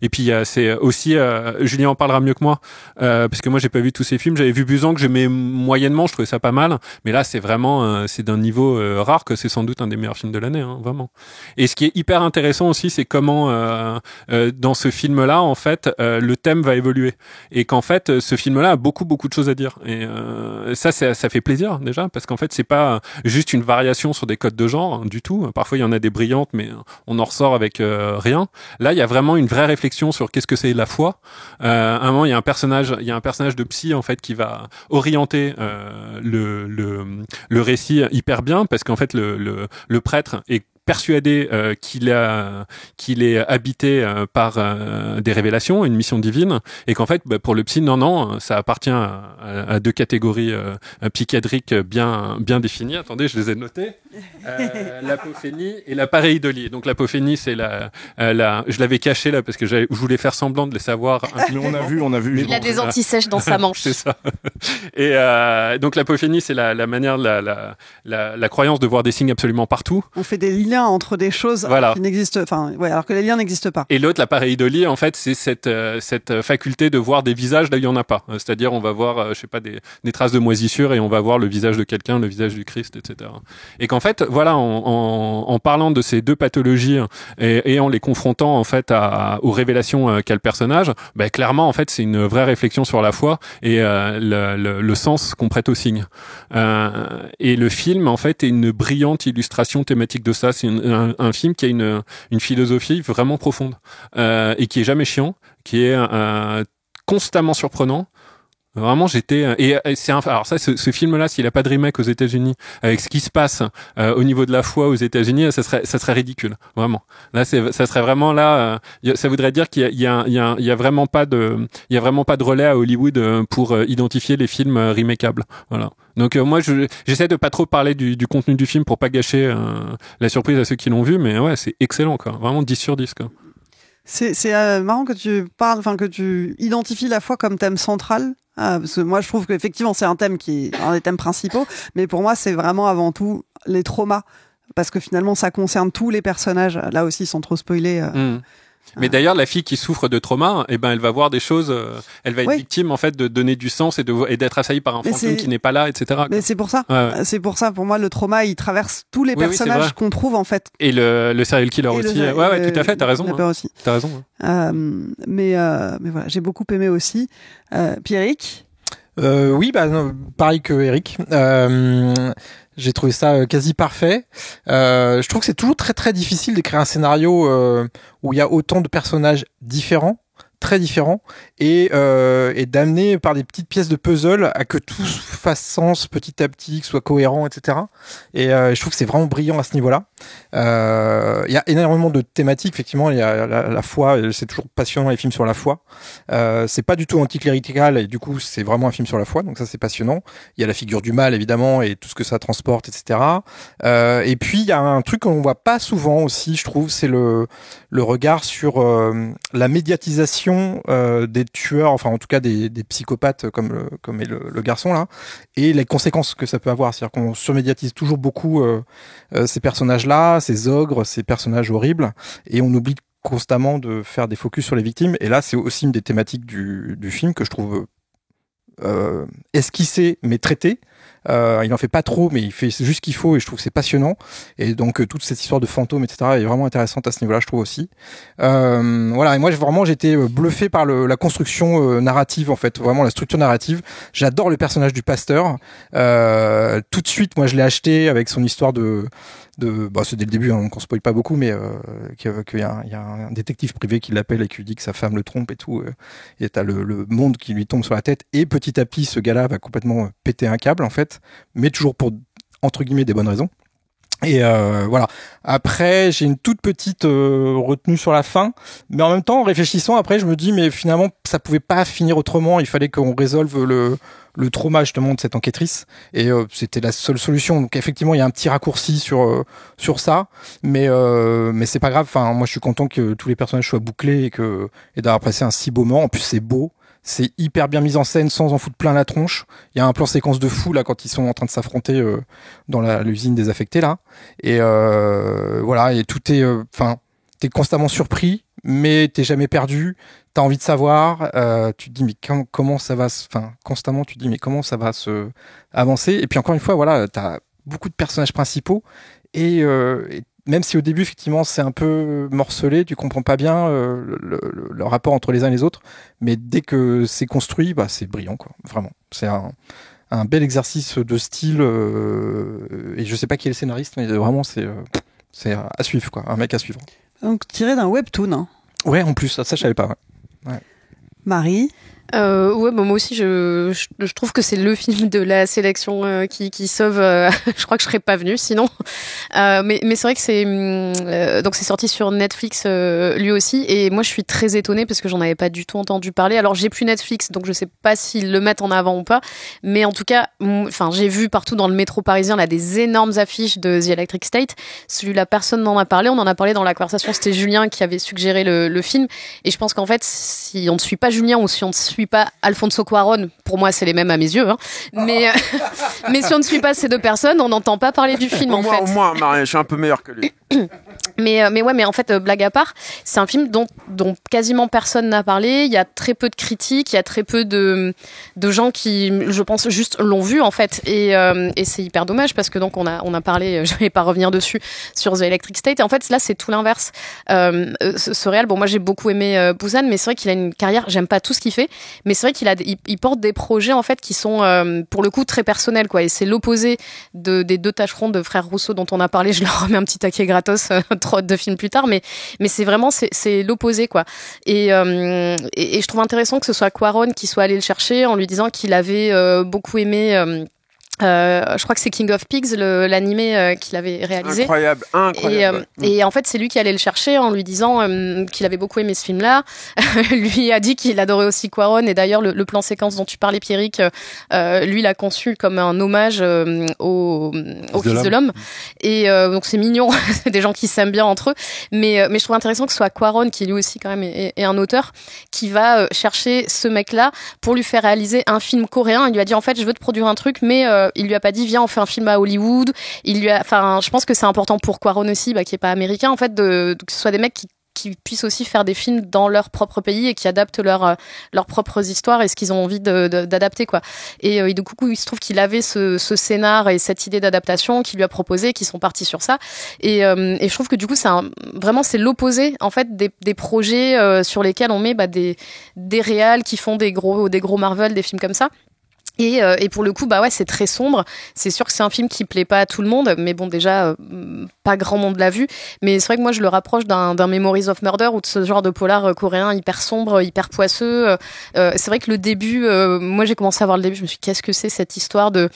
et puis c'est aussi Julien en parlera mieux que moi parce que moi j'ai pas vu tous ces films. J'avais vu Busan que j'aimais moyennement, je trouvais ça pas mal, mais là c'est vraiment c'est d'un niveau rare, que c'est sans doute un des meilleurs films de l'année, vraiment. Et ce qui est hyper intéressant aussi, c'est comment dans ce film là en fait le thème va évoluer et qu'en fait ce film là a beaucoup de choses à dire et ça fait plaisir déjà parce qu'en fait c'est pas juste une variation sur des codes de genre du tout. Parfois il y en a des brillantes, mais on en ressort avec rien. Là il y a vraiment une vraie réflexion sur qu'est-ce que c'est la foi. À un moment il y a un personnage de psy en fait qui va orienter le récit hyper bien parce qu'en fait le prêtre est persuadé qu'il est habité par des révélations, une mission divine, et qu'en fait pour le psy non ça appartient à 2 catégories psychiatriques bien définies. Attendez, je les ai notées. L'apophénie et la pareidolie. Donc l'apophénie c'est je l'avais caché là parce que je voulais faire semblant de les savoir. Mais on a vu. Il a des antisèches dans sa manche. C'est ça. Et donc l'apophénie c'est la manière la croyance de voir des signes absolument partout. On fait des liens entre des choses qui n'existent, alors que les liens n'existent pas. Et l'autre, la pareidolie, en fait, c'est cette faculté de voir des visages là où il y en a pas. C'est-à-dire, on va voir, je sais pas, des traces de moisissure et on va voir le visage de quelqu'un, le visage du Christ, etc. Et qu'en fait, voilà, en parlant de ces 2 pathologies et en les confrontant en fait aux révélations qu'a le personnage, clairement, en fait, c'est une vraie réflexion sur la foi et le sens qu'on prête aux signes. Et le film, en fait, est une brillante illustration thématique de ça. C'est un film qui a une philosophie vraiment profonde et qui est jamais chiant, qui est constamment surprenant, Vraiment, j'étais et c'est alors ça, ce film-là, s'il a pas de remake aux États-Unis, avec ce qui se passe au niveau de la foi aux États-Unis, ça serait ridicule, vraiment. Là, ça serait vraiment là. Ça voudrait dire qu'il y a vraiment pas de relais à Hollywood pour identifier les films remakeables. Voilà. Donc moi, j'essaie de pas trop parler du contenu du film pour pas gâcher la surprise à ceux qui l'ont vu, mais ouais, c'est excellent, quoi. Vraiment 10 sur 10, quoi. C'est marrant que tu parles, enfin que tu identifies la foi comme thème central. Parce que moi, je trouve qu'effectivement, c'est un thème qui est un des thèmes principaux, mais pour moi, c'est vraiment avant tout les traumas, parce que finalement, ça concerne tous les personnages. Là aussi, sans trop spoiler. Mais d'ailleurs, la fille qui souffre de trauma, eh ben, elle va voir des choses. Elle va être victime en fait de donner du sens et d'être assaillie par un fantôme qui n'est pas là, etc. Mais c'est pour ça. Ouais. C'est pour ça. Pour moi, le trauma, il traverse tous les personnages qu'on trouve en fait. Et le serial killer aussi. Ouais, tout à fait. T'as raison. Aussi. T'as raison. Mais voilà, j'ai beaucoup aimé aussi. Pierrick. Oui, non, pareil que Eric. J'ai trouvé ça quasi parfait. Je trouve que c'est toujours très très difficile d'écrire un scénario où il y a autant de personnages différents, très différents, et d'amener par des petites pièces de puzzle à que tout fasse sens petit à petit, que soit cohérent, etc. Et je trouve que c'est vraiment brillant à ce niveau-là. Il y a énormément de thématiques, effectivement. Il y a la foi, c'est toujours passionnant les films sur la foi. C'est pas du tout anticlérical et du coup c'est vraiment un film sur la foi, donc ça c'est passionnant. Il y a la figure du mal évidemment et tout ce que ça transporte, etc. Et puis il y a un truc qu'on voit pas souvent aussi, je trouve, c'est le regard sur la médiatisation des tueurs, enfin en tout cas des psychopathes comme est le garçon là, et les conséquences que ça peut avoir. C'est-à-dire qu'on surmédiatise toujours beaucoup ces personnages-là, ces ogres, ces personnages horribles, et on oublie constamment de faire des focus sur les victimes. Et là, c'est aussi une des thématiques du film que je trouve esquissée mais traitée. Il en fait pas trop, mais il fait juste ce qu'il faut, et je trouve que c'est passionnant. Et donc toute cette histoire de fantômes, etc., est vraiment intéressante à ce niveau-là, je trouve aussi. Voilà. Et moi, vraiment, j'étais bluffé par la construction narrative, en fait, vraiment la structure narrative. J'adore le personnage du pasteur. Tout de suite, moi, je l'ai acheté avec son histoire c'est dès le début, hein, qu'on spoil pas beaucoup, mais qu'il y a un détective privé qui l'appelle et qui lui dit que sa femme le trompe et tout, et t'as le monde qui lui tombe sur la tête, et petit à petit ce gars-là va complètement péter un câble en fait, mais toujours pour entre guillemets des bonnes raisons. Et voilà. Après, j'ai une toute petite retenue sur la fin, mais en même temps, en réfléchissant après, je me dis mais finalement ça pouvait pas finir autrement. Il fallait qu'on résolve le trauma justement de cette enquêtrice, et c'était la seule solution. Donc effectivement, il y a un petit raccourci sur ça, mais c'est pas grave. Enfin, moi, je suis content que tous les personnages soient bouclés et d'avoir passé un si beau moment. En plus, c'est beau. C'est hyper bien mis en scène sans en foutre plein la tronche. Il y a un plan séquence de fou là quand ils sont en train de s'affronter dans l'usine désaffectée là. Et voilà, et tout est, t'es constamment surpris, mais t'es jamais perdu. T'as envie de savoir. Tu te dis mais comment ça va constamment tu te dis mais comment ça va se avancer. Et puis encore une fois, voilà, t'as beaucoup de personnages principaux et même si au début effectivement c'est un peu morcelé, tu comprends pas bien le rapport entre les uns et les autres, mais dès que c'est construit, c'est brillant quoi. Vraiment, c'est un bel exercice de style et je sais pas qui est le scénariste, mais vraiment c'est à suivre quoi, un mec à suivre. Donc tiré d'un webtoon. Hein. Ouais, en plus ça je savais pas. Ouais. Marie. Ouais, moi aussi, je trouve que c'est le film de la sélection qui sauve. Je crois que je serais pas venue sinon. Mais c'est vrai que donc c'est sorti sur Netflix lui aussi. Et moi, je suis très étonnée parce que j'en avais pas du tout entendu parler. Alors, j'ai plus Netflix, donc je sais pas s'ils le mettent en avant ou pas. Mais en tout cas, j'ai vu partout dans le métro parisien là des énormes affiches de The Electric State. Celui-là, personne n'en a parlé. On en a parlé dans la conversation. C'était Julien qui avait suggéré le film. Et je pense qu'en fait, si on ne suit pas Julien ou si on ne suit pas Alfonso Cuarón, pour moi c'est les mêmes à mes yeux, hein. Mais si on ne suit pas ces deux personnes, on n'entend pas parler du film en fait. Au moins, Marie, je suis un peu meilleur que lui. Mais en fait, blague à part, c'est un film dont quasiment personne n'a parlé. Il y a très peu de critiques, il y a très peu de gens qui, je pense, juste l'ont vu en fait. Et c'est hyper dommage parce que donc on a parlé, je vais pas revenir dessus, sur The Electric State. Et en fait, là, c'est tout l'inverse. Ce réal, bon, moi j'ai beaucoup aimé Busan, mais c'est vrai qu'il a une carrière. J'aime pas tout ce qu'il fait, mais c'est vrai qu'il porte des projets en fait qui sont pour le coup très personnels quoi. Et c'est l'opposé des deux tâcherons de frères Rousseau dont on a parlé. Je leur remets un petit taquet gratos. prod de film plus tard, mais c'est vraiment c'est l'opposé quoi. Et je trouve intéressant que ce soit Cuarón qui soit allé le chercher en lui disant qu'il avait beaucoup aimé. Je crois que c'est King of Pigs, l'animé qu'il avait réalisé. Incroyable. Et en fait, c'est lui qui allait le chercher en lui disant qu'il avait beaucoup aimé ce film-là. Lui a dit qu'il adorait aussi Cuarón. Et d'ailleurs, le plan séquence dont tu parlais, Pierrick, lui l'a conçu comme un hommage au Fils de l'homme. Et donc c'est mignon, c'est des gens qui s'aiment bien entre eux. Mais je trouve intéressant que ce soit Cuarón, qui lui aussi quand même est un auteur, qui va chercher ce mec-là pour lui faire réaliser un film coréen. Il lui a dit en fait, je veux te produire un truc, mais il lui a pas dit viens on fait un film à Hollywood. Je pense que c'est important pour Cuarón aussi, qui est pas américain en fait, que ce soit des mecs qui puissent aussi faire des films dans leur propre pays et qui adaptent leurs propres histoires et ce qu'ils ont envie d'adapter quoi. Et du coup il se trouve qu'il avait ce scénar et cette idée d'adaptation qu'il lui a proposé, qu'ils sont partis sur ça. Et je trouve que du coup vraiment c'est l'opposé en fait des projets sur lesquels on met des réals qui font des gros Marvel, des films comme ça. Et pour le coup, c'est très sombre. C'est sûr que c'est un film qui plaît pas à tout le monde, mais bon, déjà, pas grand monde l'a vu. Mais c'est vrai que moi, je le rapproche d'un Memories of Murder ou de ce genre de polar coréen hyper sombre, hyper poisseux. C'est vrai que le début, moi, j'ai commencé à voir le début, je me suis dit, qu'est-ce que c'est cette histoire de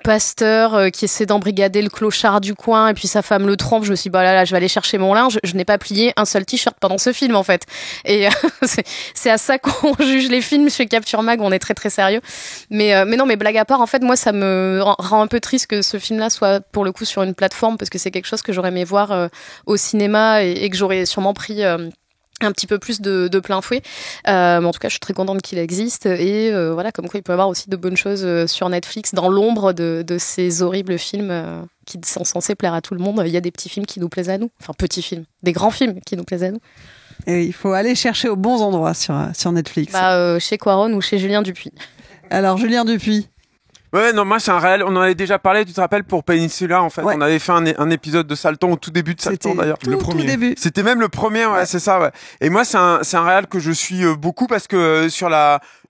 pasteur qui essaie d'embrigader le clochard du coin et puis sa femme le trompe. Je me suis dit, là, je vais aller chercher mon linge. Je n'ai pas plié un seul t-shirt pendant ce film, en fait. Et c'est à ça qu'on juge les films chez Capture Mag, on est très, très sérieux. Mais non, mais blague à part, en fait, moi, ça me rend un peu triste que ce film-là soit pour le coup sur une plateforme parce que c'est quelque chose que j'aurais aimé voir au cinéma et que j'aurais sûrement pris un petit peu plus de plein fouet. Mais en tout cas, je suis très contente qu'il existe et voilà, comme quoi il peut y avoir aussi de bonnes choses sur Netflix dans l'ombre de ces horribles films qui sont censés plaire à tout le monde. Il y a des petits films qui nous plaisent à nous, enfin petits films, des grands films qui nous plaisent à nous. Et il faut aller chercher aux bons endroits sur Netflix. Chez Cuarón ou chez Julien Dupuis. Alors, Julien Dupuis. Ouais, non, moi, c'est un réel. On en avait déjà parlé, tu te rappelles, pour Peninsula, en fait. Ouais. On avait fait un épisode de Salton au tout début de Salton, d'ailleurs. Le premier. Tout début. C'était même le premier, ouais, c'est ça, ouais. Et moi, c'est un réel que je suis beaucoup parce que sur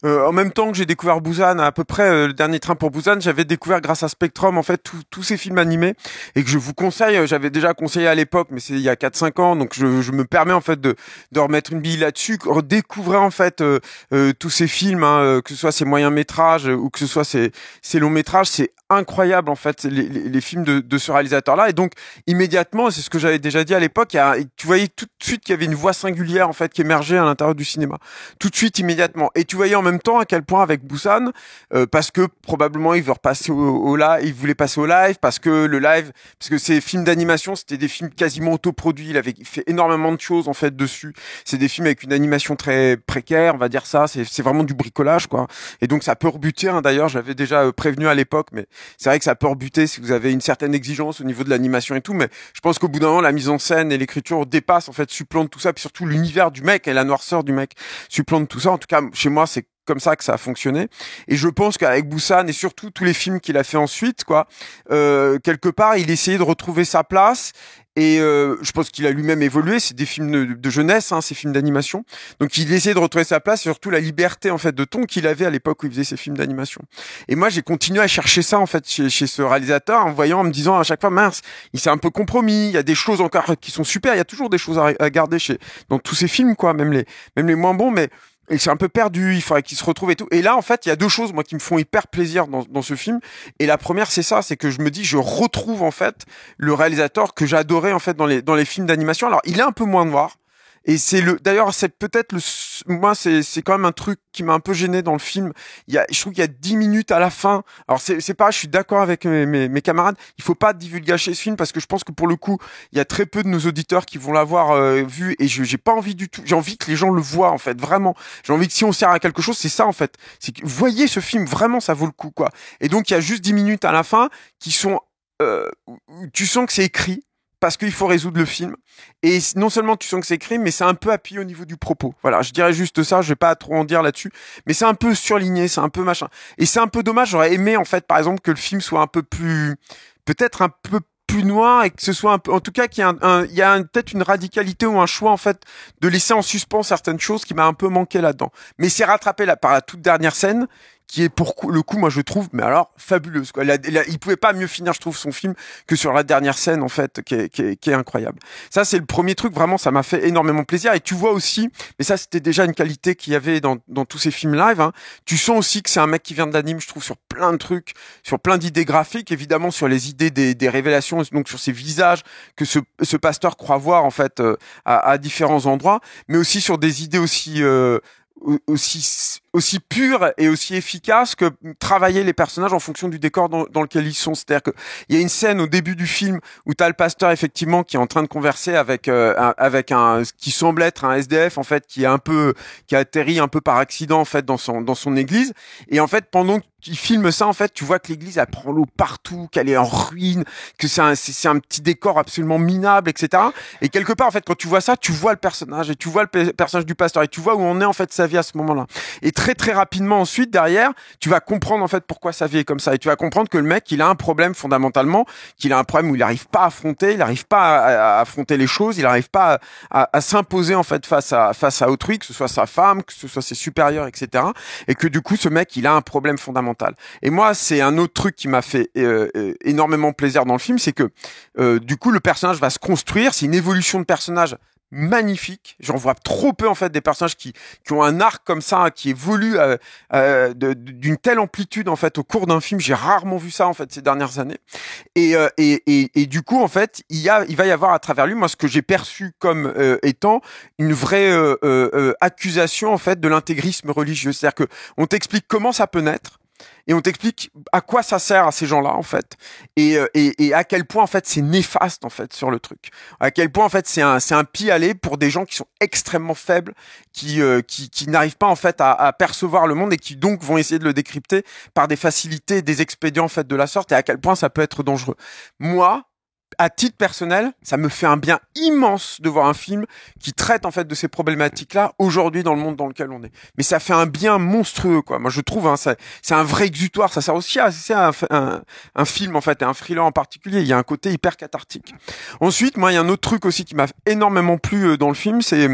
en même temps que j'ai découvert Busan, à peu près le dernier train pour Busan, j'avais découvert grâce à Spectrum en fait tous ces films animés et que je vous conseille. J'avais déjà conseillé à l'époque, mais c'est il y a 4-5 ans, donc je me permets en fait de remettre une bille là-dessus, redécouvrir en fait tous ces films, que ce soit ces moyens métrages ou que ce soit ces longs métrages, c'est incroyable en fait les films de ce réalisateur-là. Et donc immédiatement, c'est ce que j'avais déjà dit à l'époque, tu voyais tout de suite qu'il y avait une voix singulière en fait qui émergeait à l'intérieur du cinéma, tout de suite immédiatement. Et tu voyais en même temps à quel point avec Busan, parce que probablement il veut repasser au live, il voulait passer au live parce que ces films d'animation c'était des films quasiment autoproduits, il avait fait énormément de choses en fait dessus. C'est des films avec une animation très précaire, on va dire ça, c'est vraiment du bricolage quoi. Et donc ça peut rebuter, d'ailleurs j'avais déjà prévenu à l'époque, mais c'est vrai que ça peut rebuter si vous avez une certaine exigence au niveau de l'animation et tout, mais je pense qu'au bout d'un moment la mise en scène et l'écriture dépassent en fait, supplante tout ça, puis surtout l'univers du mec et la noirceur du mec supplante tout ça. En tout cas chez moi c'est comme ça que ça a fonctionné. Et je pense qu'avec Busan et surtout tous les films qu'il a fait ensuite, quelque part, il essayait de retrouver sa place. Et je pense qu'il a lui-même évolué. C'est des films de jeunesse, ces films d'animation. Donc il essayait de retrouver sa place et surtout la liberté en fait de ton qu'il avait à l'époque où il faisait ses films d'animation. Et moi, j'ai continué à chercher ça en fait chez ce réalisateur en me disant à chaque fois mince, il s'est un peu compromis. Il y a des choses encore qui sont super. Il y a toujours des choses à garder dans tous ces films, même les moins bons, mais il s'est un peu perdu, il faudrait qu'il se retrouve et tout. Et là, en fait, il y a deux choses, moi, qui me font hyper plaisir dans ce film. Et la première, c'est ça, c'est que je me dis, je retrouve, en fait, le réalisateur que j'adorais, en fait, dans les films d'animation. Alors, il est un peu moins noir. Et d'ailleurs, c'est peut-être moi, c'est quand même un truc qui m'a un peu gêné dans le film. Je trouve qu'il y a 10 minutes à la fin. Alors, c'est pareil, je suis d'accord avec mes camarades. Il faut pas divulgacher ce film parce que je pense que pour le coup, il y a très peu de nos auditeurs qui vont l'avoir vu et j'ai pas envie du tout. J'ai envie que les gens le voient, en fait, vraiment. J'ai envie que si on sert à quelque chose, c'est ça, en fait. C'est que, voyez ce film, vraiment, ça vaut le coup, quoi. Et donc, il y a juste 10 minutes à la fin qui sont, tu sens que c'est écrit. Parce qu'il faut résoudre le film. Et non seulement tu sens que c'est écrit, mais c'est un peu appuyé au niveau du propos. Voilà, je dirais juste ça, je vais pas trop en dire là-dessus. Mais c'est un peu surligné, c'est un peu machin. Et c'est un peu dommage, j'aurais aimé, en fait, par exemple, que le film soit un peu plus, peut-être un peu plus noir et que ce soit un peu, en tout cas, qu'il y a peut-être une radicalité ou un choix, en fait, de laisser en suspens certaines choses qui m'a un peu manqué là-dedans. Mais c'est rattrapé par la toute dernière scène, qui est pour le coup, moi je trouve, mais alors fabuleuse, quoi. Il pouvait pas mieux finir, je trouve, son film que sur la dernière scène, en fait, qui est incroyable. Ça, c'est le premier truc, vraiment, ça m'a fait énormément plaisir. Et tu vois aussi, mais ça, c'était déjà une qualité qu'il y avait dans tous ces films live, hein. Tu sens aussi que c'est un mec qui vient de l'anime, je trouve, sur plein de trucs, sur plein d'idées graphiques, évidemment, sur les idées des révélations, donc sur ces visages que ce pasteur croit voir, en fait, à différents endroits, mais aussi sur des idées aussi pure et aussi efficace que travailler les personnages en fonction du décor dans lequel ils sont. C'est-à-dire que il y a une scène au début du film où t'as le pasteur effectivement qui est en train de converser avec un ce qui semble être un SDF en fait qui a atterri un peu par accident en fait dans son église, et en fait pendant qu'il filme ça, en fait, tu vois que l'église, elle prend l'eau partout, qu'elle est en ruine, que c'est un petit décor absolument minable, etc. Et quelque part, en fait, quand tu vois ça, tu vois le personnage, et tu vois le personnage du pasteur, et tu vois où on est, en fait, sa vie à ce moment-là. Et très, très rapidement, ensuite, derrière, tu vas comprendre, en fait, pourquoi sa vie est comme ça. Et tu vas comprendre que le mec, il a un problème, fondamentalement, qu'il a un problème où il n'arrive pas à affronter, il n'arrive pas à affronter les choses, il n'arrive pas à s'imposer, en fait, face à autrui, que ce soit sa femme, que ce soit ses supérieurs, etc. Et que, du coup, ce mec, il a un problème fondamental. Et moi, c'est un autre truc qui m'a fait énormément plaisir dans le film, c'est que du coup, le personnage va se construire. C'est une évolution de personnage magnifique. J'en vois trop peu en fait des personnages qui ont un arc comme ça, qui évolue d'une telle amplitude en fait au cours d'un film. J'ai rarement vu ça en fait ces dernières années. Et du coup en fait, il va y avoir à travers lui, moi, ce que j'ai perçu comme étant une vraie accusation en fait de l'intégrisme religieux. C'est-à-dire que on t'explique comment ça peut naître. Et on t'explique à quoi ça sert à ces gens-là en fait, et à quel point en fait c'est néfaste en fait sur le truc, à quel point en fait c'est un pis-aller pour des gens qui sont extrêmement faibles, qui n'arrivent pas en fait à percevoir le monde et qui donc vont essayer de le décrypter par des facilités, des expédients en fait de la sorte, et à quel point ça peut être dangereux. Moi, à titre personnel, ça me fait un bien immense de voir un film qui traite en fait de ces problématiques-là aujourd'hui dans le monde dans lequel on est. Mais ça fait un bien monstrueux, quoi. Moi, je trouve, hein, c'est un vrai exutoire. Ça sert aussi à un film en fait, et un thriller en particulier. Il y a un côté hyper cathartique. Ensuite, moi, il y a un autre truc aussi qui m'a énormément plu dans le film, c'est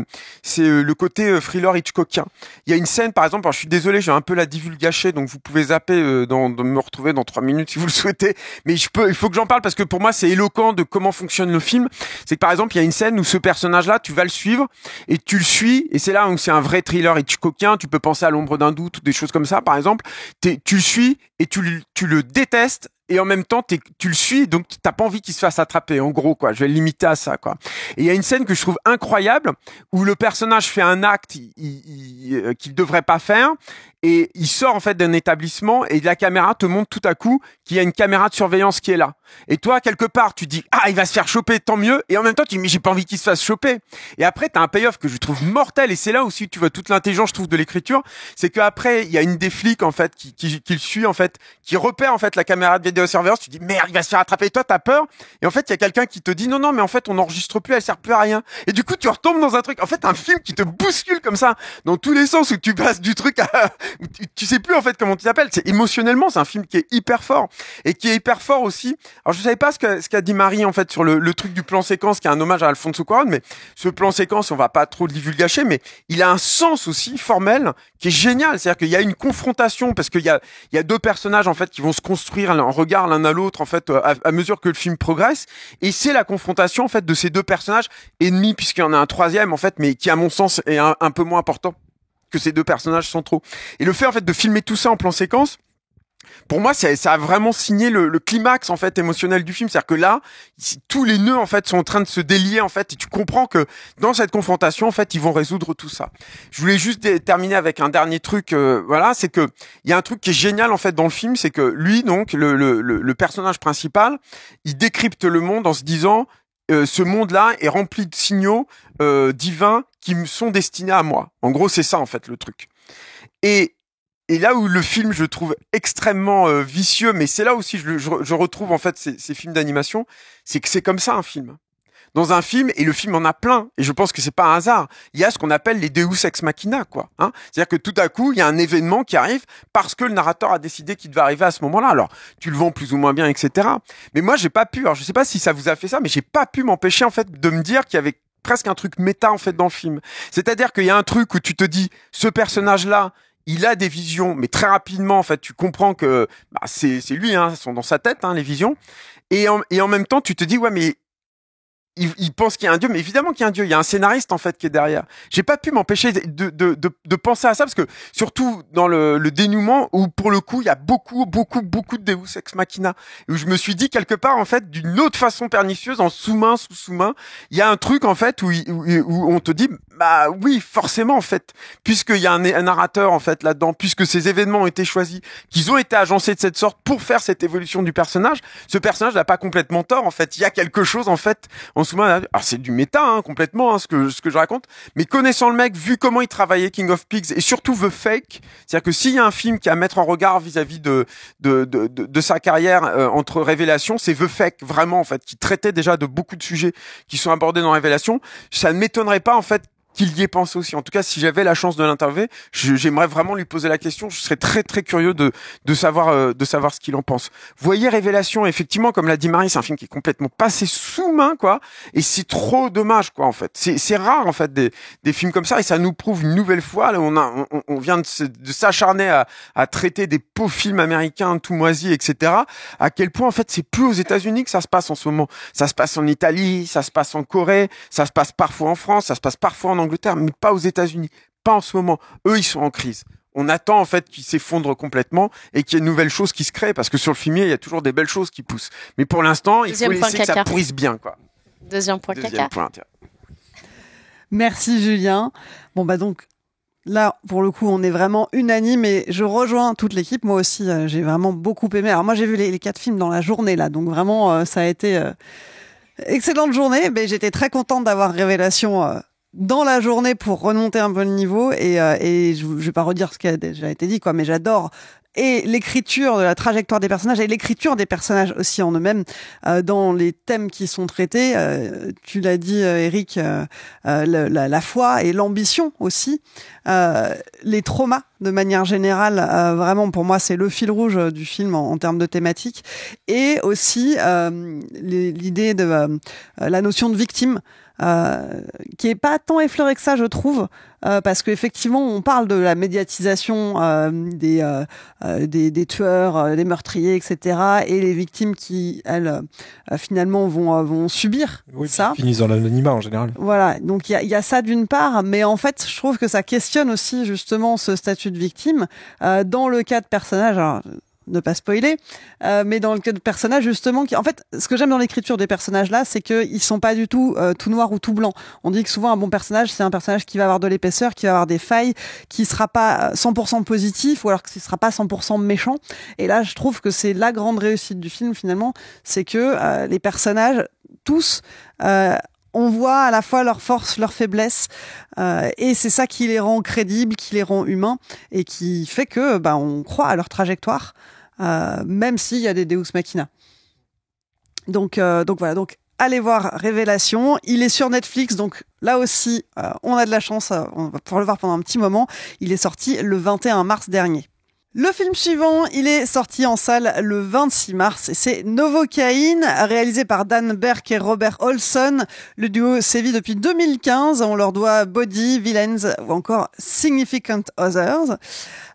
le côté thriller Hitchcockien. Il y a une scène, par exemple, alors je suis désolé, j'ai un peu la divulgachée, donc vous pouvez zapper, de me retrouver dans 3 minutes si vous le souhaitez. Mais il faut que j'en parle parce que pour moi, c'est éloquent de comment fonctionne le film. C'est que par exemple, il y a une scène où ce personnage-là, tu vas le suivre et tu le suis, et c'est là où c'est un vrai thriller Hitchcockien. Tu peux penser à L'ombre d'un doute ou des choses comme ça, par exemple. Tu le suis et tu le détestes. Et en même temps, tu le suis, donc t'as pas envie qu'il se fasse attraper. En gros, quoi. Je vais le limiter à ça, quoi. Et il y a une scène que je trouve incroyable où le personnage fait un acte qu'il devrait pas faire, et il sort en fait d'un établissement et la caméra te montre tout à coup qu'il y a une caméra de surveillance qui est là. Et toi, quelque part, tu dis il va se faire choper, tant mieux. Et en même temps, tu dis mais j'ai pas envie qu'il se fasse choper. Et après, t'as un payoff que je trouve mortel. Et c'est là aussi tu vois toute l'intelligence, je trouve, de l'écriture. C'est qu'après, il y a une des flics en fait qui le suit en fait, qui repère en fait la caméra de vidéosurveillance. Tu dis merde, il va se faire attraper. Et toi, t'as peur. Et en fait, il y a quelqu'un qui te dit non, mais en fait, on n'enregistre plus, elle sert plus à rien. Et du coup, tu retombes dans un truc. En fait, un film qui te bouscule comme ça dans tous les sens, où tu passes du truc à tu sais plus en fait comment tu t'appelles. C'est émotionnellement, c'est un film qui est hyper fort, et qui est hyper fort aussi. Alors je savais pas ce qu'a dit Marie en fait sur le truc du plan séquence, qui est un hommage à Alfonso Cuarón, mais ce plan séquence, on va pas trop le divulgacher, mais il a un sens aussi formel qui est génial. C'est-à-dire qu'il y a une confrontation, parce qu'il y a deux personnages en fait qui vont se construire en regard l'un à l'autre en fait à mesure que le film progresse, et c'est la confrontation en fait de ces deux personnages ennemis, puisqu'il y en a un troisième en fait, mais qui à mon sens est un peu moins important que ces deux personnages centraux. Et le fait en fait de filmer tout ça en plan séquence, pour moi, ça a vraiment signé le climax en fait émotionnel du film. C'est-à-dire que là, tous les nœuds en fait sont en train de se délier en fait, et tu comprends que dans cette confrontation en fait, ils vont résoudre tout ça. Je voulais juste terminer avec un dernier truc. Voilà, c'est que il y a un truc qui est génial en fait dans le film, c'est que lui, donc le personnage principal, il décrypte le monde en se disant ce monde-là est rempli de signaux divins qui me sont destinés à moi. En gros, c'est ça en fait le truc. Et là où le film, je trouve extrêmement vicieux, mais c'est là aussi je retrouve en fait ces films d'animation, c'est que c'est comme ça un film. Dans un film, et le film en a plein, et je pense que c'est pas un hasard, il y a ce qu'on appelle les Deus ex machina, quoi. Hein, c'est-à-dire que tout à coup, il y a un événement qui arrive parce que le narrateur a décidé qu'il devait arriver à ce moment-là. Alors, tu le vends plus ou moins bien, etc. Mais moi, j'ai pas pu. Alors, je sais pas si ça vous a fait ça, mais j'ai pas pu m'empêcher en fait de me dire qu'il y avait presque un truc méta en fait dans le film. C'est-à-dire qu'il y a un truc où tu te dis, ce personnage-là, il a des visions, mais très rapidement, en fait, tu comprends que c'est lui, hein, elles sont dans sa tête, hein, les visions. Et en même temps, tu te dis, ouais, mais il pense qu'il y a un dieu, mais évidemment qu'il y a un dieu. Il y a un scénariste en fait qui est derrière. J'ai pas pu m'empêcher de penser à ça parce que surtout dans le dénouement où pour le coup il y a beaucoup de Deus ex machina où je me suis dit quelque part en fait d'une autre façon pernicieuse en sous-main il y a un truc en fait où on te dit bah oui forcément en fait puisqu'il y a un narrateur en fait là-dedans puisque ces événements ont été choisis qu'ils ont été agencés de cette sorte pour faire cette évolution du personnage. Ce personnage n'a pas complètement tort en fait. Il y a quelque chose en fait alors c'est du méta hein, complètement hein, ce que je raconte, mais connaissant le mec, vu comment il travaillait King of Pigs et surtout The Fake, c'est-à-dire que s'il y a un film qui a à mettre en regard vis-à-vis de sa carrière entre Révélation, c'est The Fake vraiment en fait qui traitait déjà de beaucoup de sujets qui sont abordés dans Révélation. Ça ne m'étonnerait pas en fait qu'il y ait pensé aussi. En tout cas, si j'avais la chance de l'interviewer, j'aimerais vraiment lui poser la question. Je serais très très curieux de savoir ce qu'il en pense. Voyez Révélation, effectivement, comme l'a dit Marie, c'est un film qui est complètement passé sous main, quoi. Et c'est trop dommage, quoi, en fait. C'est rare, en fait, des films comme ça. Et ça nous prouve une nouvelle fois, là, on vient de s'acharner à traiter des pauvres films américains tout moisis, etc. À quel point, en fait, c'est plus aux États-Unis que ça se passe en ce moment. Ça se passe en Italie, ça se passe en Corée, ça se passe parfois en France, ça se passe parfois en Angleterre, mais pas aux États-Unis, pas en ce moment. Eux, ils sont en crise. On attend en fait qu'ils s'effondrent complètement et qu'il y ait de nouvelles choses qui se créent parce que sur le fumier, il y a toujours des belles choses qui poussent. Mais pour l'instant, il faut laisser que ça pourrisse bien, quoi. Deuxième point. Merci Julien. Bon bah donc là, pour le coup, on est vraiment unanime et je rejoins toute l'équipe. Moi aussi, j'ai vraiment beaucoup aimé. Alors moi, j'ai vu les 4 films dans la journée là, donc vraiment, ça a été excellente journée. Mais j'étais très contente d'avoir Révélation dans la journée pour remonter un peu le niveau et je vais pas redire ce qui a déjà été dit quoi, mais j'adore et l'écriture de la trajectoire des personnages et l'écriture des personnages aussi en eux-mêmes dans les thèmes qui sont traités. Tu l'as dit, Eric, la foi et l'ambition aussi, les traumas de manière générale. Vraiment, pour moi, c'est le fil rouge du film en termes de thématique et aussi l'idée de la notion de victime. Qui est pas tant effleuré que ça, je trouve, parce qu'effectivement, on parle de la médiatisation des tueurs, des meurtriers, etc., et les victimes qui, elles, finalement, vont subir ça. Finissent dans l'anonymat en général. Voilà, donc il y a ça d'une part, mais en fait, je trouve que ça questionne aussi justement ce statut de victime dans le cas de personnages. Alors, ne pas spoiler, mais dans le cas de personnages justement qui, en fait, ce que j'aime dans l'écriture des personnages là, c'est que ils sont pas du tout tout noir ou tout blanc. On dit que souvent un bon personnage, c'est un personnage qui va avoir de l'épaisseur, qui va avoir des failles, qui sera pas 100% positif ou alors qui sera pas 100% méchant. Et là, je trouve que c'est la grande réussite du film finalement, c'est que les personnages tous on voit à la fois leurs forces, leurs faiblesses, et c'est ça qui les rend crédibles, qui les rend humains, et qui fait que on croit à leur trajectoire, même s'il y a des Deus Machina. Donc voilà. Donc allez voir Révélation. Il est sur Netflix, donc là aussi, on a de la chance. On va pouvoir le voir pendant un petit moment. Il est sorti le 21 mars dernier. Le film suivant, il est sorti en salle le 26 mars et c'est Novocaine, réalisé par Dan Burke et Robert Olson. Le duo sévit depuis 2015. On leur doit Body, Villains ou encore Significant Others.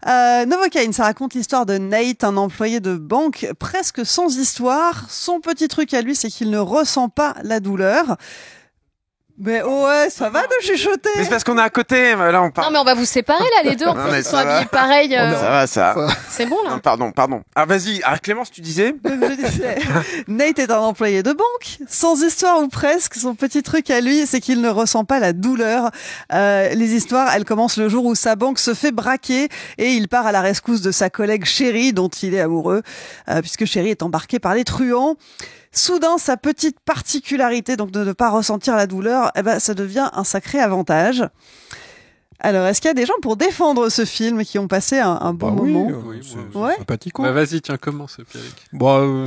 Novocaine, ça raconte l'histoire de Nate, un employé de banque presque sans histoire. Son petit truc à lui, c'est qu'il ne ressent pas la douleur. Mais ouais, ça va de chuchoter. Mais c'est parce qu'on est à côté, là on parle. Non mais on va vous séparer là les deux, en fait, ils sont habillés pareil. Ça va. C'est bon là. Non, pardon. Ah vas-y, Clémence, tu disais. Je disais, Nate est un employé de banque, sans histoire ou presque. Son petit truc à lui, c'est qu'il ne ressent pas la douleur. Les histoires, elles commencent le jour où sa banque se fait braquer et il part à la rescousse de sa collègue Chérie, dont il est amoureux, puisque Chérie est embarquée par les truands. Soudain, sa petite particularité, donc de ne pas ressentir la douleur, ça devient un sacré avantage. Alors, est-ce qu'il y a des gens pour défendre ce film qui ont passé un bon moment? Oui, c'est sympathique. Vas-y, tiens, commence, Pierrick. Bon,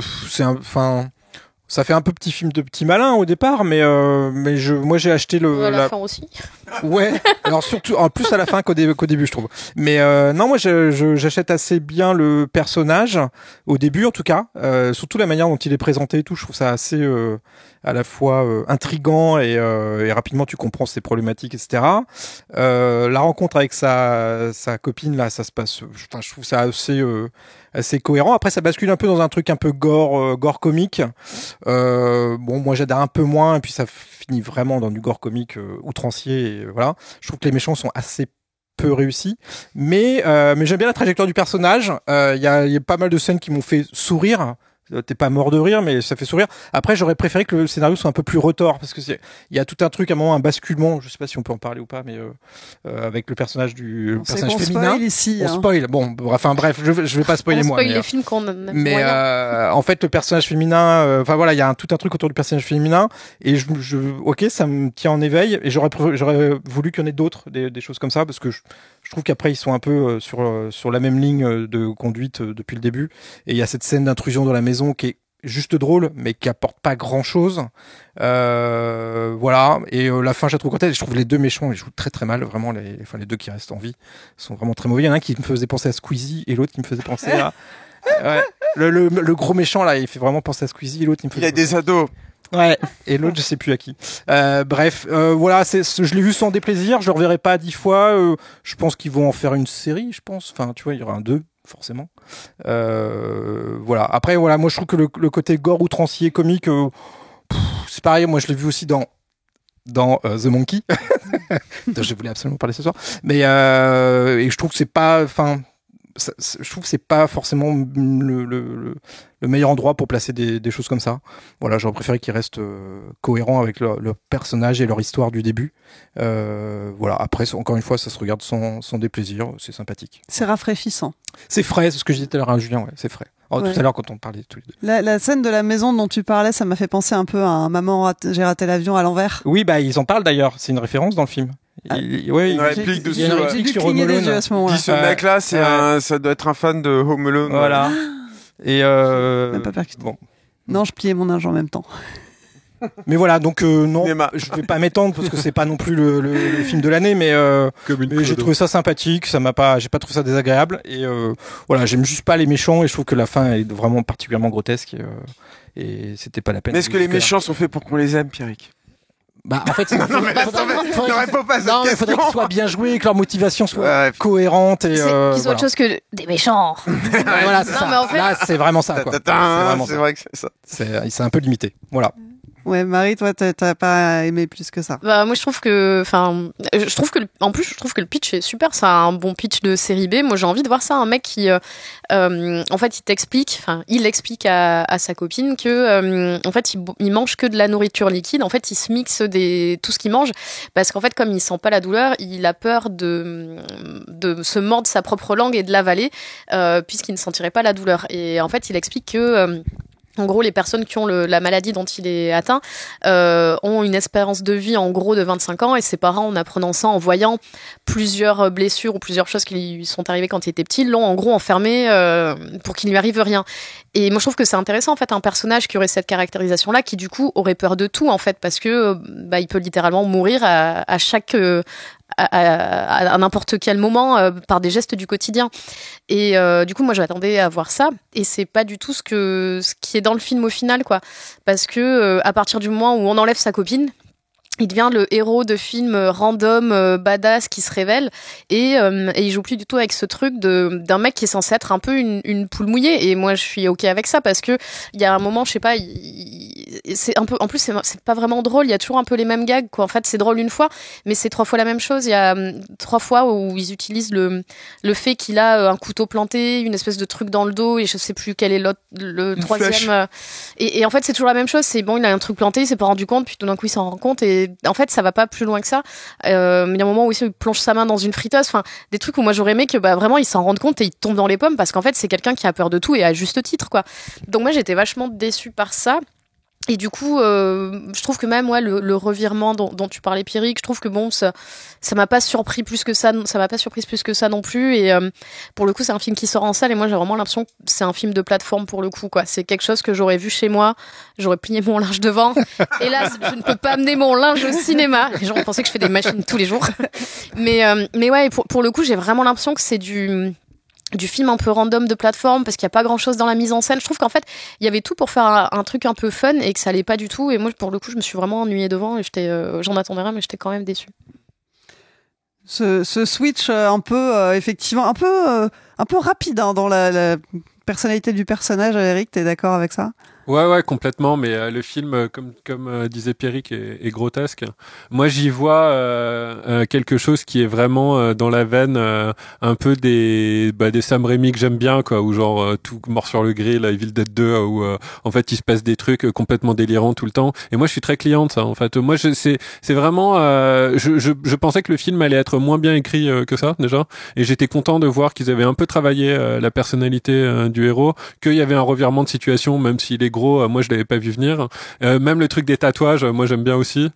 ça fait un peu petit film de petit malin au départ, mais moi j'ai acheté à la fin aussi. Ouais, alors surtout en plus à la fin qu'au début je trouve. Mais non, moi j'achète assez bien le personnage au début en tout cas, surtout la manière dont il est présenté et tout, je trouve ça assez à la fois intriguant et rapidement tu comprends ses problématiques, etc. La rencontre avec sa copine là, ça se passe, enfin je trouve ça assez cohérent. Après ça bascule un peu dans un truc un peu gore comique. Bon, moi j'adhère un peu moins et puis ça finit vraiment dans du gore comique outrancier et voilà. Je trouve que les méchants sont assez peu réussis, mais j'aime bien la trajectoire du personnage. Il y a pas mal de scènes qui m'ont fait sourire. T'es pas mort de rire, mais ça fait sourire. Après, j'aurais préféré que le scénario soit un peu plus retors, parce que il y a tout un truc, à un moment, un basculement. Je sais pas si on peut en parler ou pas, mais avec le personnage personnage féminin. Spoil ici, on spoil. Bon, enfin bref, je vais pas spoiler moi. On spoil les films qu'on aime. Mais en fait, le personnage féminin, enfin voilà, il y a tout un truc autour du personnage féminin, et ok, ça me tient en éveil, et j'aurais voulu qu'il y en ait d'autres, des choses comme ça, parce que je trouve qu'après ils sont un peu sur la même ligne de conduite depuis le début, et il y a cette scène d'intrusion dans la maison qui est juste drôle mais qui apporte pas grand chose, voilà, et la fin je la trouve contente. Je trouve les deux méchants ils jouent très très mal, vraiment les deux qui restent en vie sont vraiment très mauvais. Il y en a un qui me faisait penser à Squeezie et l'autre qui me faisait penser à ouais, le gros méchant là il fait vraiment penser à Squeezie et l'autre il a des ados. Ouais, et l'autre je sais plus à qui. Bref, voilà, je l'ai vu sans déplaisir, je le reverrai pas 10 fois. Je pense qu'ils vont en faire une série, je pense. Enfin, tu vois, il y aura un 2 forcément. Voilà. Après, voilà, moi je trouve que le côté gore outrancier comique, c'est pareil. Moi, je l'ai vu aussi dans The Monkey. dont je voulais absolument parler ce soir. Mais et je trouve que c'est pas, enfin. Je trouve que c'est pas forcément le meilleur endroit pour placer des choses comme ça. Voilà, j'aurais préféré qu'ils restent cohérents avec leur personnage et leur histoire du début. Voilà, après, encore une fois, ça se regarde sans déplaisir, c'est sympathique. C'est rafraîchissant. C'est frais, c'est ce que je disais tout à l'heure à Julien, ouais, c'est frais. Ouais. Tout à l'heure, quand on parlait tous les deux. La scène de la maison dont tu parlais, ça m'a fait penser un peu à un Maman, j'ai raté l'avion à l'envers. Oui, bah, ils en parlent d'ailleurs, c'est une référence dans le film. Ouais, une réplique dessus. Il y a une réplique sur Home Alone. Dit ce mec-là, ça doit être un fan de Home Alone. Voilà. Et même pas percuté. bon. Non, je pliais mon linge en même temps. Mais voilà, donc non, je vais pas m'étendre parce que c'est pas non plus le film de l'année, mais j'ai trouvé ça sympathique, j'ai pas trouvé ça désagréable, et voilà, j'aime juste pas les méchants et je trouve que la fin est vraiment particulièrement grotesque et c'était pas la peine. Mais est-ce que les méchants sont faits pour qu'on les aime, Pierrick? Bah en fait, non mais ne réponds pas à cette question. Il faudrait qu'ils soient bien joués, que leur motivation soit cohérente et qu'ils soient autre chose que des méchants. Voilà, c'est ça. Mais en fait... Là, c'est vraiment ça, quoi. C'est vrai que c'est ça. C'est un peu limité. Voilà. Ouais, Marie, toi, t'as pas aimé plus que ça. Bah, moi, je trouve que le pitch est super. C'est un bon pitch de série B. Moi, j'ai envie de voir ça. Un mec qui, en fait, il explique à sa copine que, en fait, il mange que de la nourriture liquide. En fait, il se mixe tout ce qu'il mange parce qu'en fait, comme il sent pas la douleur, il a peur de se mordre sa propre langue et de l'avaler, puisqu'il ne sentirait pas la douleur. Et en fait, il explique que, en gros, les personnes qui ont la maladie dont il est atteint ont une espérance de vie en gros de 25 ans, et ses parents, en apprenant ça, en voyant plusieurs blessures ou plusieurs choses qui lui sont arrivées quand il était petit, l'ont en gros enfermé pour qu'il ne lui arrive rien. Et moi, je trouve que c'est intéressant, en fait, un personnage qui aurait cette caractérisation-là, qui du coup aurait peur de tout, en fait, parce que il peut littéralement mourir à chaque à n'importe quel moment par des gestes du quotidien. Et du coup, moi, je m'attendais à voir ça, et c'est pas du tout ce qui est dans le film au final, quoi. Parce que à partir du moment où on enlève sa copine, il devient le héros de films random, badass, qui se révèle, et il joue plus du tout avec ce truc d'un mec qui est censé être un peu une poule mouillée. Et moi, je suis ok avec ça, parce que il y a un moment, je sais pas, c'est un peu, en plus, c'est pas vraiment drôle. Il y a toujours un peu les mêmes gags, quoi. En fait, c'est drôle une fois, mais c'est 3 fois la même chose. Il y a 3 fois où ils utilisent le fait qu'il a un couteau planté, une espèce de truc dans le dos, et je sais plus quel est le troisième. Et en fait, c'est toujours la même chose. C'est bon, il a un truc planté, il s'est pas rendu compte, puis tout d'un coup, il s'en rend compte, et en fait, ça va pas plus loin que ça. Mais il y a un moment où il plonge sa main dans une friteuse. Enfin, des trucs où moi j'aurais aimé que vraiment il s'en rende compte et il tombe dans les pommes, parce qu'en fait, c'est quelqu'un qui a peur de tout, et à juste titre, quoi. Donc moi, j'étais vachement déçue par ça. Et du coup, je trouve que même le revirement dont tu parlais, Pierrick, je trouve que bon, ça m'a pas surpris plus que ça, non plus. Et pour le coup, c'est un film qui sort en salle et moi j'ai vraiment l'impression que c'est un film de plateforme pour le coup, quoi. C'est quelque chose que j'aurais vu chez moi, j'aurais plié mon linge devant. Hélas, je ne peux pas amener mon linge au cinéma. Les gens ont pensé que je fais des machines tous les jours. Mais ouais, pour le coup, j'ai vraiment l'impression que c'est du film un peu random de plateforme parce qu'il n'y a pas grand chose dans la mise en scène. Je trouve qu'en fait il y avait tout pour faire un truc un peu fun et que ça allait pas du tout, et moi pour le coup je me suis vraiment ennuyée devant et j'en attendais rien, mais j'étais quand même déçue. Ce switch un peu effectivement un peu rapide dans la personnalité du personnage. Eric, t'es d'accord avec ça? Ouais, complètement. Mais le film, comme disait Pierrick, est grotesque. Moi, j'y vois quelque chose qui est vraiment dans la veine un peu des Sam Raimi que j'aime bien, quoi. Ou genre tout mort sur le grill, Evil Dead 2, où en fait il se passe des trucs complètement délirants tout le temps. Et moi, je suis très client de ça. En fait, moi, c'est vraiment. Je pensais que le film allait être moins bien écrit que ça déjà, et j'étais content de voir qu'ils avaient un peu travaillé la personnalité du héros, qu'il y avait un revirement de situation, même s'il est gros, moi je l'avais pas vu venir. Même le truc des tatouages, moi j'aime bien aussi.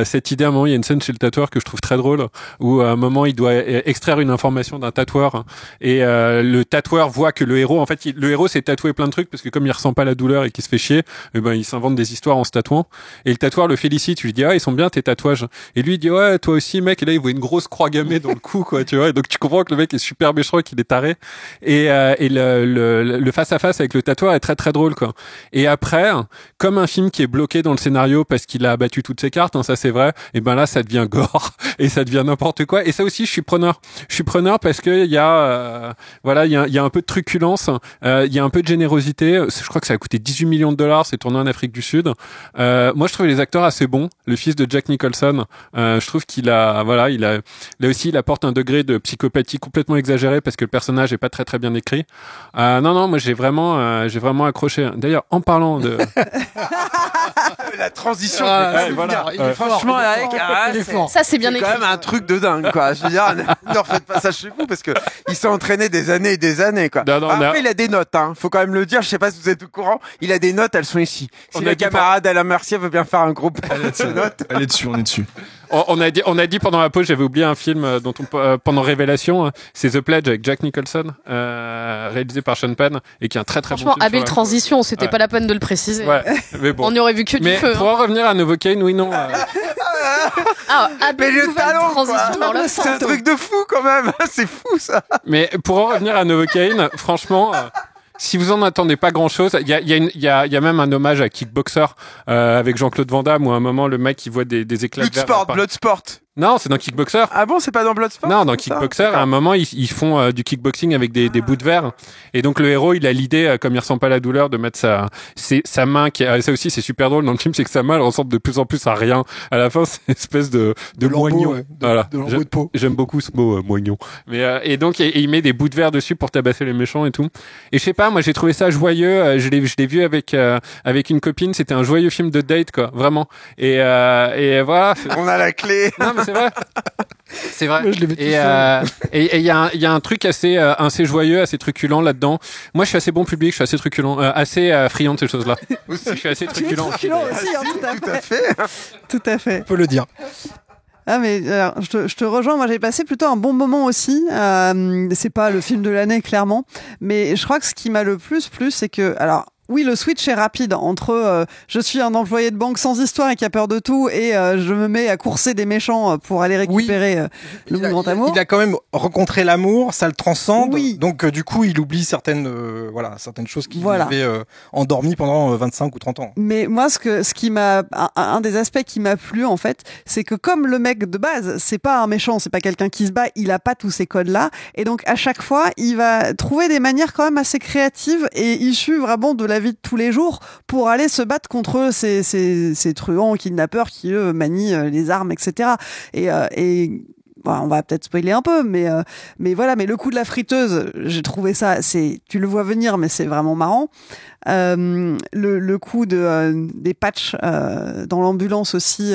Cette idée, à un moment, il y a une scène chez le tatoueur que je trouve très drôle, où à un moment il doit extraire une information d'un tatoueur, et le tatoueur voit que le héros, en fait, le héros s'est tatoué plein de trucs parce que comme il ressent pas la douleur et qu'il se fait chier, il s'invente des histoires en se tatouant. Et le tatoueur le félicite, lui dit ils sont bien tes tatouages. Et lui il dit ouais toi aussi mec. Et là il voit une grosse croix gammée dans le cou, quoi, tu vois. Et donc tu comprends que le mec est super méchant, qu'il est taré. Et le face à face avec le tatoueur est très très drôle, quoi. Et après, comme un film qui est bloqué dans le scénario parce qu'il a abattu toutes ses cartes, ça c'est vrai, et ben là ça devient gore et ça devient n'importe quoi. Et ça aussi je suis preneur parce que il y a un peu de truculence, il y a un peu de générosité. Je crois que ça a coûté 18 millions de dollars, c'est tourné en Afrique du Sud. Moi je trouve les acteurs assez bons. Le fils de Jack Nicholson, je trouve là aussi il apporte un degré de psychopathie complètement exagéré parce que le personnage est pas très très bien écrit. Non, moi j'ai vraiment accroché. D'ailleurs, en parlant de la transition, franchement, ça c'est bien écrit. C'est quand même un truc de dingue, quoi. Je veux dire, ne refaites pas ça chez vous parce que il s'est entraîné des années et des années, quoi. Après, il a des notes, faut quand même le dire. Je sais pas si vous êtes au courant. Il a des notes, elles sont ici. Si la camarade Alain Mercier veut bien faire un groupe de notes, elle est dessus, on est dessus. On a dit pendant la pause, j'avais oublié un film dont pendant Révélation, c'est The Pledge avec Jack Nicholson, réalisé par Sean Penn, et qui est un très très bon film. Franchement, habile transition, c'était pas la peine de le préciser. Ouais, mais bon. On y aurait vu que du feu. Mais pour en revenir à Novocaine, oui, non. mais le talent, quoi. C'est un truc de fou quand même. C'est fou ça. Mais pour en revenir à Novocaine, franchement. Si vous en attendez pas grand chose, il y a même un hommage à Kickboxer, avec Jean-Claude Van Damme, où à un moment, le mec, il voit des éclats de verre. Bloodsport. Non, c'est dans Kickboxer. Ah bon, c'est pas dans Bloodsport? Non, dans Kickboxer, à un moment, ils font du kickboxing avec des bouts de verre. Et donc, le héros, il a l'idée, comme il ressent pas la douleur, de mettre sa main, ça aussi, c'est super drôle dans le film, c'est que sa main, elle ressemble de plus en plus à rien. À la fin, c'est une espèce de moignon. Ouais, voilà. De lambeau de peau. J'aime beaucoup ce mot, moignon. Mais, et donc, il met des bouts de verre dessus pour tabasser les méchants et tout. Et je sais pas, moi, j'ai trouvé ça joyeux. Je l'ai vu avec une copine. C'était un joyeux film de date, quoi. Vraiment. Et voilà. On a la clé. Non, mais c'est vrai. C'est vrai. Moi, je l'ai vu et il y a un truc assez joyeux, assez truculent là-dedans. Moi, je suis assez bon public, je suis assez truculent, assez friand de ces choses-là. Je suis assez truculent. Aussi, tout à fait. On peut le dire. Ah mais alors, je te rejoins, moi j'ai passé plutôt un bon moment aussi, c'est pas le film de l'année clairement, mais je crois que ce qui m'a le plus plu c'est que, alors oui, le switch est rapide entre je suis un employé de banque sans histoire et qui a peur de tout et je me mets à courser des méchants pour aller récupérer le grand amour. Il a quand même rencontré l'amour, ça le transcende. Oui. Donc du coup, il oublie certaines choses qui l'avaient endormi pendant 25 ou 30 ans. Mais moi ce qui m'a un des aspects qui m'a plu en fait, c'est que comme le mec de base, c'est pas un méchant, c'est pas quelqu'un qui se bat, il a pas tous ces codes-là et donc à chaque fois, il va trouver des manières quand même assez créatives et issues vraiment de la vie de tous les jours pour aller se battre contre ces truands kidnappeurs qui eux manient les armes, etc. Et bon, on va peut-être spoiler un peu, mais voilà. Mais le coup de la friteuse, j'ai trouvé ça, tu le vois venir, mais c'est vraiment marrant. Le coup des patchs dans l'ambulance aussi.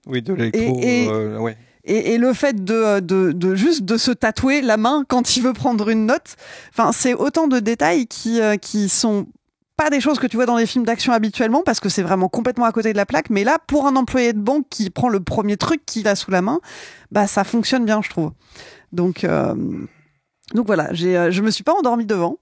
Oui, de l'électro. Ouais. Et le fait de juste de se tatouer la main quand il veut prendre une note, enfin c'est autant de détails qui sont pas des choses que tu vois dans les films d'action habituellement parce que c'est vraiment complètement à côté de la plaque. Mais là, pour un employé de banque qui prend le premier truc qu'il a sous la main, bah ça fonctionne bien, je trouve. Donc voilà, je me suis pas endormie devant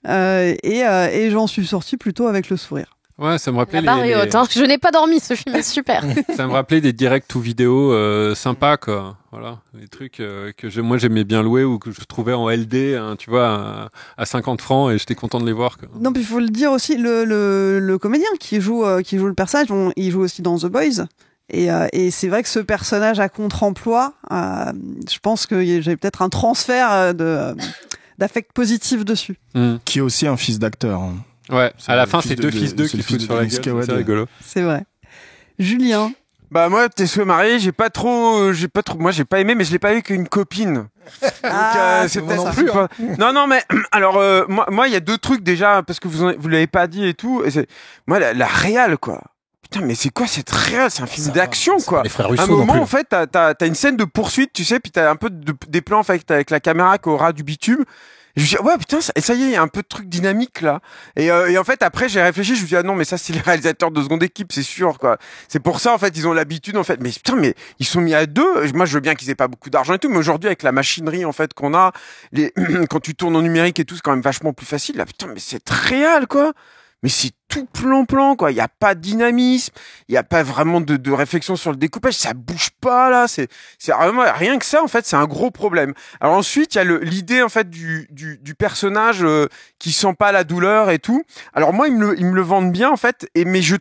et j'en suis sortie plutôt avec le sourire. Ouais, ça me rappelait la barre est haute, hein. Je n'ai pas dormi, ce film est super. Ça me rappelait des directs ou vidéos sympas, quoi. Voilà, des trucs que moi j'aimais bien louer ou que je trouvais en LD, hein, tu vois, à 50 francs et j'étais content de les voir, quoi. Non, puis il faut le dire aussi, le comédien qui joue le personnage, il joue aussi dans The Boys. Et c'est vrai que ce personnage à contre-emploi, je pense que j'avais peut-être un transfert d'affect positif dessus. Qui est aussi un fils d'acteur. Hein. Ouais, à la fin, c'est deux fils d'eux qui foutent sur la gueule, c'est rigolo. C'est vrai. Julien. Bah moi, t'es souhaits mariés, moi j'ai pas aimé, mais je l'ai pas eu qu'une copine. Donc c'est peut-être non plus, pas... Non mais alors moi il y a deux trucs déjà parce que vous l'avez pas dit et tout. Et moi la réal quoi. Putain, mais c'est quoi cette réal? C'est un film d'action, quoi. À un moment, en fait, t'as une scène de poursuite, tu sais, puis t'as un peu des plans en fait, avec la caméra qui est au ras du bitume. Et je me dis, ouais, putain, ça y est, il y a un peu de truc dynamique, là. Et en fait, après, j'ai réfléchi, je me dis, ah non, mais ça, c'est les réalisateurs de seconde équipe, c'est sûr, quoi. C'est pour ça, en fait, ils ont l'habitude, en fait. Mais putain, mais ils sont mis à deux. Moi, je veux bien qu'ils aient pas beaucoup d'argent et tout, mais aujourd'hui, avec la machinerie, en fait, qu'on a, quand tu tournes en numérique et tout, c'est quand même vachement plus facile, là. Putain, mais c'est très réel, quoi. Mais c'est tout plan, quoi. Il y a pas de dynamisme. Il y a pas vraiment de réflexion sur le découpage. Ça bouge pas, là. C'est vraiment, rien que ça, en fait, c'est un gros problème. Alors ensuite, il y a l'idée, en fait, du personnage, qui sent pas la douleur et tout. Alors moi, ils me le vendent bien, en fait. Mais je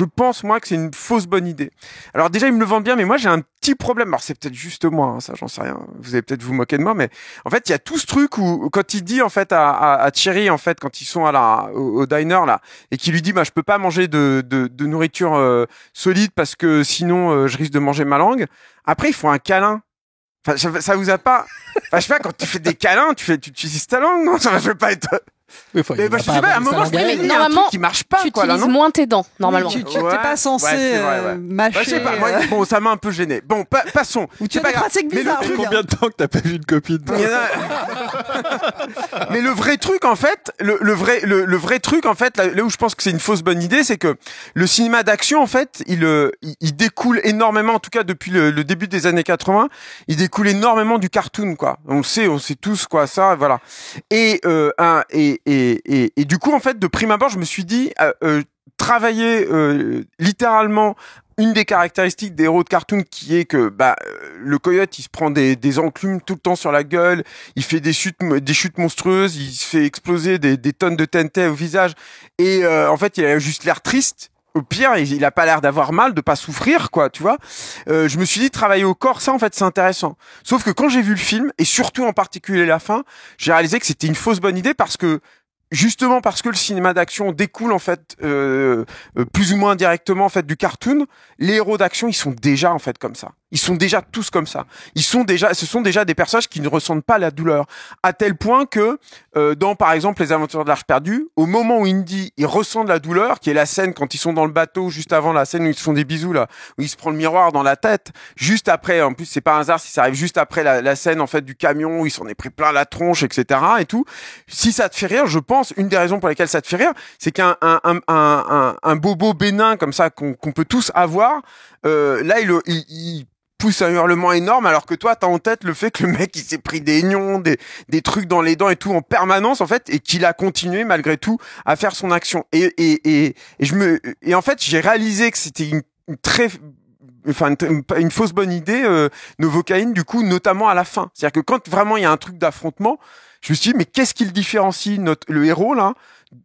pense, moi, que c'est une fausse bonne idée. Alors déjà, ils me le vendent bien, mais moi, j'ai un petit problème. Alors c'est peut-être juste moi, hein, ça, j'en sais rien. Vous allez peut-être vous moquer de moi, mais en fait, il y a tout ce truc où, quand il dit, en fait, à Thierry, en fait, quand ils sont au diner, là, et qui lui dit, bah, je peux pas manger de nourriture solide parce que sinon, je risque de manger ma langue. Après, ils font un câlin. Enfin, ça vous a pas... Enfin, je sais pas, quand tu fais des câlins, tu utilises ta langue, non? Ça va pas être... Oui, mais je sais pas, à un moment, il y a un truc qui marche pas, tu quoi, là, utilises non? moins tes dents, normalement. Oui, t'es pas censé mâcher. Bah, je sais pas, moi, bon, ça m'a un peu gêné. Bon, passons. Ou tu as des pratiques bizarres. Mais combien de temps que t'as pas vu une copine? Mais le vrai truc, en fait, le vrai truc, en fait, là où je pense que c'est une fausse bonne idée, c'est que le cinéma d'action, en fait, il découle énormément, en tout cas depuis le début des années 80, il découle énormément du cartoon, quoi. On sait tous, quoi, ça, voilà. Et du coup, en fait, de prime abord, je me suis dit, travailler littéralement une des caractéristiques des héros de cartoon qui est que le coyote il se prend des enclumes tout le temps sur la gueule, il fait des chutes monstrueuses, il se fait exploser des tonnes de TNT au visage et en fait il a juste l'air triste. Au pire, il a pas l'air d'avoir mal, de pas souffrir, quoi, tu vois. Je me suis dit, travailler au corps, ça, en fait, c'est intéressant. Sauf que quand j'ai vu le film, et surtout en particulier la fin, j'ai réalisé que c'était une fausse bonne idée justement parce que le cinéma d'action découle en fait plus ou moins directement en fait du cartoon, les héros d'action ils sont déjà en fait comme ça. Ils sont déjà tous comme ça. Ce sont déjà des personnages qui ne ressentent pas la douleur, à tel point que dans par exemple les Aventures de l'Arche perdue, au moment où Indy il ressent de la douleur, qui est la scène quand ils sont dans le bateau juste avant la scène où ils se font des bisous là, où il se prend le miroir dans la tête, juste après, en plus c'est pas un hasard si ça arrive juste après la scène en fait du camion où il s'en est pris plein la tronche, etc. et tout. Si ça te fait rire, je pense une des raisons pour lesquelles ça te fait rire, c'est qu'un bobo bénin comme ça qu'on peut tous avoir, là il pousse un hurlement énorme alors que toi t'as en tête le fait que le mec il s'est pris des nions, des trucs dans les dents et tout en permanence en fait et qu'il a continué malgré tout à faire son action et en fait j'ai réalisé que c'était une fausse bonne idée Novocaine du coup notamment à la fin. C'est-à-dire que quand vraiment il y a un truc d'affrontement, je me suis dit mais qu'est-ce qui le différencie le héros là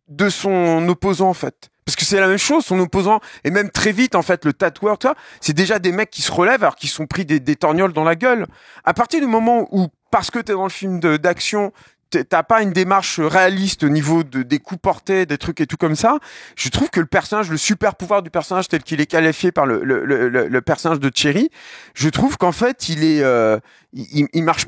de son opposant en fait? Parce que c'est la même chose, son opposant, et même très vite, en fait, le tatoueur, tout ça, c'est déjà des mecs qui se relèvent alors qu'ils sont pris des torgnoles dans la gueule. À partir du moment où, parce que t'es dans le film d'action, t'as pas une démarche réaliste au niveau des coups portés, des trucs et tout comme ça, je trouve que le super pouvoir du personnage tel qu'il est qualifié par le personnage de Thierry, je trouve qu'en fait, il marche,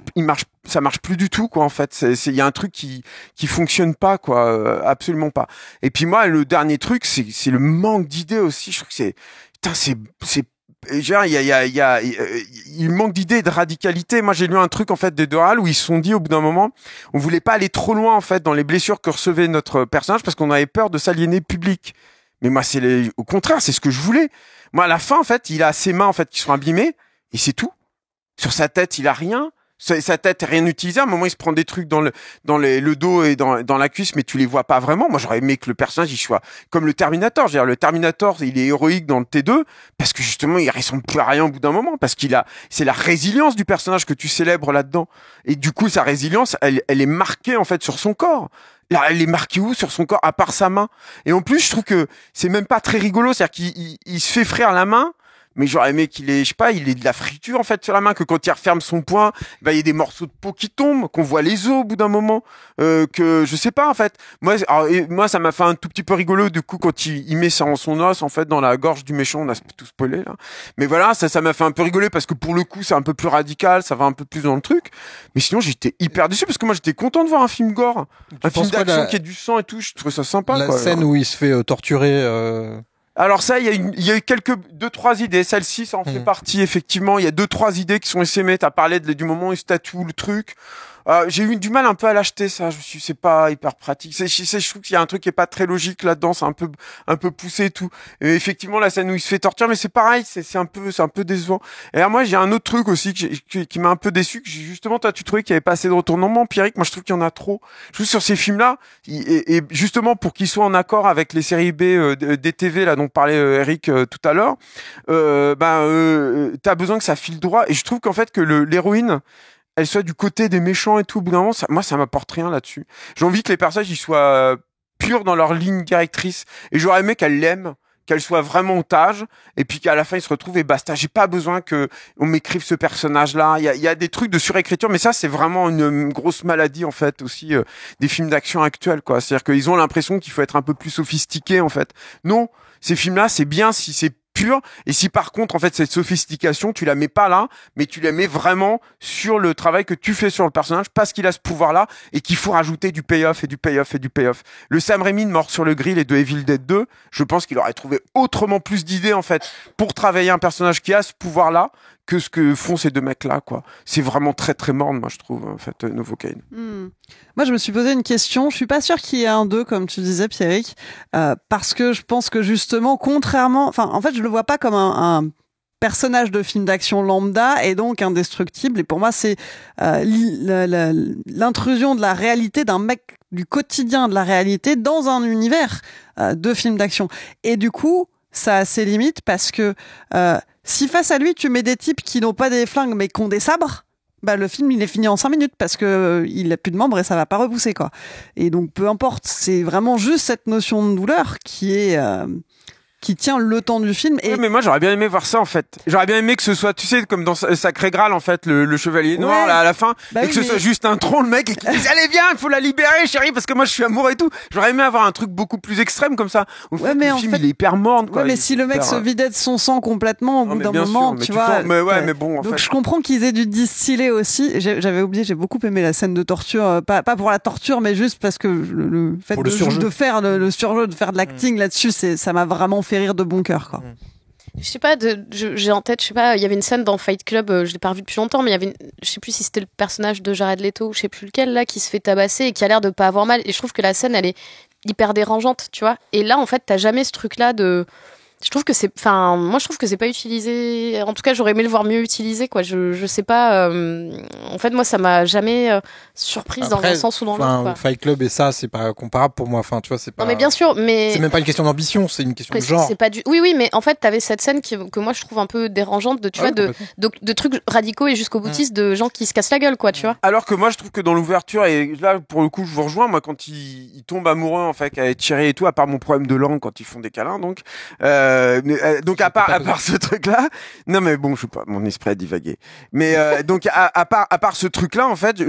ça marche plus du tout, quoi, en fait. Il y a un truc qui fonctionne pas, quoi, absolument pas. Et puis moi, le dernier truc, c'est le manque d'idées aussi. Je trouve que c'est genre, il manque d'idées et de radicalité. Moi, j'ai lu un truc en fait des Doral où ils se sont dit au bout d'un moment, on voulait pas aller trop loin en fait dans les blessures que recevait notre personnage parce qu'on avait peur de s'aliéner public. Mais moi, au contraire, c'est ce que je voulais. Moi, à la fin, en fait, il a ses mains en fait qui sont abîmées et c'est tout. Sur sa tête, il a rien. Sa tête est rien utilisée. À un moment, il se prend des trucs dans le dos et dans la cuisse, mais tu les vois pas vraiment. Moi, j'aurais aimé que le personnage, il soit comme le Terminator. Je veux dire, le Terminator, il est héroïque dans le T2 parce que justement, il ressemble plus à rien au bout d'un moment parce c'est la résilience du personnage que tu célèbres là-dedans. Et du coup, sa résilience, elle est marquée, en fait, sur son corps. Là, elle est marquée où sur son corps, à part sa main? Et en plus, je trouve que c'est même pas très rigolo. C'est-à-dire qu'il se fait frire la main. Mais j'aurais aimé qu'il ait, je sais pas, il ait de la friture, en fait, sur la main, que quand il referme son poing, il y a des morceaux de peau qui tombent, qu'on voit les os au bout d'un moment, que je sais pas, en fait. Moi, ça m'a fait un tout petit peu rigolo, du coup, quand il met son os, en fait, dans la gorge du méchant, on a tout spoilé, là. Mais voilà, ça m'a fait un peu rigoler parce que pour le coup, c'est un peu plus radical, ça va un peu plus dans le truc. Mais sinon, j'étais hyper déçu parce que moi, j'étais content de voir un film gore. Un film d'action qui a du sang et tout, je trouvais ça sympa, la quoi. scène où il se fait torturer, Alors ça, il y a eu deux, trois idées. Celle-ci, ça en fait partie, effectivement. Il y a 2-3 idées qui sont essaimées. T'as parlé du moment où il se tatoue le truc. J'ai eu du mal un peu à l'acheter, ça. C'est pas hyper pratique. Je trouve qu'il y a un truc qui est pas très logique là-dedans. C'est un peu poussé et tout. Et effectivement, la scène où il se fait torturer, mais c'est pareil. C'est un peu décevant. Et alors moi, j'ai un autre truc aussi qui m'a un peu déçu. Que justement, toi, tu trouvais qu'il y avait pas assez de retournements empiriques. Moi, je trouve qu'il y en a trop. Je trouve sur ces films-là, et justement pour qu'ils soient en accord avec les séries B des TV là dont parlait Eric tout à l'heure, t'as besoin que ça file droit. Et je trouve qu'en fait que l'héroïne, elle soit du côté des méchants et tout, au bout d'un moment, moi, ça m'apporte rien là-dessus. J'ai envie que les personnages, ils soient purs dans leur ligne directrice. Et j'aurais aimé qu'elle l'aime, qu'elle soit vraiment otage, et puis qu'à la fin, ils se retrouvent et basta. J'ai pas besoin que on m'écrive ce personnage-là. Il y a des trucs de surécriture, mais ça, c'est vraiment une grosse maladie, en fait, aussi, des films d'action actuels, quoi. C'est-à-dire qu'ils ont l'impression qu'il faut être un peu plus sophistiqué, en fait. Non. Ces films-là, c'est bien si c'est pur. Et si par contre, en fait, cette sophistication, tu la mets pas là, mais tu la mets vraiment sur le travail que tu fais sur le personnage parce qu'il a ce pouvoir-là et qu'il faut rajouter du payoff et du payoff et du payoff. Le Sam Raimi de Mort sur le grill et de Evil Dead 2, je pense qu'il aurait trouvé autrement plus d'idées, en fait, pour travailler un personnage qui a ce pouvoir-là que ce que font ces deux mecs-là, quoi. C'est vraiment très, très morne, moi, je trouve, en fait, Novocaine. Moi, je me suis posé une question. Je suis pas sûre qu'il y ait un 2, comme tu disais, Pierrick, parce que je pense que justement, contrairement, en fait, je le vois pas comme un personnage de film d'action lambda et donc indestructible. Et pour moi, c'est l'intrusion de la réalité d'un mec du quotidien de la réalité dans un univers de film d'action. Et du coup, ça a ses limites parce que si face à lui, tu mets des types qui n'ont pas des flingues mais qui ont des sabres, le film il est fini en 5 minutes parce que il a plus de membres et ça va pas repousser, quoi. Et donc peu importe, c'est vraiment juste cette notion de douleur qui tient le temps du film. Et... Oui, mais moi j'aurais bien aimé voir ça, en fait. J'aurais bien aimé que ce soit, tu sais, comme dans Sacré Graal, en fait, le chevalier noir là à la fin, et que ce soit juste un tronc, le mec, et qu'il dise allez viens, il faut la libérer, chérie, parce que moi je suis amoureux et tout. J'aurais aimé avoir un truc beaucoup plus extrême comme ça. Au fait, le film il est hyper morne, quoi. Ouais, mais si le mec se vidait de son sang complètement au bout d'un moment, tu vois. Mais bon, en fait. Donc je comprends qu'ils aient dû distiller aussi. J'avais oublié, j'ai beaucoup aimé la scène de torture, pas pour la torture, mais juste parce que le fait de faire le surjeu, de faire de l'acting là-dessus, ça m'a vraiment fait rire de bon cœur. Quoi. Je sais pas, j'ai en tête, je sais pas, il y avait une scène dans Fight Club, je l'ai pas revu depuis longtemps, mais il y avait je sais plus si c'était le personnage de Jared Leto, je sais plus lequel là, qui se fait tabasser et qui a l'air de pas avoir mal. Et je trouve que la scène, elle est hyper dérangeante, tu vois. Et là, en fait, t'as jamais ce truc-là de... Je trouve que moi je trouve que c'est pas utilisé. En tout cas, j'aurais aimé le voir mieux utilisé, quoi. Je sais pas. En fait, moi, ça m'a jamais surprise dans un sens ou dans l'autre, quoi. Fight Club et ça, c'est pas comparable pour moi. Enfin, tu vois, c'est pas. Non, mais bien sûr, mais c'est même pas une question d'ambition, c'est une question de genre. C'est pas du. Oui, mais en fait, t'avais cette scène que moi je trouve un peu dérangeante de, tu vois, de trucs radicaux et jusqu'au boutiste de gens qui se cassent la gueule, quoi, tu vois. Alors que moi, je trouve que dans l'ouverture, et là, pour le coup, je vous rejoins, moi, quand il tombe amoureux, en fait, avec Thierry et tout, à part mon problème de langue quand ils font des câlins, donc. Donc à part ce truc-là, non mais bon, je sais pas, mon esprit a divagué. Mais donc à part ce truc-là, en fait,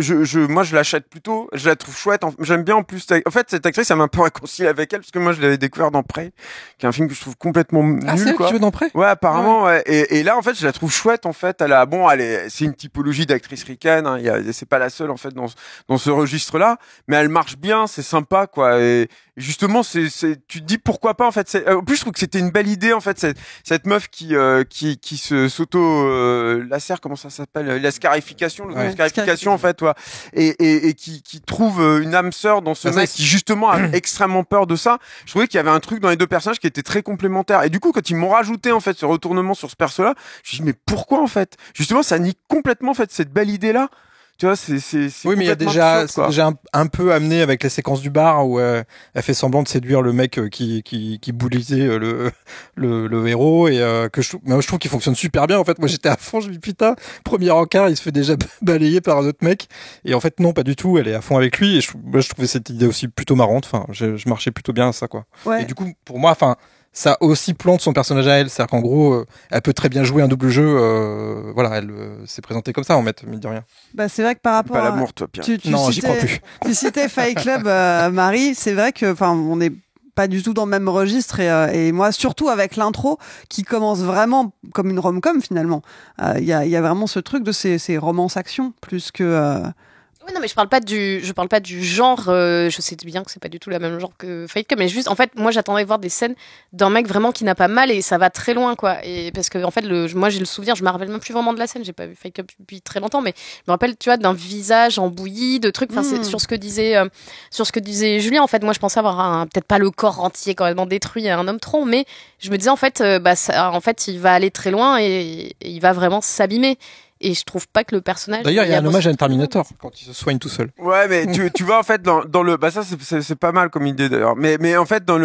moi je l'achète plutôt, je la trouve chouette. J'aime bien en plus. En fait, cette actrice, ça m'a un peu réconcilié avec elle parce que moi je l'avais découvert dans Prey, qui est un film que je trouve complètement nul. Ah, c'est elle qui joue dans Prey ? Ouais, apparemment. Ouais. Et là, en fait, je la trouve chouette. En fait, c'est une typologie d'actrice ricaine. Hein, c'est pas la seule en fait dans ce registre-là, mais elle marche bien, c'est sympa, quoi. Et justement, tu te dis pourquoi pas en fait. En plus, je trouve que c'était une belle idée en fait, cette meuf qui se s'auto lacère, comment ça s'appelle, la scarification, scarification en fait, toi, et qui trouve une âme sœur dans ce mec qui justement a extrêmement peur de ça. Je trouvais qu'il y avait un truc dans les deux personnages qui était très complémentaire. Et du coup, quand ils m'ont rajouté en fait ce retournement sur ce perso-là, je me suis dit mais pourquoi en fait? Justement, ça nie complètement en fait cette belle idée-là. Tu vois, c'est oui, mais il y a déjà, c'est déjà un peu amené avec les séquences du bar où elle fait semblant de séduire le mec qui bullisait le héros et que je trouve qu'il fonctionne super bien. En fait, moi j'étais à fond, je me dis putain, premier encart, il se fait déjà balayer par un autre mec et en fait non, pas du tout. Elle est à fond avec lui et je trouvais cette idée aussi plutôt marrante. Enfin, je marchais plutôt bien à ça quoi. Ouais. Et du coup, pour moi, enfin. Ça aussi plante son personnage à elle, c'est-à-dire qu'en gros, elle peut très bien jouer un double jeu. Voilà, elle s'est présentée comme ça en fait, mine de rien. Bah c'est vrai que par rapport pas l'amour, toi, Pierre. Non, j'y crois plus. Tu citais Fight Club, Marie, c'est vrai que, enfin, on n'est pas du tout dans le même registre et moi surtout avec l'intro qui commence vraiment comme une rom-com finalement. Il y a vraiment ce truc de ces romances action plus que. Oui, non, mais je parle pas du genre. Je sais bien que c'est pas du tout le même genre que Fight Club, mais juste, en fait, moi, j'attendais de voir des scènes d'un mec vraiment qui n'a pas mal et ça va très loin, quoi. Et parce que, en fait, moi, j'ai le souvenir, je me rappelle même plus vraiment de la scène. J'ai pas vu Fight Club depuis très longtemps, mais je me rappelle, tu vois, d'un visage en bouillie, de trucs. Enfin, c'est sur ce que disait Julien. En fait, moi, je pensais avoir peut-être pas le corps entier complètement détruit à un homme tronc, mais je me disais, en fait, en fait, il va aller très loin et il va vraiment s'abîmer. Et je trouve pas que le personnage. D'ailleurs, il y a un hommage à un Terminator quand il se soigne tout seul. Ouais, mais tu vois en fait dans le ça c'est pas mal comme idée d'ailleurs. Mais en fait dans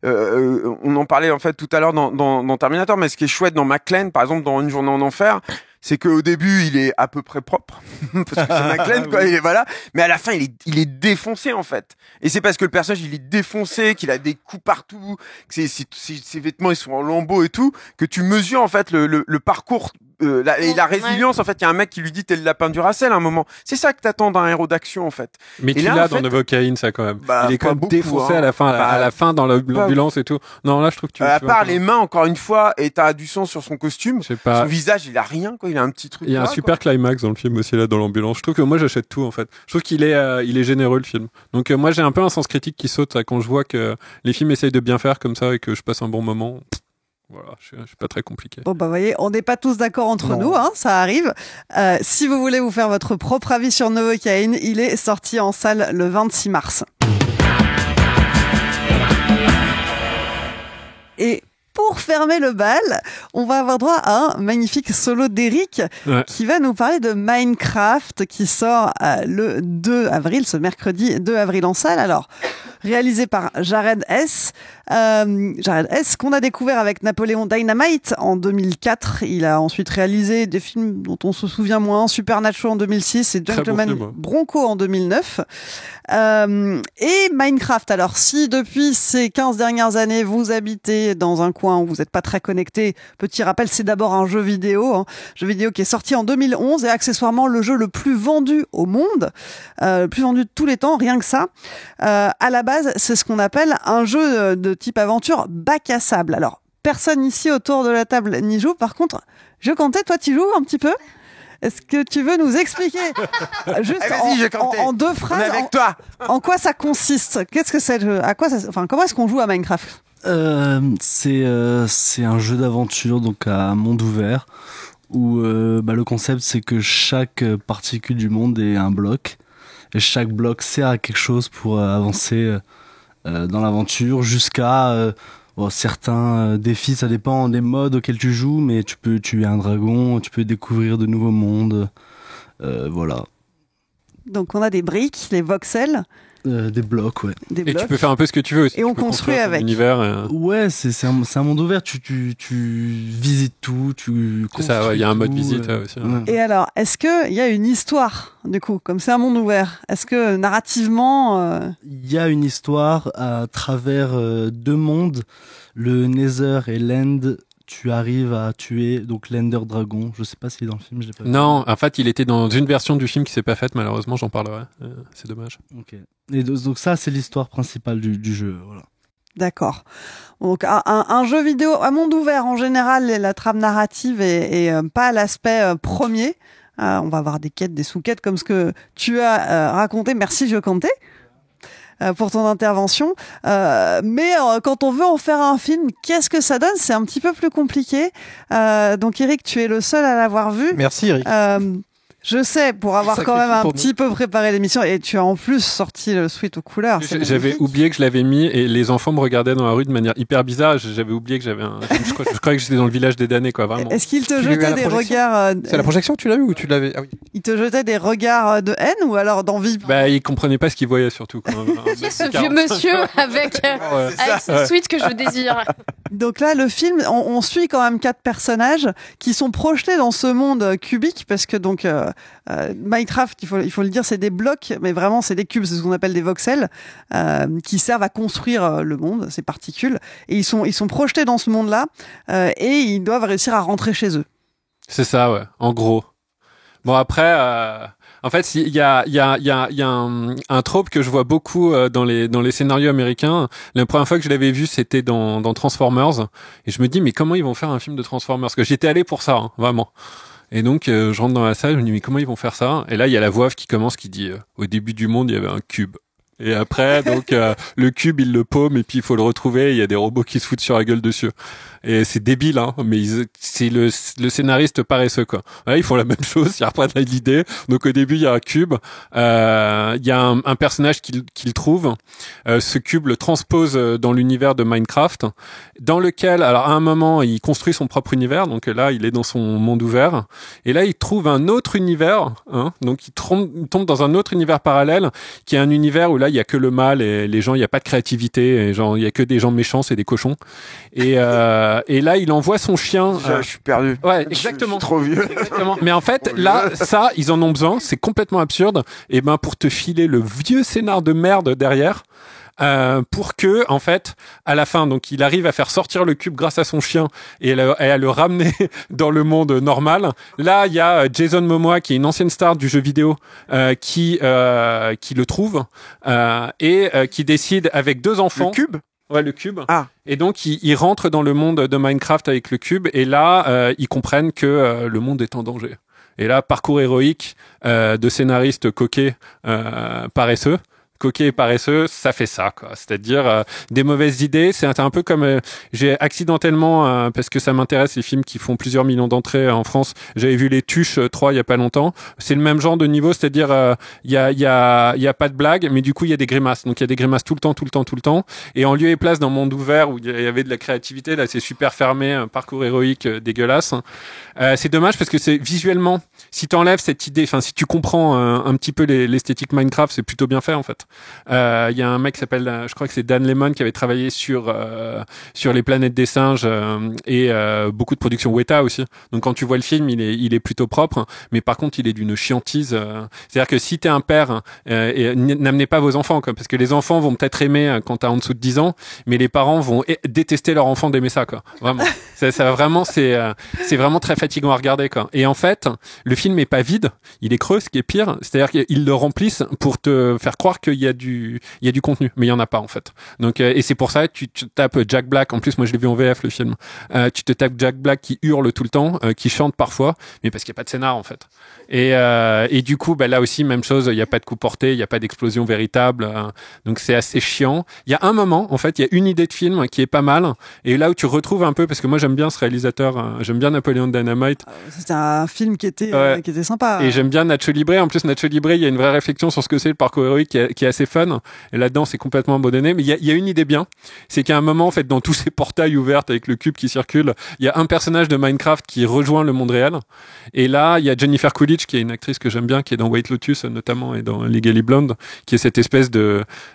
on en parlait en fait tout à l'heure dans Terminator, mais ce qui est chouette dans McClane par exemple dans Une journée en enfer, c'est qu'au début il est à peu près propre parce que c'est McClane quoi, voilà, mais à la fin il est défoncé en fait. Et c'est parce que le personnage il est défoncé, qu'il a des coups partout, que ses vêtements ils sont en lambeaux et tout, que tu mesures en fait le parcours et la résilience, en fait, il y a un mec qui lui dit t'es le lapin du Racel à un moment. C'est ça que t'attends d'un héros d'action, en fait. Mais tu l'as dans Novocaine, ça, quand même. Bah, il est comme défoncé à la fin, à la fin dans l'ambulance et tout. Non, là, je trouve que tu à part les mains, encore une fois, et t'as du sang sur son costume. Son visage, il a rien, quoi. Il a un petit truc. Il y a un super climax dans le film aussi, là, dans l'ambulance. Je trouve que moi, j'achète tout, en fait. Je trouve qu'il est généreux, le film. Donc, moi, j'ai un peu un sens critique qui saute, là, quand je vois que les films essayent de bien faire comme ça et que je passe un bon moment. Voilà, je suis pas très compliqué. Bon, bah, voyez, on n'est pas tous d'accord entre nous, hein, ça arrive. Si vous voulez vous faire votre propre avis sur Novocaine, il est sorti en salle le 26 mars. Et pour fermer le bal, on va avoir droit à un magnifique solo d'Eric qui va nous parler de Minecraft qui sort le 2 avril, ce mercredi 2 avril en salle. Alors, réalisé par Jared S. Qu'on a découvert avec Napoléon Dynamite en 2004. Il a ensuite réalisé des films dont on se souvient moins, Supernatural en 2006 et Gentleman Bronco en 2009. Et Minecraft. Alors, si depuis ces 15 dernières années, vous habitez dans un coin où vous n'êtes pas très connecté, petit rappel, c'est d'abord un jeu vidéo qui est sorti en 2011 et accessoirement le jeu le plus vendu au monde, le plus vendu de tous les temps, rien que ça. À la base, c'est ce qu'on appelle un jeu de type aventure bac à sable. Alors, personne ici autour de la table n'y joue. Par contre, je comptais, toi, tu joues un petit peu ? Est-ce que tu veux nous expliquer juste en deux phrases avec toi. En quoi ça consiste ? Qu'est-ce que c'est le jeu ? Comment est-ce qu'on joue à Minecraft ? C'est un jeu d'aventure donc à monde ouvert où le concept c'est que chaque particule du monde est un bloc et chaque bloc sert à quelque chose pour avancer dans l'aventure jusqu'à certains défis. Ça dépend des modes auxquels tu joues, mais tu peux tuer un dragon, tu peux découvrir de nouveaux mondes, voilà. Donc on a des briques, les voxels. Des blocs, ouais. Et tu peux faire un peu ce que tu veux aussi. Et on construit avec. Univers. Ouais, c'est un monde ouvert. Tu visites tout, tu. C'est ça, ouais, il y a un mode visite aussi. Ouais. Et alors, est-ce que il y a une histoire du coup, comme c'est un monde ouvert? Est-ce que narrativement, il y a une histoire à travers deux mondes, le Nether et l'End. Tu arrives à tuer donc l'Ender Dragon. Je sais pas s'il est dans le film. Je l'ai pas vu. Non, en fait, il était dans une version du film qui s'est pas faite. Malheureusement, j'en parlerai. C'est dommage. Ok. Et donc ça, c'est l'histoire principale du jeu. Voilà. D'accord. Donc un jeu vidéo à monde ouvert en général, la trame narrative est pas l'aspect premier. On va avoir des quêtes, des sous-quêtes comme ce que tu as raconté. Merci, je comptais. pour ton intervention. Mais quand on veut en faire un film, qu'est-ce que ça donne? C'est un petit peu plus compliqué. Donc Eric, tu es le seul à l'avoir vu. Merci Eric. Je sais, pour avoir quand même un petit peu préparé l'émission, et tu as en plus sorti le suite aux couleurs. J'avais oublié que je l'avais mis et les enfants me regardaient dans la rue de manière hyper bizarre. J'avais oublié que j'avais je croyais que j'étais dans le village des damnés, quoi, vraiment. Est-ce qu'ils te jetaient des regards C'est à la projection, tu l'as vu ou tu l'avais? Ah oui. Ils te jetaient des regards de haine ou alors d'envie? Bah, ils comprenaient pas ce qu'ils voyaient, surtout. Qui est ce vieux monsieur avec ce sweat que je désire? Donc là, le film, on suit quand même 4 personnages qui sont projetés dans ce monde cubique, parce que donc Minecraft, il faut le dire, c'est des blocs, mais vraiment c'est des cubes, c'est ce qu'on appelle des voxels, qui servent à construire le monde, ces particules, et ils sont projetés dans ce monde-là, et ils doivent réussir à rentrer chez eux. C'est ça, ouais, en gros. Bon, après, en fait, il y a un trope que je vois beaucoup dans les scénarios américains. La première fois que je l'avais vu, c'était dans Transformers, et je me dis, mais comment ils vont faire un film de Transformers? Parce que j'étais allé pour ça, hein, vraiment. Et donc, je rentre dans la salle, je me dis, mais comment ils vont faire ça? Et là, il y a la voix off qui commence, qui dit, au début du monde, il y avait un cube. Et après, donc, le cube, il le paume, et puis il faut le retrouver, il y a des robots qui se foutent sur la gueule dessus. Et c'est débile, hein, mais c'est le scénariste paresseux, quoi. Là, ils font la même chose, ils reprennent l'idée. Donc, au début, il y a un cube, il y a un personnage qu'il trouve. Ce cube le transpose dans l'univers de Minecraft, dans lequel, alors, à un moment, il construit son propre univers. Donc là, il est dans son monde ouvert. Et là, il trouve un autre univers, hein. Donc, il tombe dans un autre univers parallèle, qui est un univers où là, il y a que le mal et les gens, il y a pas de créativité, et genre, il y a que des gens méchants, c'est des cochons. Et là, il envoie son chien. Je suis perdu. Ouais, exactement. Je suis trop vieux. Exactement. Mais en fait, là, ça, ils en ont besoin. C'est complètement absurde. Et ben, pour te filer le vieux scénar de merde derrière, pour que, en fait, à la fin, donc, il arrive à faire sortir le cube grâce à son chien et à le ramener dans le monde normal. Là, il y a Jason Momoa, qui est une ancienne star du jeu vidéo, qui le trouve, et qui décide avec 2 enfants. Le cube? Ouais, le cube. Ah. Et donc, ils rentrent dans le monde de Minecraft avec le cube. Et là, ils comprennent que le monde est en danger. Et là, parcours héroïque de scénaristes coquets, paresseux. Coquet et paresseux, ça fait ça, quoi. C'est-à-dire des mauvaises idées. C'est un peu comme j'ai accidentellement, parce que ça m'intéresse les films qui font plusieurs millions d'entrées en France. J'avais vu Les Tuches 3 il y a pas longtemps. C'est le même genre de niveau, c'est-à-dire il y a pas de blague, mais du coup il y a des grimaces. Donc il y a des grimaces tout le temps. Et en lieu et place d'un monde ouvert où il y avait de la créativité, là c'est super fermé, un parcours héroïque dégueulasse. C'est dommage parce que c'est visuellement, si t'enlèves cette idée, enfin si tu comprends un petit peu l'esthétique Minecraft, c'est plutôt bien fait en fait. Il y a un mec qui s'appelle, je crois que c'est Dan Lemon, qui avait travaillé sur les planètes des singes et beaucoup de productions Weta aussi. Donc quand tu vois le film, il est plutôt propre, mais par contre il est d'une chiantise. C'est-à-dire que si t'es un père, n'amenez pas vos enfants, quoi, parce que les enfants vont peut-être aimer quand t'as en dessous de 10 ans, mais les parents vont détester leur enfant d'aimer ça, quoi. Vraiment. ça vraiment c'est vraiment très fatigant à regarder, quoi. Et en fait, le film est pas vide, il est creux, ce qui est pire. C'est-à-dire qu'ils le remplissent pour te faire croire qu'il y a du contenu, mais il y en a pas en fait. Donc et c'est pour ça que tu tapes Jack Black. En plus, moi je l'ai vu en VF le film. Tu te tapes Jack Black qui hurle tout le temps, qui chante parfois, mais parce qu'il y a pas de scénar en fait. Et du coup, bah là aussi même chose. Il y a pas de coup porté, il y a pas d'explosion véritable. Donc c'est assez chiant. Il y a un moment en fait, il y a une idée de film qui est pas mal. Et là où tu retrouves un peu, parce que moi j'aime bien ce réalisateur, j'aime bien Napoleon Dynamite. C'était un film qui était sympa. Et j'aime bien Nacho Libre. En plus, Nacho Libre, il y a une vraie réflexion sur ce que c'est le parcours héroïque qui est assez fun. Et là-dedans, c'est complètement abandonné. Mais il y a une idée bien. C'est qu'à un moment, en fait, dans tous ces portails ouverts avec le cube qui circule, il y a un personnage de Minecraft qui rejoint le monde réel. Et là, il y a Jennifer Coolidge, qui est une actrice que j'aime bien, qui est dans White Lotus, notamment, et dans Legally Blonde, qui est cette espèce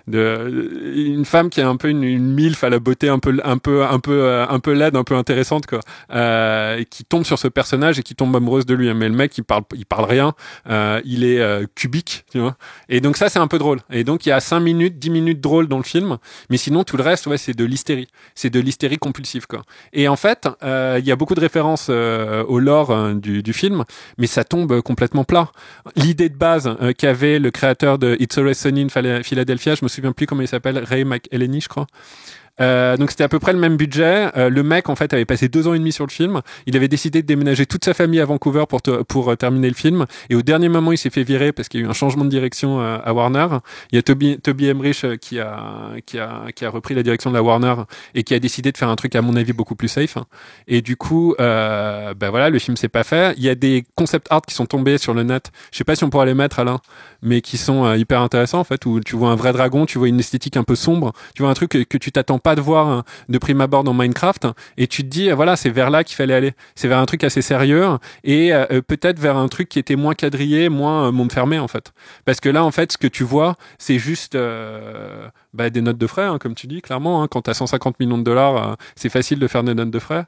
une femme qui est un peu une milf à la beauté un peu laide, un peu intéressante, quoi. Et qui tombe sur ce personnage et qui tombe amoureuse de lui. Mais le mec, il parle rien. Il est cubique, tu vois. Et donc ça, c'est un peu drôle. Et donc il y a 5 minutes, 10 minutes drôles dans le film, mais sinon tout le reste, ouais, c'est de l'hystérie. C'est de l'hystérie compulsive, quoi. Et en fait, il y a beaucoup de références au lore du film, mais ça tombe complètement plat. L'idée de base qu'avait le créateur de It's Always Sunny in Philadelphia, je me souviens plus comment il s'appelle, Ray McElhenney, je crois. Donc c'était à peu près le même budget. Le mec en fait avait passé 2 ans et demi sur le film. Il avait décidé de déménager toute sa famille à Vancouver pour terminer le film. Et au dernier moment, il s'est fait virer parce qu'il y a eu un changement de direction à Warner. Il y a Toby Emmerich qui a repris la direction de la Warner et qui a décidé de faire un truc à mon avis beaucoup plus safe. Et du coup, voilà, le film s'est pas fait. Il y a des concept art qui sont tombés sur le net. Je sais pas si on pourra les mettre, Alain, mais qui sont hyper intéressants en fait. Où tu vois un vrai dragon, tu vois une esthétique un peu sombre, tu vois un truc que tu t'attends pas de voir de prime abord dans Minecraft, et tu te dis voilà, c'est vers là qu'il fallait aller. C'est vers un truc assez sérieux et peut-être vers un truc qui était moins quadrillé, moins monde fermé en fait. Parce que là en fait, ce que tu vois, c'est juste des notes de frais, comme tu dis clairement. Quand t'as 150 millions de dollars, c'est facile de faire des notes de frais.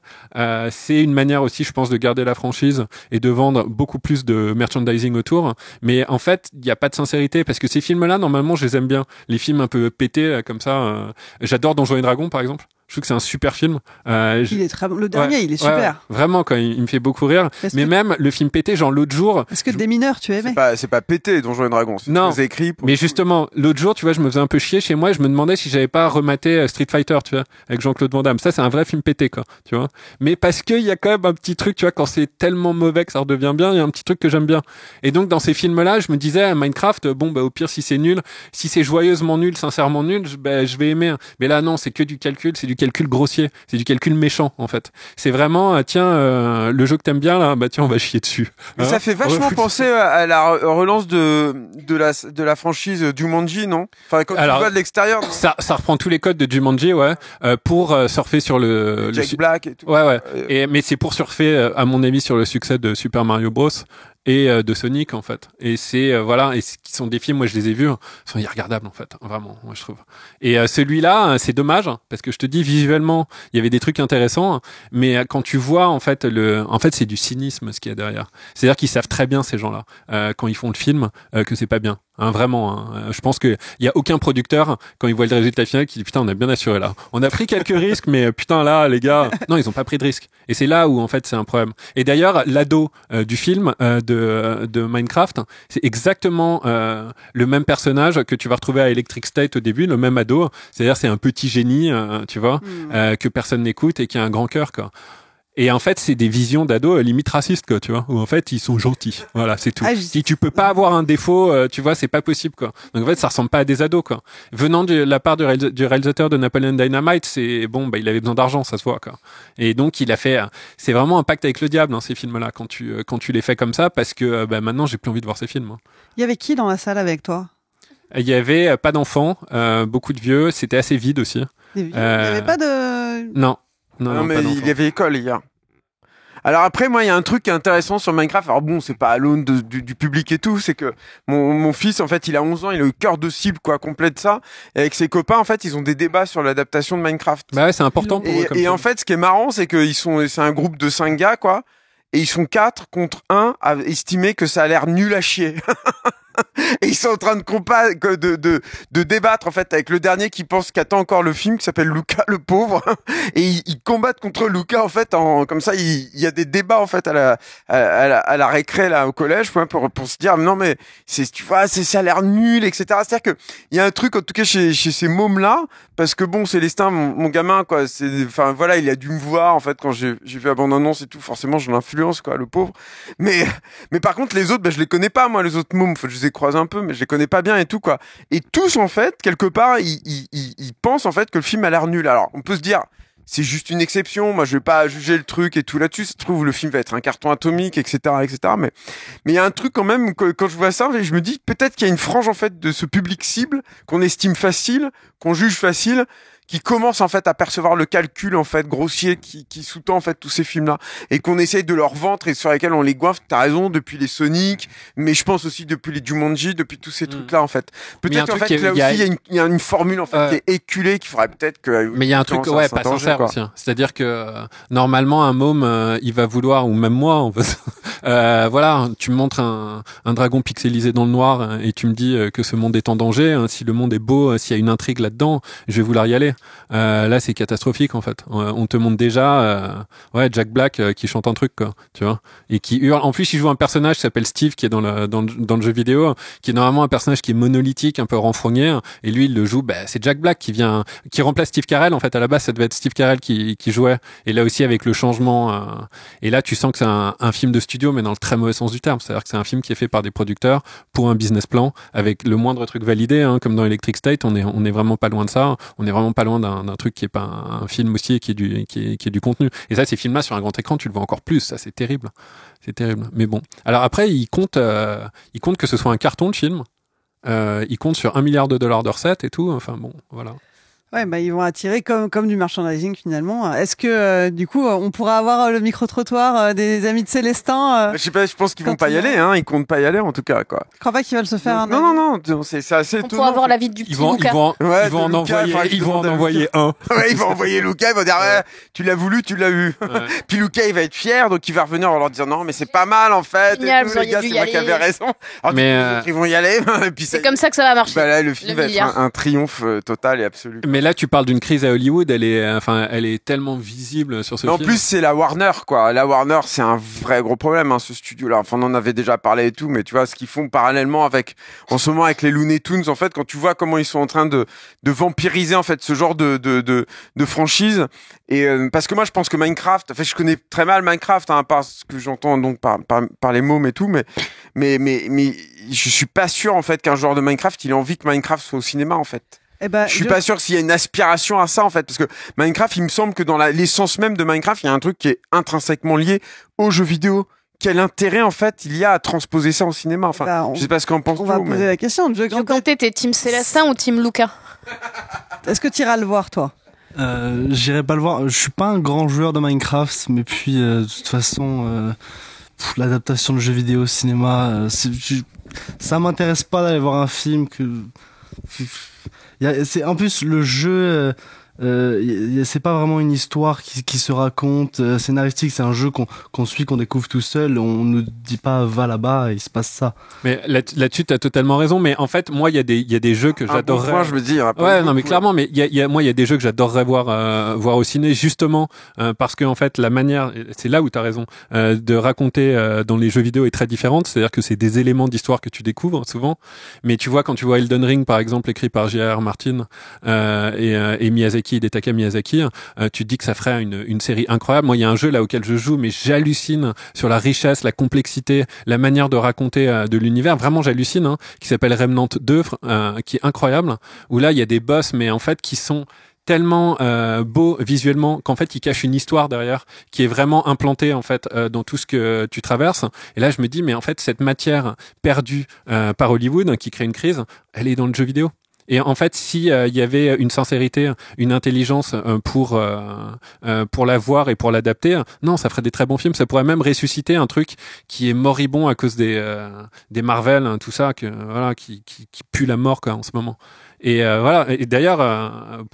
C'est une manière aussi, je pense, de garder la franchise et de vendre beaucoup plus de merchandising autour. Mais en fait, il y a pas de sincérité parce que ces films-là, normalement, je les aime bien. Les films un peu pétés comme ça. J'adore Donjons et Dragons, par exemple. Je trouve que c'est un super film. Il est très bon. Le dernier, il est super. Vraiment, quand il me fait beaucoup rire. Même le film pété, genre l'autre jour. Est-ce que Des mineurs, tu aimais? C'est pas pété, Donjons et Dragons. Non. C'est écrit. Mais justement, l'autre jour, tu vois, je me faisais un peu chier chez moi. Je me demandais si j'avais pas rematé Street Fighter, tu vois, avec Jean-Claude Van Damme. Ça, c'est un vrai film pété, quoi. Tu vois. Mais parce qu'il y a quand même un petit truc, tu vois, quand c'est tellement mauvais que ça redevient bien, il y a un petit truc que j'aime bien. Et donc, dans ces films-là, je me disais, Minecraft, au pire, si c'est nul, si c'est joyeusement nul, sincèrement nul, je vais aimer. Mais là, non, c'est que du calcul, c'est du calcul grossier. C'est du calcul méchant en fait. C'est vraiment le jeu que t'aimes bien là, tiens on va chier dessus. Mais ça fait vachement penser à la relance de la franchise Jumanji, non? Enfin quand tu vois de l'extérieur. Ça reprend tous les codes de Jumanji, ouais, pour surfer sur le Jack Black et tout. Ouais. Mais c'est pour surfer à mon avis sur le succès de Super Mario Bros. Et de Sonic en fait. Et c'est et qui sont des films, moi je les ai vus, sont irregardables en fait, vraiment, moi je trouve. Et celui-là, c'est dommage parce que je te dis visuellement, il y avait des trucs intéressants, mais quand tu vois en fait c'est du cynisme ce qu'il y a derrière. C'est-à-dire qu'ils savent très bien ces gens-là quand ils font le film que c'est pas bien. Vraiment. Je pense que il y a aucun producteur quand il voit le résultat final qui dit putain on a bien assuré là. On a pris quelques risques mais putain là les gars, non ils ont pas pris de risques. Et c'est là où en fait c'est un problème. Et d'ailleurs l'ado du film de Minecraft, c'est exactement le même personnage que tu vas retrouver à Electric State au début, le même ado. C'est-à-dire c'est un petit génie, tu vois, que personne n'écoute et qui a un grand cœur quoi. Et en fait, c'est des visions d'ados limite racistes, quoi, tu vois, où en fait, ils sont gentils. Voilà, c'est tout. Si tu peux pas avoir un défaut, tu vois, c'est pas possible, quoi. Donc en fait, ça ressemble pas à des ados, quoi. Venant de la part du réalisateur de Napoleon Dynamite, c'est bon, il avait besoin d'argent, ça se voit, quoi. Et donc il a fait, c'est vraiment un pacte avec le diable, ces films-là, quand tu les fais comme ça, parce que maintenant, j'ai plus envie de voir ces films. Il y avait qui dans la salle avec toi? Il y avait pas d'enfants, beaucoup de vieux, c'était assez vide aussi. Il y avait pas de... Non, mais il y avait école hier. Alors après, moi, il y a un truc qui est intéressant sur Minecraft. Alors bon, c'est pas à l'aune du public et tout, c'est que mon fils, en fait, il a 11 ans, il a le cœur de cible, quoi, complet de ça. Et avec ses copains, en fait, ils ont des débats sur l'adaptation de Minecraft. Bah ouais, c'est important pour eux. Et en fait, ce qui est marrant, c'est que c'est un groupe de 5 gars, quoi. Et ils sont 4 contre 1 à estimer que ça a l'air nul à chier. Et ils sont en train de débattre en fait avec le dernier qui pense qu'attend encore le film qui s'appelle Luca le pauvre et ils combattent contre Luca en fait comme ça il y a des débats en fait à la récré là au collège pour se dire non mais tu vois ça a l'air nul etc. C'est-à-dire que il y a un truc en tout cas chez ces mômes là parce que bon Célestin mon gamin quoi enfin voilà il a dû me voir en fait quand j'ai vu la bande-annonce et tout forcément je l'influence quoi le pauvre mais par contre les autres je les connais pas moi les autres mômes je les ai croisés un peu mais je les connais pas bien et tout quoi et tous en fait quelque part ils pensent en fait que le film a l'air nul. Alors on peut se dire c'est juste une exception, moi je vais pas juger le truc et tout là-dessus, ça se trouve le film va être un carton atomique etc mais il y a un truc quand même quand je vois ça je me dis peut-être qu'il y a une frange en fait de ce public cible qu'on estime facile, qu'on juge facile, qui commence en fait à percevoir le calcul en fait grossier qui sous-tend en fait tous ces films-là et qu'on essaye de leur vendre et sur lesquels on les goinfre. T'as raison depuis les Sonic, mais je pense aussi depuis les Jumanji, depuis tous ces trucs-là en fait. Peut-être en fait là aussi il y a une formule en fait qui est éculée qu'il faudrait peut-être que. Mais il y a un truc pas sincère aussi. C'est-à-dire que normalement un môme il va vouloir ou même moi en fait. Voilà, tu me montres un dragon pixelisé dans le noir et tu me dis que ce monde est en danger. Si le monde est beau, s'il y a une intrigue là-dedans, je vais vouloir y aller. là c'est catastrophique en fait. On te montre déjà Jack Black qui chante un truc quoi, tu vois, et qui hurle. En plus il joue un personnage qui s'appelle Steve qui est dans le jeu vidéo, qui est normalement un personnage qui est monolithique, un peu renfrogné, et lui il le joue, c'est Jack Black qui remplace Steve Carell. En fait à la base ça devait être Steve Carell qui jouait, et là aussi avec le changement et là tu sens que c'est un film de studio, mais dans le très mauvais sens du terme, c'est-à-dire que c'est un film qui est fait par des producteurs pour un business plan avec le moindre truc validé, hein, comme dans Electric State. On est vraiment pas loin de ça, on est vraiment pas loin d'un truc qui est pas un film aussi et qui est du contenu, et ça ces films là sur un grand écran tu le vois encore plus, ça c'est terrible, mais bon. Alors après il compte que ce soit un carton le film, il compte sur $1 milliard de recettes et tout, enfin bon voilà. Ouais, ils vont attirer comme du merchandising finalement. Est-ce que du coup on pourra avoir le micro-trottoir des amis de Célestin Je sais pas, je pense qu'ils vont pas y aller, hein. Ils comptent pas y aller en tout cas, quoi. Je crois pas qu'ils veulent se faire non, c'est assez étonnant. On pourra avoir l'avis du petit Lucas. Ils vont en envoyer un. Ouais, ils vont envoyer Lucas, ils vont dire tu l'as voulu, tu l'as eu. Ouais. Puis Lucas il va être fier, donc il va revenir en leur disant non mais c'est pas mal en fait. Génial, et tout, les gars, c'est moi qui avais raison. Alors, mais ils vont y aller. Et puis c'est comme ça que ça va marcher. Là, le film va être un triomphe total et absolu. Mais là, tu parles d'une crise à Hollywood, elle est tellement visible sur ce film. En plus, c'est la Warner, quoi. La Warner, c'est un vrai gros problème, hein, ce studio-là. Enfin, on en avait déjà parlé et tout, mais tu vois, ce qu'ils font parallèlement en ce moment avec les Looney Tunes, en fait, quand tu vois comment ils sont en train de vampiriser, en fait, ce genre de franchise. Et, parce que moi, je pense que Minecraft, je connais très mal Minecraft, hein, par ce que j'entends, donc, par les mômes et tout, mais je suis pas sûr, en fait, qu'un joueur de Minecraft, il ait envie que Minecraft soit au cinéma, en fait. Je suis pas sûr s'il y a une aspiration à ça en fait, parce que Minecraft, il me semble que dans l'essence même de Minecraft, il y a un truc qui est intrinsèquement lié aux jeux vidéo. Quel intérêt en fait il y a à transposer ça au cinéma? Enfin, je sais pas ce qu'en pense. On va poser la question. T'es team Célestin ou team Lucas? Est-ce que tu iras le voir toi? J'irai pas le voir. Je suis pas un grand joueur de Minecraft, mais puis de toute façon, l'adaptation de jeux vidéo au cinéma, ça m'intéresse pas d'aller voir un film c'est en plus le jeu c'est pas vraiment une histoire qui se raconte scénaristique, c'est un jeu qu'on suit, qu'on découvre tout seul, on nous dit pas va là-bas, il se passe ça. Mais là-dessus t'as totalement raison, mais en fait moi il y a des jeux que j'adorerais. Moi je me dis mais clairement, mais il y a des jeux que j'adorerais voir au ciné, justement parce que en fait la manière, c'est là où t'as raison, de raconter dans les jeux vidéo est très différente, c'est-à-dire que c'est des éléments d'histoire que tu découvres souvent, mais tu vois quand tu vois Elden Ring par exemple écrit par J.R.R. Martin et Miyazaki, Hidetaka Miyazaki, tu te dis que ça ferait une série incroyable. Moi, il y a un jeu là auquel je joue, mais j'hallucine sur la richesse, la complexité, la manière de raconter de l'univers. Vraiment, j'hallucine, hein, qui s'appelle Remnant 2, qui est incroyable, où là, il y a des boss, mais en fait, qui sont tellement beaux visuellement qu'en fait, ils cachent une histoire derrière qui est vraiment implantée en fait dans tout ce que tu traverses. Et là, je me dis, mais en fait, cette matière perdue par Hollywood qui crée une crise, elle est dans le jeu vidéo. Et en fait, si il y avait une sincérité, une intelligence pour la voir et pour l'adapter, non, ça ferait des très bons films. Ça pourrait même ressusciter un truc qui est moribond à cause des Marvel, hein, tout ça, qui pue la mort quoi en ce moment. Et voilà. Et d'ailleurs,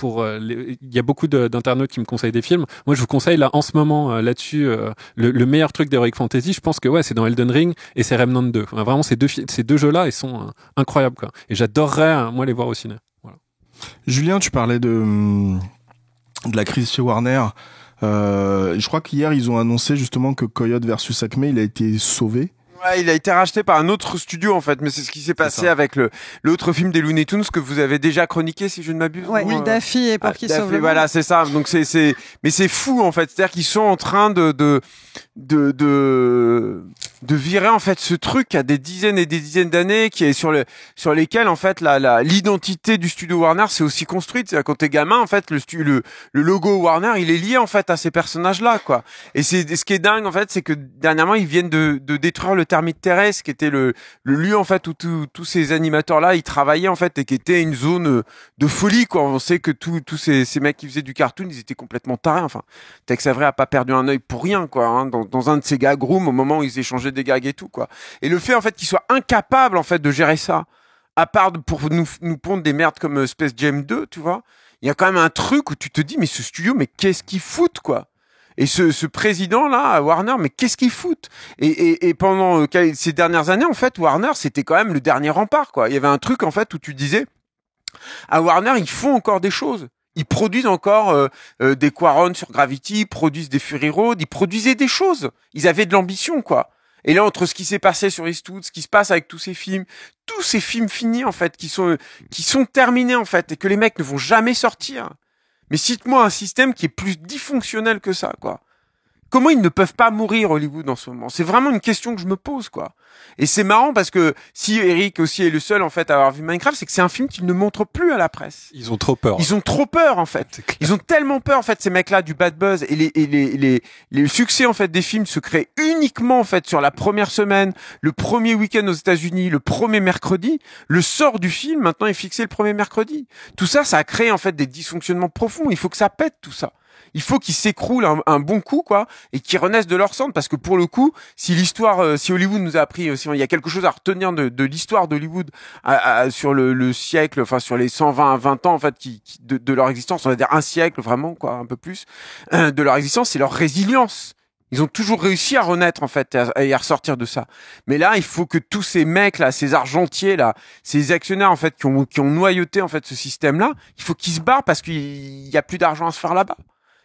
il y a beaucoup d'internautes qui me conseillent des films. Moi, je vous conseille là en ce moment là-dessus le meilleur truc d'Heroic Fantasy. Je pense que c'est dans Elden Ring et c'est Remnant 2. Vraiment, ces deux jeux-là, ils sont incroyables quoi. Et j'adorerais moi les voir au ciné. Voilà. Julien, tu parlais de la crise chez Warner. Je crois qu'hier ils ont annoncé justement que Coyote versus Acme, il a été sauvé. Ouais, il a été racheté par un autre studio en fait, mais c'est ce qui s'est passé avec l'autre film des Looney Tunes que vous avez déjà chroniqué si je ne m'abuse. Ouais, Daffy et Porky sauve le monde. Voilà, c'est ça. Donc mais c'est fou en fait, c'est-à-dire qu'ils sont en train de virer en fait ce truc à des dizaines et des dizaines d'années qui est sur lesquels en fait l'identité du studio Warner s'est aussi construite. C'est-à-dire quand t'es gamin en fait le logo Warner il est lié en fait à ces personnages là quoi. Et ce qui est dingue en fait c'est que dernièrement ils viennent de détruire le Termite Terrestre qui était le lieu en fait où tous ces animateurs là ils travaillaient en fait et qui était une zone de folie quoi. On sait que tous ces mecs qui faisaient du cartoon ils étaient complètement tarés. Enfin Tex Avery a pas perdu un œil pour rien quoi. Hein, dans un de ces gag rooms au moment où ils échangeaient des gags et tout quoi. Et le fait en fait qu'ils soient incapables en fait de gérer ça, à part pour nous pondre des merdes comme Space Jam 2, tu vois, il y a quand même un truc où tu te dis mais ce studio mais qu'est-ce qu'ils foutent quoi. Et ce président là à Warner mais qu'est-ce qu'ils foutent. Et pendant ces dernières années en fait Warner c'était quand même le dernier rempart quoi. Il y avait un truc en fait où tu disais à Warner ils font encore des choses. Ils produisent encore des Quaron sur Gravity, ils produisent des Fury Road, ils produisaient des choses. Ils avaient de l'ambition, quoi. Et là, entre ce qui s'est passé sur Eastwood, ce qui se passe avec tous ces films finis, en fait, qui sont terminés, en fait, et que les mecs ne vont jamais sortir. Mais cite-moi un système qui est plus dysfonctionnel que ça, quoi. Comment ils ne peuvent pas mourir, Hollywood, en ce moment? C'est vraiment une question que je me pose, quoi. Et c'est marrant parce que si Eric aussi est le seul, en fait, à avoir vu Minecraft, c'est que c'est un film qu'ils ne montrent plus à la presse. Ils ont trop peur. Ils ont trop peur, en fait. Ils ont tellement peur, en fait, ces mecs-là, du bad buzz. Et les succès, en fait, des films se créent uniquement, en fait, sur la première semaine, le premier week-end aux États-Unis, le premier mercredi. Le sort du film, maintenant, est fixé le premier mercredi. Tout ça, ça a créé, en fait, des dysfonctionnements profonds. Il faut que ça pète, tout ça. Il faut qu'ils s'écroulent un bon coup, quoi, et qu'ils renaissent de leur cendre, parce que pour le coup, si Hollywood nous a appris, si il y a quelque chose à retenir de l'histoire d'Hollywood sur le siècle, enfin sur les 20 ans en fait de leur existence, on va dire un siècle vraiment, quoi, un peu plus de leur existence, c'est leur résilience. Ils ont toujours réussi à renaître, en fait, et à ressortir de ça. Mais là, il faut que tous ces mecs là, ces argentiers là, ces actionnaires en fait qui ont noyauté en fait ce système-là, il faut qu'ils se barrent parce qu'il y a plus d'argent à se faire là-bas.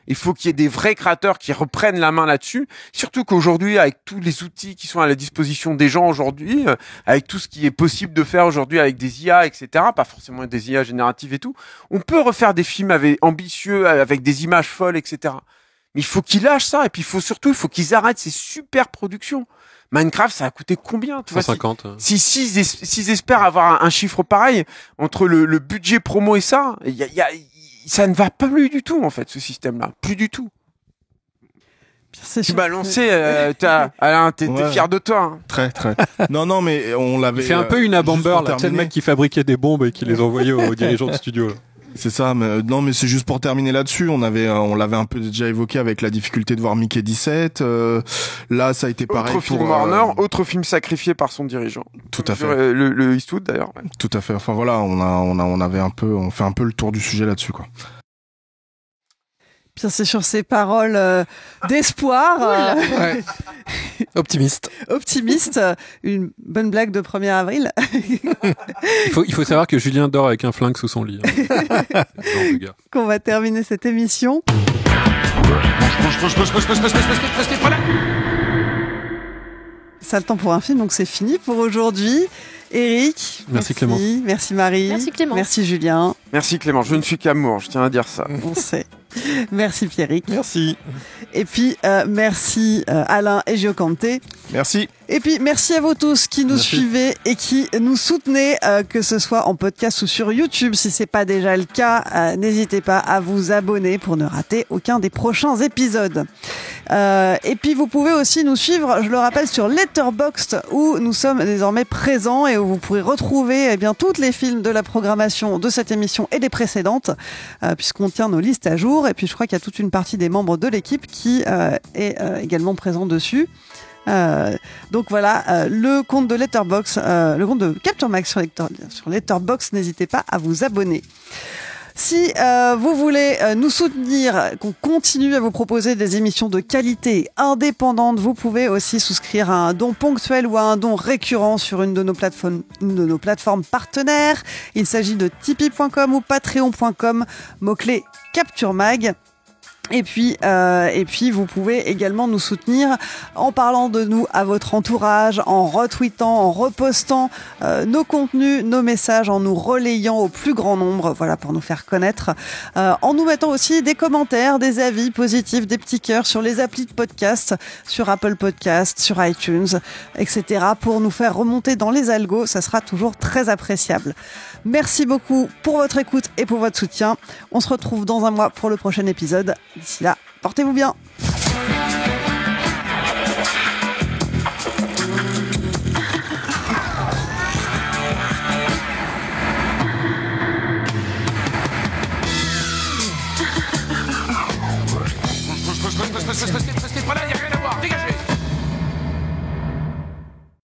Il faut qu'il y ait des vrais créateurs qui reprennent la main là-dessus. Surtout qu'aujourd'hui, avec tous les outils qui sont à la disposition des gens aujourd'hui, avec tout ce qui est possible de faire aujourd'hui avec des IA, etc., pas forcément des IA génératives et tout, on peut refaire des films ambitieux, avec des images folles, etc. Mais il faut qu'ils lâchent ça. Et puis il faut qu'ils arrêtent ces super productions. Minecraft, ça a coûté combien, tu 150. vois, s'ils espèrent avoir un chiffre pareil entre le budget promo et ça, ça ne va pas plus du tout, en fait, ce système-là. Plus du tout. Tu m'as lancé, Alain, t'es fier de toi. Hein. Très. Non, mais on l'avait... Il fait un peu une abomber, là. C'est le mec qui fabriquait des bombes et qui les envoyait aux dirigeants de studio, là. C'est ça, mais non, mais c'est juste pour terminer là-dessus. On l'avait un peu déjà évoqué avec la difficulté de voir Mickey 17. Là, ça a été pareil autre film Warner, autre film sacrifié par son dirigeant. Tout à fait. Le Eastwood d'ailleurs. Ouais. Tout à fait. Enfin voilà, on fait un peu le tour du sujet là-dessus, quoi. Bien, c'est sur ces paroles d'espoir. Ouais. Optimiste, une bonne blague de 1er avril. Il faut savoir que Julien dort avec un flingue sous son lit. Qu'on va terminer cette émission. Ça a le temps pour un film, donc c'est fini pour aujourd'hui. Eric, merci Clément. Merci Marie. Merci Clément. Merci Julien. Merci Clément, je ne suis qu'amour, je tiens à dire ça. On sait. Merci Pierrick. Merci. Et puis merci Alain et Giocanté. Merci. Et puis merci à vous tous qui nous suivez et qui nous soutenez, que ce soit en podcast ou sur YouTube. Si c'est pas déjà le cas, n'hésitez pas à vous abonner pour ne rater aucun des prochains épisodes. Et puis vous pouvez aussi nous suivre, je le rappelle, sur Letterboxd, où nous sommes désormais présents et où vous pourrez retrouver tous les films de la programmation de cette émission et des précédentes, puisqu'on tient nos listes à jour. Et puis je crois qu'il y a toute une partie des membres de l'équipe qui est également présent dessus. Donc voilà, le compte de Letterboxd, le compte de Capture Mag sur Letterboxd, n'hésitez pas à vous abonner. Si vous voulez nous soutenir, qu'on continue à vous proposer des émissions de qualité indépendantes, vous pouvez aussi souscrire à un don ponctuel ou à un don récurrent sur une de nos plateformes partenaires. Il s'agit de tipeee.com ou patreon.com, mot-clé Capture Mag. Et puis vous pouvez également nous soutenir en parlant de nous à votre entourage, en retweetant, en repostant nos contenus, nos messages, en nous relayant au plus grand nombre, voilà, pour nous faire connaître, en nous mettant aussi des commentaires, des avis positifs, des petits cœurs sur les applis de podcast, sur Apple Podcast, sur iTunes, etc. pour nous faire remonter dans les algos, ça sera toujours très appréciable. Merci beaucoup pour votre écoute et pour votre soutien. On se retrouve dans un mois pour le prochain épisode. D'ici là, portez-vous bien.